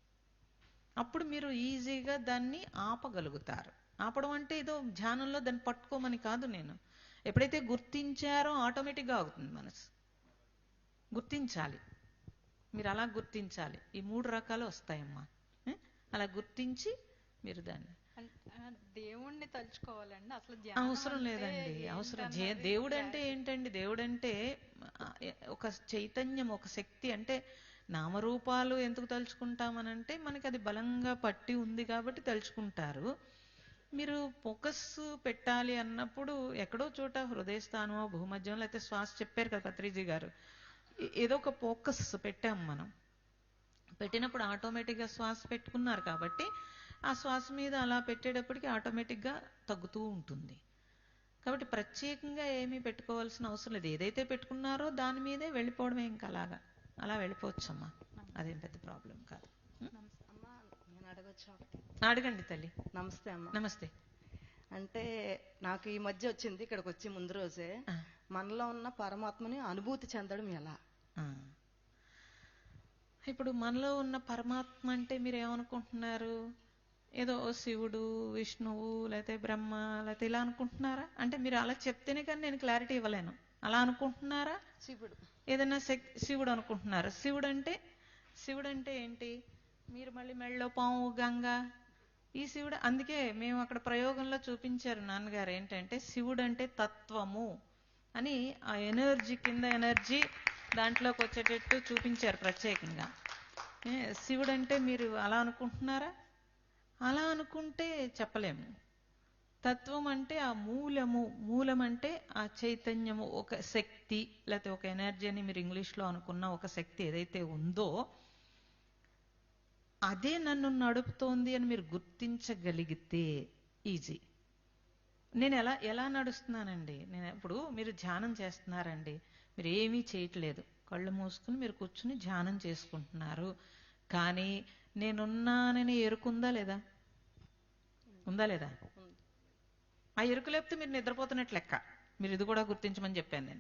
అప్పుడు మీరు ఈజీగా దాన్ని ఆపగలుగుతారు. ఆపడం అంటే ఏదో ధ్యానంలో దాన్ని పట్టుకోమని కాదు నేను. ఎప్పుడైతే గుర్తించారో ఆటోమేటిక్గా అవుతుంది మనసు. గుర్తించాలి, మీరు అలా గుర్తించాలి. ఈ 3 రకాలు వస్తాయమ్మా. అలా గుర్తించి మీరు దాన్ని దేవుణ్ణి తలుచుకోవాలండి అసలు? అవసరం లేదండి, అవసరం. దేవుడు అంటే ఏంటండి? దేవుడు అంటే ఒక చైతన్యం, ఒక శక్తి. అంటే నామరూపాలు ఎందుకు తలుచుకుంటామనంటే మనకి అది బలంగా పట్టి ఉంది కాబట్టి తలుచుకుంటారు. మీరు ఫోకస్ పెట్టాలి అన్నప్పుడు ఎక్కడో చోట హృదయస్థానమో భూమధ్యంలో అయితే శ్వాస చెప్పారు కదా పత్రిజీ గారు, ఏదో ఒక ఫోకస్ పెట్టాం మనం. పెట్టినప్పుడు ఆటోమేటిక్గా శ్వాస పెట్టుకున్నారు కాబట్టి ఆ శ్వాస మీద అలా పెట్టేటప్పటికి ఆటోమేటిక్గా తగ్గుతూ ఉంటుంది. కాబట్టి ప్రత్యేకంగా ఏమీ పెట్టుకోవాల్సిన అవసరం లేదు. ఏదైతే పెట్టుకున్నారో దాని మీదే వెళ్ళిపోవడమే, ఇంకా అలా వెళ్ళిపోవచ్చమ్మా. అదేం పెద్ద ప్రాబ్లం కాదు. అమ్మా, నేను అడగొచ్చా? అడగండి తల్లి. నమస్తే అమ్మ. నమస్తే. అంటే నాకు ఈ మధ్య వచ్చింది, ఇక్కడికి వచ్చి ముందు రోజే, మనలో ఉన్న పరమాత్మని అనుభూతి చెందడం ఎలా? ఇప్పుడు మనలో ఉన్న పరమాత్మ అంటే మీరు ఏమనుకుంటున్నారు? ఏదో శివుడు, విష్ణువు, లేకపోతే బ్రహ్మ, లేకపోతే ఇలా అనుకుంటున్నారా? అంటే మీరు అలా చెప్తేనే కానీ నేను క్లారిటీ ఇవ్వలేను. అలా అనుకుంటున్నారా? శివుడు ఏదైనా శివుడు అనుకుంటున్నారా? శివుడు అంటే ఏంటి? మీరు మళ్ళీ మెళ్ళో పాము, గంగ, ఈ శివుడు. అందుకే మేము అక్కడ ప్రయోగంలో చూపించారు నాన్నగారు ఏంటంటే శివుడు అంటే తత్వము అని, ఆ ఎనర్జీ కింద ఎనర్జీ దాంట్లోకి వచ్చేటట్టు చూపించారు ప్రత్యేకంగా. శివుడు అంటే మీరు అలా అనుకుంటున్నారా? అలా అనుకుంటే చెప్పలేము. తత్వం అంటే ఆ మూలం అంటే ఆ చైతన్యము, ఒక శక్తి, లేకపోతే ఒక ఎనర్జీ అని మీరు ఇంగ్లీష్లో అనుకున్న ఒక శక్తి ఏదైతే ఉందో అదే నన్ను నడుపుతోంది అని మీరు గుర్తించగలిగితే ఈజీ. నేను ఎలా నడుస్తున్నానండి? నేను ఇప్పుడు మీరు ధ్యానం చేస్తున్నారండి, మీరు ఏమీ చేయట్లేదు, కళ్ళు మూసుకుని మీరు కూర్చుని ధ్యానం చేసుకుంటున్నారు. కానీ నేనున్నానని ఎరుకుందా లేదా? ఉందా లేదా? ఆ ఎరుక లేకపోతే మీరు నిద్రపోతున్నట్లు లెక్క. మీరు ఇది కూడా గుర్తించమని చెప్పాను.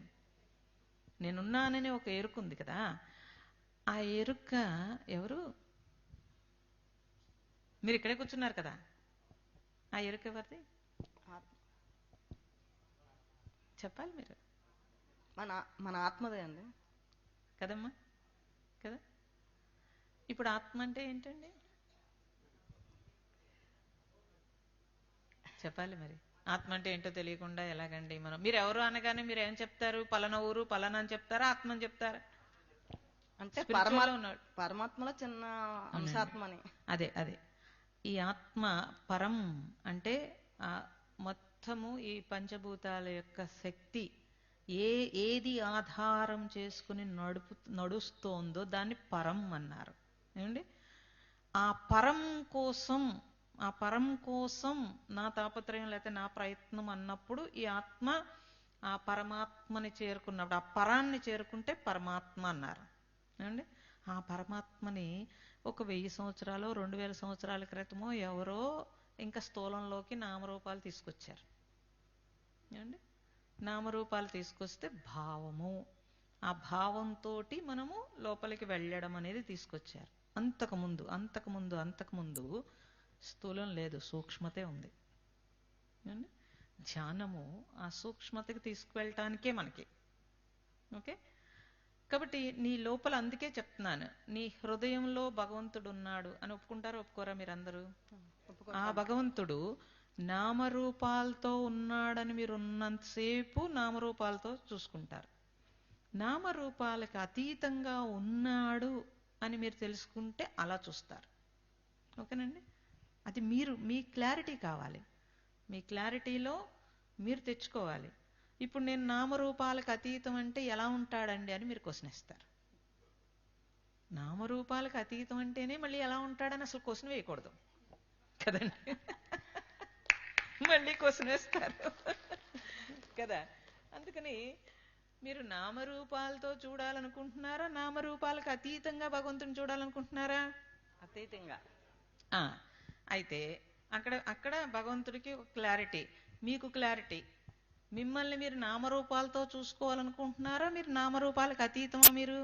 నేనున్నానని ఒక ఎరుక ఉంది కదా, ఆ ఎరుక ఎవరు? మీరు ఇక్కడే కూర్చున్నారు కదా, ఆ ఎరుక ఎవరిది చెప్పాలి మీరు. మన ఆత్మదే అండి. కదమ్మా, కదా? ఇప్పుడు ఆత్మ అంటే ఏంటండి చెప్పాలి మరి. ఆత్మ అంటే ఏంటో తెలియకుండా ఎలాగండి మనం? మీరు ఎవరు అనగానే మీరు ఏం చెప్తారు? పలానా ఊరు పలానా అని చెప్తారా, ఆత్మ అని చెప్తారా? అంటే Spiritual లో ఉన్నాడు. పరమాత్మలో చిన్న అంశాత్మని. అదే అదే ఈ ఆత్మ పరం అంటే ఆ మొత్తము ఈ పంచభూతాల యొక్క శక్తి ఏది ఆధారం చేసుకుని నడుస్తోందో దాన్ని పరం అన్నారు. ఏమండి? ఆ పరం కోసం నా తాపత్రయం లేకపోతే నా ప్రయత్నం అన్నప్పుడు ఈ ఆత్మ ఆ పరమాత్మని చేరుకున్నప్పుడు, ఆ పరాన్ని చేరుకుంటే పరమాత్మ అన్నారు. ఏమండి? ఆ పరమాత్మని ఒక 1000 సంవత్సరాలు 2000 సంవత్సరాల క్రితమో ఎవరో ఇంకా స్థూలంలోకి నామరూపాలు తీసుకొచ్చారు. ఏమండి? నామరూపాలు తీసుకొస్తే భావము, ఆ భావంతో మనము లోపలికి వెళ్ళడం అనేది తీసుకొచ్చారు. అంతకుముందు స్థూలం లేదు, సూక్ష్మతే ఉంది. ఏమండి? ధ్యానము ఆ సూక్ష్మతకి తీసుకువెళ్ళటానికే మనకి. ఓకే, కాబట్టి నీ లోపల, అందుకే చెప్తున్నాను, నీ హృదయంలో భగవంతుడు ఉన్నాడు అని ఒప్పుకుంటారా ఒప్పుకోరా మీరందరూ? ఆ భగవంతుడు నామరూపాలతో ఉన్నాడని మీరు ఉన్నంతసేపు నామరూపాలతో చూసుకుంటారు. నామరూపాలకు అతీతంగా ఉన్నాడు అని మీరు తెలుసుకుంటే అలా చూస్తారు. ఓకేనండి? అది మీ క్లారిటీ కావాలి. మీ క్లారిటీలో మీరు తెచ్చుకోవాలి. ఇప్పుడు నేను నామరూపాలకు అతీతం అంటే ఎలా ఉంటాడండి అని మీరు క్వశ్చన్ ఇస్తారు. నామరూపాలకు అతీతం అంటేనే మళ్ళీ ఎలా ఉంటాడని అసలు క్వశ్చన్ వేయకూడదు కదండి. మళ్ళీ క్వశ్చన్ వేస్తారు కదా. అందుకని మీరు నామరూపాలతో చూడాలనుకుంటున్నారా, నామరూపాలకు అతీతంగా భగవంతుని చూడాలనుకుంటున్నారా? అతీతంగా. అయితే అక్కడ భగవంతుడికి ఒక క్లారిటీ, మీకు క్లారిటీ. మిమ్మల్ని మీరు నామరూపాలతో చూసుకోవాలనుకుంటున్నారా, మీరు నామరూపాలకు అతీతమా? మీరు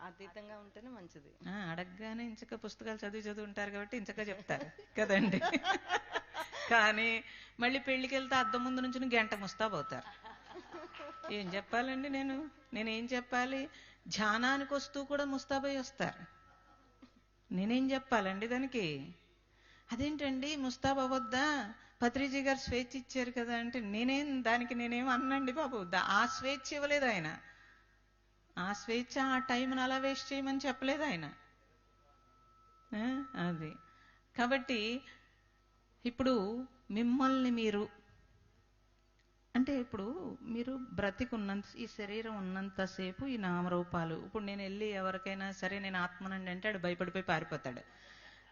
అతీతంగా ఉంటేనే మంచిది. అడగగానే ఇంచక పుస్తకాలు చదివి ఉంటారు కాబట్టి ఇంచక చెప్తారు కదండి. కానీ మళ్ళీ పెళ్లికి వెళ్తే అద్దం ముందు నుంచి గంట ముస్తాబవుతారు. ఏం చెప్పాలండి నేనేం చెప్పాలి? ధ్యానానికి వస్తూ కూడా ముస్తాబై వస్తారు. నేనేం చెప్పాలండి దానికి? అదేంటండి ముస్తాబ్ అవ్వద్దా, పత్రిజీ గారు స్వేచ్ఛ ఇచ్చారు కదా అంటే నేనేం అన్నండి బాబు. ఆ స్వేచ్ఛ ఇవ్వలేదు ఆయన. ఆ స్వేచ్ఛ ఆ టైంని అలా వేస్ట్ చేయమని చెప్పలేదు ఆయన. అది కాబట్టి ఇప్పుడు మిమ్మల్ని మీరు అంటే ఇప్పుడు మీరు బ్రతికున్నంత, ఈ శరీరం ఉన్నంతసేపు ఈ నామరూపాలు. ఇప్పుడు నేను వెళ్ళి ఎవరికైనా సరే నేను ఆత్మనండి అంటే ఆడు భయపడిపోయి పారిపోతాడు.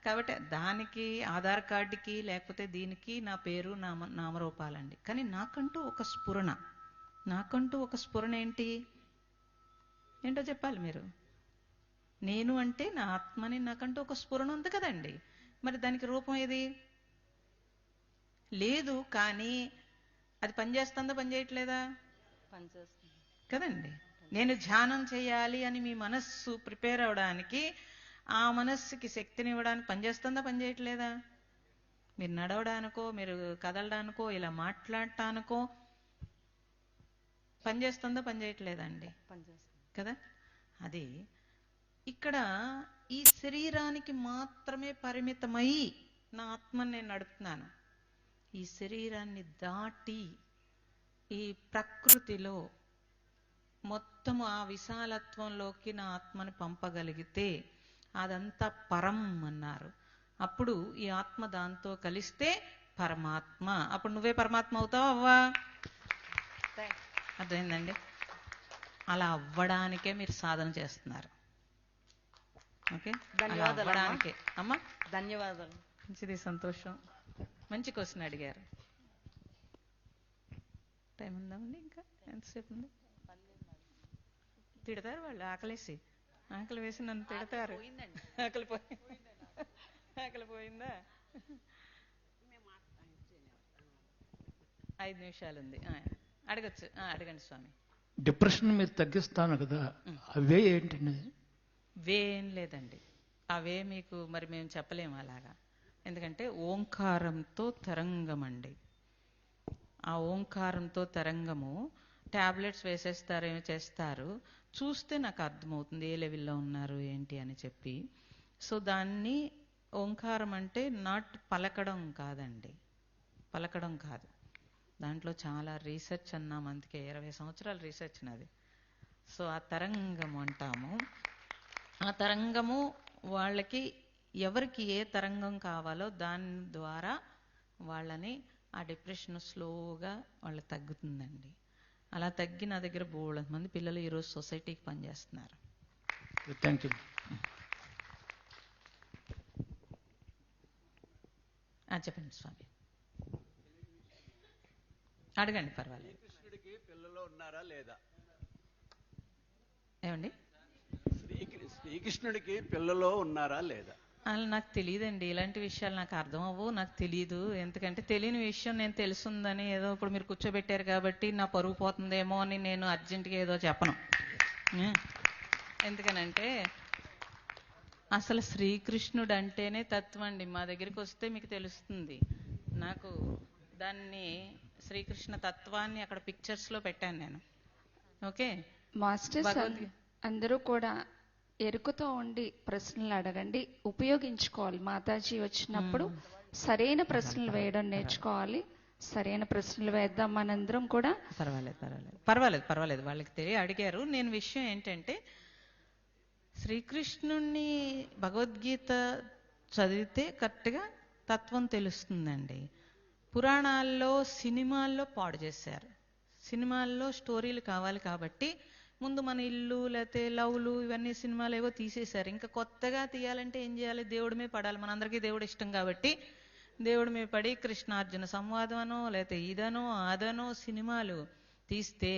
కాబట్టి దానికి ఆధార్ కార్డుకి లేకపోతే దీనికి నా పేరు నామరూపాలండి. కానీ నాకంటూ ఒక స్ఫురణ ఏంటో చెప్పాలి మీరు. నేను అంటే నా ఆత్మని, నాకంటూ ఒక స్ఫురణ ఉంది కదండి. మరి దానికి రూపం ఏది లేదు. కానీ అది పనిచేస్తుందా పనిచేయట్లేదా? పనిచేస్తుంది కదండి. నేను ధ్యానం చేయాలి అని మీ మనస్సు ప్రిపేర్ అవడానికి, ఆ మనస్సుకి శక్తిని ఇవ్వడానికి పనిచేస్తుందా పనిచేయట్లేదా? మీరు నడవడానికో, మీరు కదలడానికో, ఇలా మాట్లాడటానికో పనిచేస్తుందా పనిచేయట్లేదండి? పనిచేస్తుంది కదా. అది ఇక్కడ ఈ శరీరానికి మాత్రమే పరిమితమై నా ఆత్మని నేను నడుపుతున్నాను. ఈ శరీరాన్ని దాటి ఈ ప్రకృతిలో మొత్తము ఆ విశాలత్వంలోకి నా ఆత్మని పంపగలిగితే అదంతా పరం అన్నారు. అప్పుడు ఈ ఆత్మ దాంతో కలిస్తే పరమాత్మ. అప్పుడు నువ్వే పరమాత్మ అవుతావా అవ్వా? అర్థమైందండి? అలా అవ్వడానికే మీరు సాధన చేస్తున్నారు. ఓకే, అవ్వడానికే అమ్మా. ధన్యవాదాలు. మంచిది, సంతోషం. మంచి క్వశ్చన్ అడిగారు. టైం ఉందామండి? ఇంకా ఎంతసేపు ఉంది? తిడతారు వాళ్ళు. ఆకలి వేసి నన్ను తిడతారు. ఆకలి పోయిందా? 5 నిమిషాలు ఉంది. అడగచ్చు. అడగండి స్వామి. డిప్రెషన్ మీరు తగ్గిస్తాను కదా, అవే ఏంటండి? వే ఏం లేదండి. అవే మీకు మరి మేము చెప్పలేము అలాగా. ఎందుకంటే ఓంకారంతో తరంగం అండి. ఆ ఓంకారంతో తరంగము టాబ్లెట్స్ వేసేస్తారు, ఏమి చేస్తారు, చూస్తే నాకు అర్థమవుతుంది ఏ లెవెల్లో ఉన్నారు ఏంటి అని చెప్పి. సో దాన్ని ఓంకారం అంటే నాట్ పలకడం కాదండి, పలకడం కాదు. దాంట్లో చాలా రీసెర్చ్ అన్నాం, అందుకే 20 సంవత్సరాల రీసెర్చ్ నాది. సో ఆ తరంగం అంటాము. ఆ తరంగము వాళ్ళకి ఎవరికి ఏ తరంగం కావాలో దాని ద్వారా వాళ్ళని ఆ డిప్రెషన్ స్లోగా వాళ్ళకి తగ్గుతుందండి. అలా తగ్గి నా దగ్గర బోల్డ్ మంది పిల్లలు ఈరోజు సొసైటీకి పనిచేస్తున్నారు. Thank you. చెప్పండి స్వామి. అడగండి, పర్వాలేదు. శ్రీకృష్ణుడికి పిల్లలు ఉన్నారా లేదా? ఏమండి? శ్రీకృష్ణుడికి పిల్లలు ఉన్నారా లేదా? అలా నాకు తెలియదండి. ఇలాంటి విషయాలు నాకు అర్థం అవ్వవు, నాకు తెలియదు. ఎందుకంటే తెలియని విషయం నేను తెలుసుందని ఏదో ఇప్పుడు మీరు కూర్చోబెట్టారు కాబట్టి నా పరుగు పోతుందేమో అని నేను అర్జెంటుగా ఏదో చెప్పను. ఎందుకనంటే అసలు శ్రీకృష్ణుడు అంటేనే తత్వం అండి. మా దగ్గరికి వస్తే మీకు తెలుస్తుంది. నాకు దాన్ని శ్రీకృష్ణ తత్వాన్ని అక్కడ పిక్చర్స్లో పెట్టాను నేను. ఓకే మాస్టర్స్ అందరూ కూడా ఎరుకతో ఉండి ప్రశ్నలు అడగండి, ఉపయోగించుకోవాలి. మాతాజీ వచ్చినప్పుడు సరైన ప్రశ్నలు వేయడం నేర్చుకోవాలి. సరైన ప్రశ్నలు వేద్దాం మనందరం కూడా. పర్వాలేదు. వాళ్ళకి అడిగారు. నేను విషయం ఏంటంటే శ్రీకృష్ణుణ్ణి భగవద్గీత చదివితే కరెక్ట్గా తత్వం తెలుస్తుందండి. పురాణాల్లో సినిమాల్లో పాడు చేశారు. సినిమాల్లో స్టోరీలు కావాలి కాబట్టి ముందు మన ఇల్లు లేకపోతే లవ్లు ఇవన్నీ సినిమాలు ఏవో తీసేశారు. ఇంకా కొత్తగా తీయాలంటే ఏం చేయాలి? దేవుడి మీద పడాలి. మనందరికీ దేవుడు ఇష్టం కాబట్టి దేవుడి మీద పడి కృష్ణార్జున సంవాదం అనో లేకపోతే ఇదనో అదనో సినిమాలు తీస్తే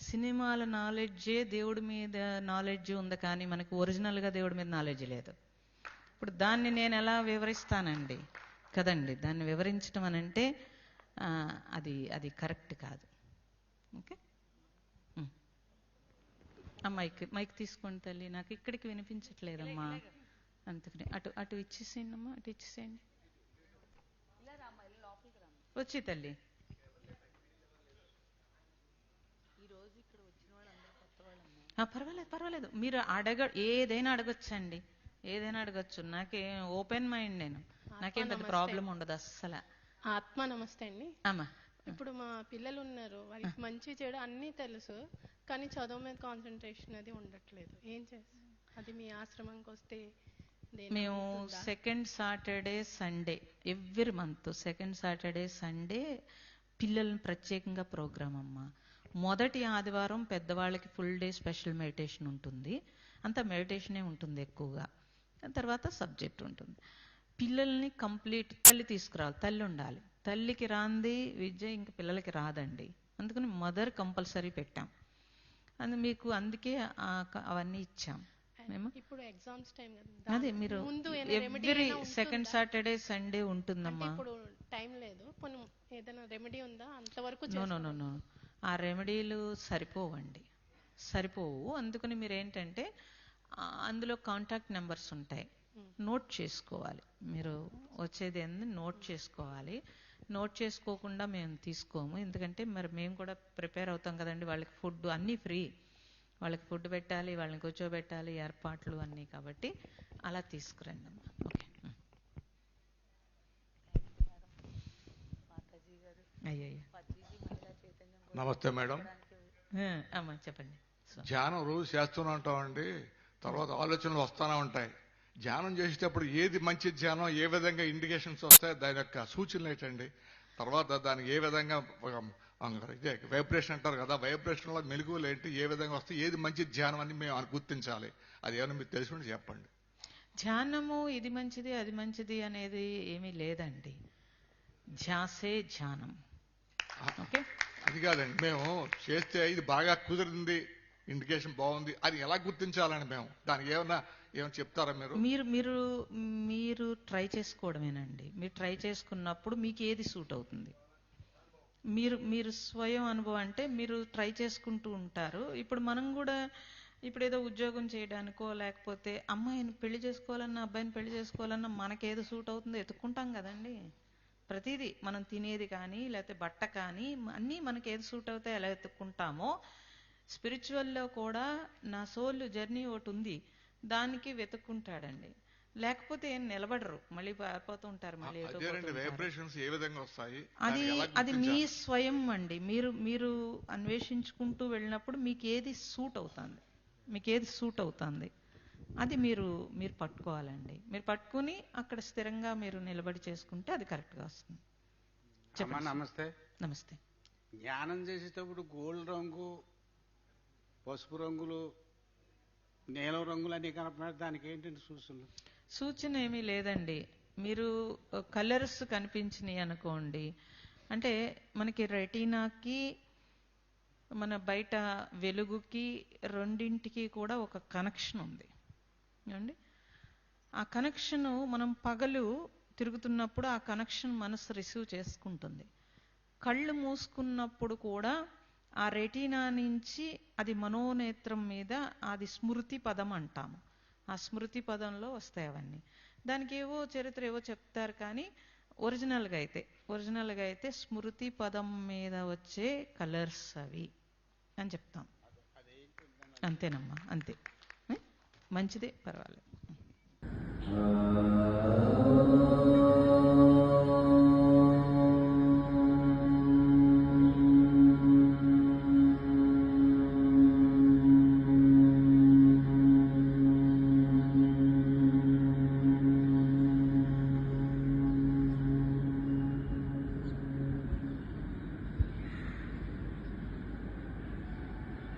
సినిమాల నాలెడ్జే దేవుడి మీద నాలెడ్జ్ ఉంది, కానీ మనకు ఒరిజినల్గా దేవుడి మీద నాలెడ్జ్ లేదు. ఇప్పుడు దాన్ని నేను ఎలా వివరిస్తానండి కదండి? దాన్ని వివరించడం అని అంటే అది కరెక్ట్ కాదు. ఓకే, మైక్ తీసుకోండి తల్లి, నాకు ఇక్కడికి వినిపించట్లేదమ్మా. అందుకని అటు ఇచ్చేసేయండి అమ్మా, అటు ఇచ్చేసేయండి. వచ్చి తల్లి. పర్వాలేదు. మీరు ఏదైనా అడగొచ్చండి, ఏదైనా అడగచ్చు. నాకేం ఓపెన్ మైండ్, నాకేం పెద్ద ప్రాబ్లం ఉండదు అస్సలు. ఆత్మ నమస్తే అండి. అమ్మా, ఇప్పుడు మా పిల్లలు ఉన్నారు, వాళ్ళకి మంచి చెడు అన్నీ తెలుసు, కానీ చదువు మీద కాన్సన్ట్రేషన్ అది ఉండట్లేదు. ఏం చేస్తాం? అది మీ ఆశ్రమంకి వస్తే మేము second Saturday Sunday every month second Saturday Sunday పిల్లల్ని ప్రత్యేకంగా ప్రోగ్రామ్ అమ్మా. మొదటి ఆదివారం పెద్దవాళ్ళకి ఫుల్ డే స్పెషల్ మెడిటేషన్ ఉంటుంది. అంత మెడిటేషనే ఉంటుంది ఎక్కువగా. తర్వాత సబ్జెక్ట్ ఉంటుంది. పిల్లల్ని కంప్లీట్ తల్లి తీసుకురావాలి, తల్లి ఉండాలి. తల్లికి రాంది విద్య ఇంక పిల్లలకి రాదండి. అందుకని మదర్ కంపల్సరీ పెట్టాం. మీకు అందుకే అవన్నీ ఇచ్చాం మేము. ఇప్పుడు ఎగ్జామ్స్ టైం కదా, అదే మీరు ఎవ్రీ సెకండ్ సాటర్డే సండే ఉంటుందమ్మా. ఇప్పుడు టైం లేదు, ఏదైనా రెమెడీ ఉందా? అంతవరకు నో, ఆ రెమెడీలు సరిపోవు. అందుకని మీరు ఏంటంటే అందులో కాంటాక్ట్ నెంబర్స్ ఉంటాయి, నోట్ చేసుకోవాలి. మీరు వచ్చేది ఏంది నోట్ చేసుకోవాలి. నోట్ చేసుకోకుండా మేము తీసుకోము. ఎందుకంటే మరి మేము కూడా ప్రిపేర్ అవుతాం కదండి. వాళ్ళకి ఫుడ్ అన్నీ ఫ్రీ, వాళ్ళకి ఫుడ్ పెట్టాలి, వాళ్ళని కూర్చోబెట్టాలి, ఏర్పాట్లు అన్నీ. కాబట్టి అలా తీసుకురండి అమ్మా. ఓకే, అయ్యయ్యో. నమస్తే మేడం. అమ్మా చెప్పండి. ధ్యానం రోజు చేస్తూనే ఉంటామండి, తర్వాత ఆలోచనలు వస్తూనే ఉంటాయి. ధ్యానం చేసేటప్పుడు ఏది మంచి ధ్యానం, ఏ విధంగా ఇండికేషన్స్ వస్తాయి, దాని యొక్క సూచనలు ఏంటండి? తర్వాత దానికి ఏ విధంగా వైబ్రేషన్ అంటారు కదా, వైబ్రేషన్లో మెలుగులు ఏంటి, ఏ విధంగా వస్తాయి, ఏది మంచి ధ్యానం అని మేము గుర్తించాలి? అది ఏమైనా మీకు తెలిసి చెప్పండి. ధ్యానము ఇది మంచిది అది మంచిది అనేది ఏమీ లేదండి. ధ్యాసే ధ్యానం. ఓకే, అది కాదండి. మేము చేస్తే ఇది బాగా కుదిరింది, ఇండికేషన్ బాగుంది అని ఎలా గుర్తించాలని మేము దానికి ఏమైనా చెప్తారా మీరు? మీరు ట్రై చేసుకోవడమేనండి. మీరు ట్రై చేసుకున్నప్పుడు మీకు ఏది సూట్ అవుతుంది మీరు మీరు స్వయం అనుభవం అంటే మీరు ట్రై చేసుకుంటూ ఉంటారు. ఇప్పుడు మనం కూడా ఇప్పుడు ఏదో ఉద్యోగం చేయడానికో లేకపోతే అమ్మాయిని పెళ్లి చేసుకోవాలన్నా అబ్బాయిని పెళ్లి చేసుకోవాలన్నా మనకేదో సూట్ అవుతుందో ఎత్తుక్కుంటాం కదండి. ప్రతిదీ మనం తినేది కానీ లేకపోతే బట్ట కానీ అన్నీ మనకి ఏది సూట్ అవుతాయి ఎలా ఎత్తుక్కుంటామో స్పిరిచువల్లో కూడా నా సోల్ జర్నీ ఒకటి ఉంది, దానికి వెతుక్కుంటాడండి. లేకపోతే ఏం నిలబడరు, మళ్ళీ పారిపోతూ ఉంటారు. మళ్ళీ ఏదో పోతూ ఉంటారు. వైబ్రేషన్స్ ఏ విధంగా వస్తాయి అది మీ స్వయం అండి. మీరు అన్వేషించుకుంటూ వెళ్ళినప్పుడు మీకు ఏది సూట్ అవుతుంది, మీకు ఏది సూట్ అవుతుంది అది మీరు పట్టుకోవాలండి. మీరు పట్టుకుని అక్కడ స్థిరంగా మీరు నిలబడి చేసుకుంటే అది కరెక్ట్గా వస్తుంది. చెప్పండి. నమస్తే. నమస్తే. ధ్యానం చేసేటప్పుడు గోల్డ్ రంగు, పసుపు రంగులు, నీలం రంగులు అన్నీ కనపడే దానికి ఏంటంటే సూచనలు? సూచన ఏమీ లేదండి. మీరు కలర్స్ కనిపించినాయి అనుకోండి, అంటే మనకి రెటీనాకి మన బయట వెలుగుకి రెండింటికి కూడా ఒక కనెక్షన్ ఉంది అండి. ఆ కనెక్షన్ మనం పగలు తిరుగుతున్నప్పుడు ఆ కనెక్షన్ మనసు రిసీవ్ చేసుకుంటుంది. కళ్ళు మూసుకున్నప్పుడు కూడా ఆ రెటీనా నుంచి అది మనోనేత్రం మీద అది స్మృతి పదం అంటాము. ఆ స్మృతి పదంలో వస్తాయి అవన్నీ. దానికి ఏవో చరిత్ర ఏవో చెప్తారు, కానీ ఒరిజినల్గా అయితే స్మృతి పదం మీద వచ్చే కలర్స్ అవి అని చెప్తాం. అంతేనమ్మా, అంతే. మంచిదే, పర్వాలేదు.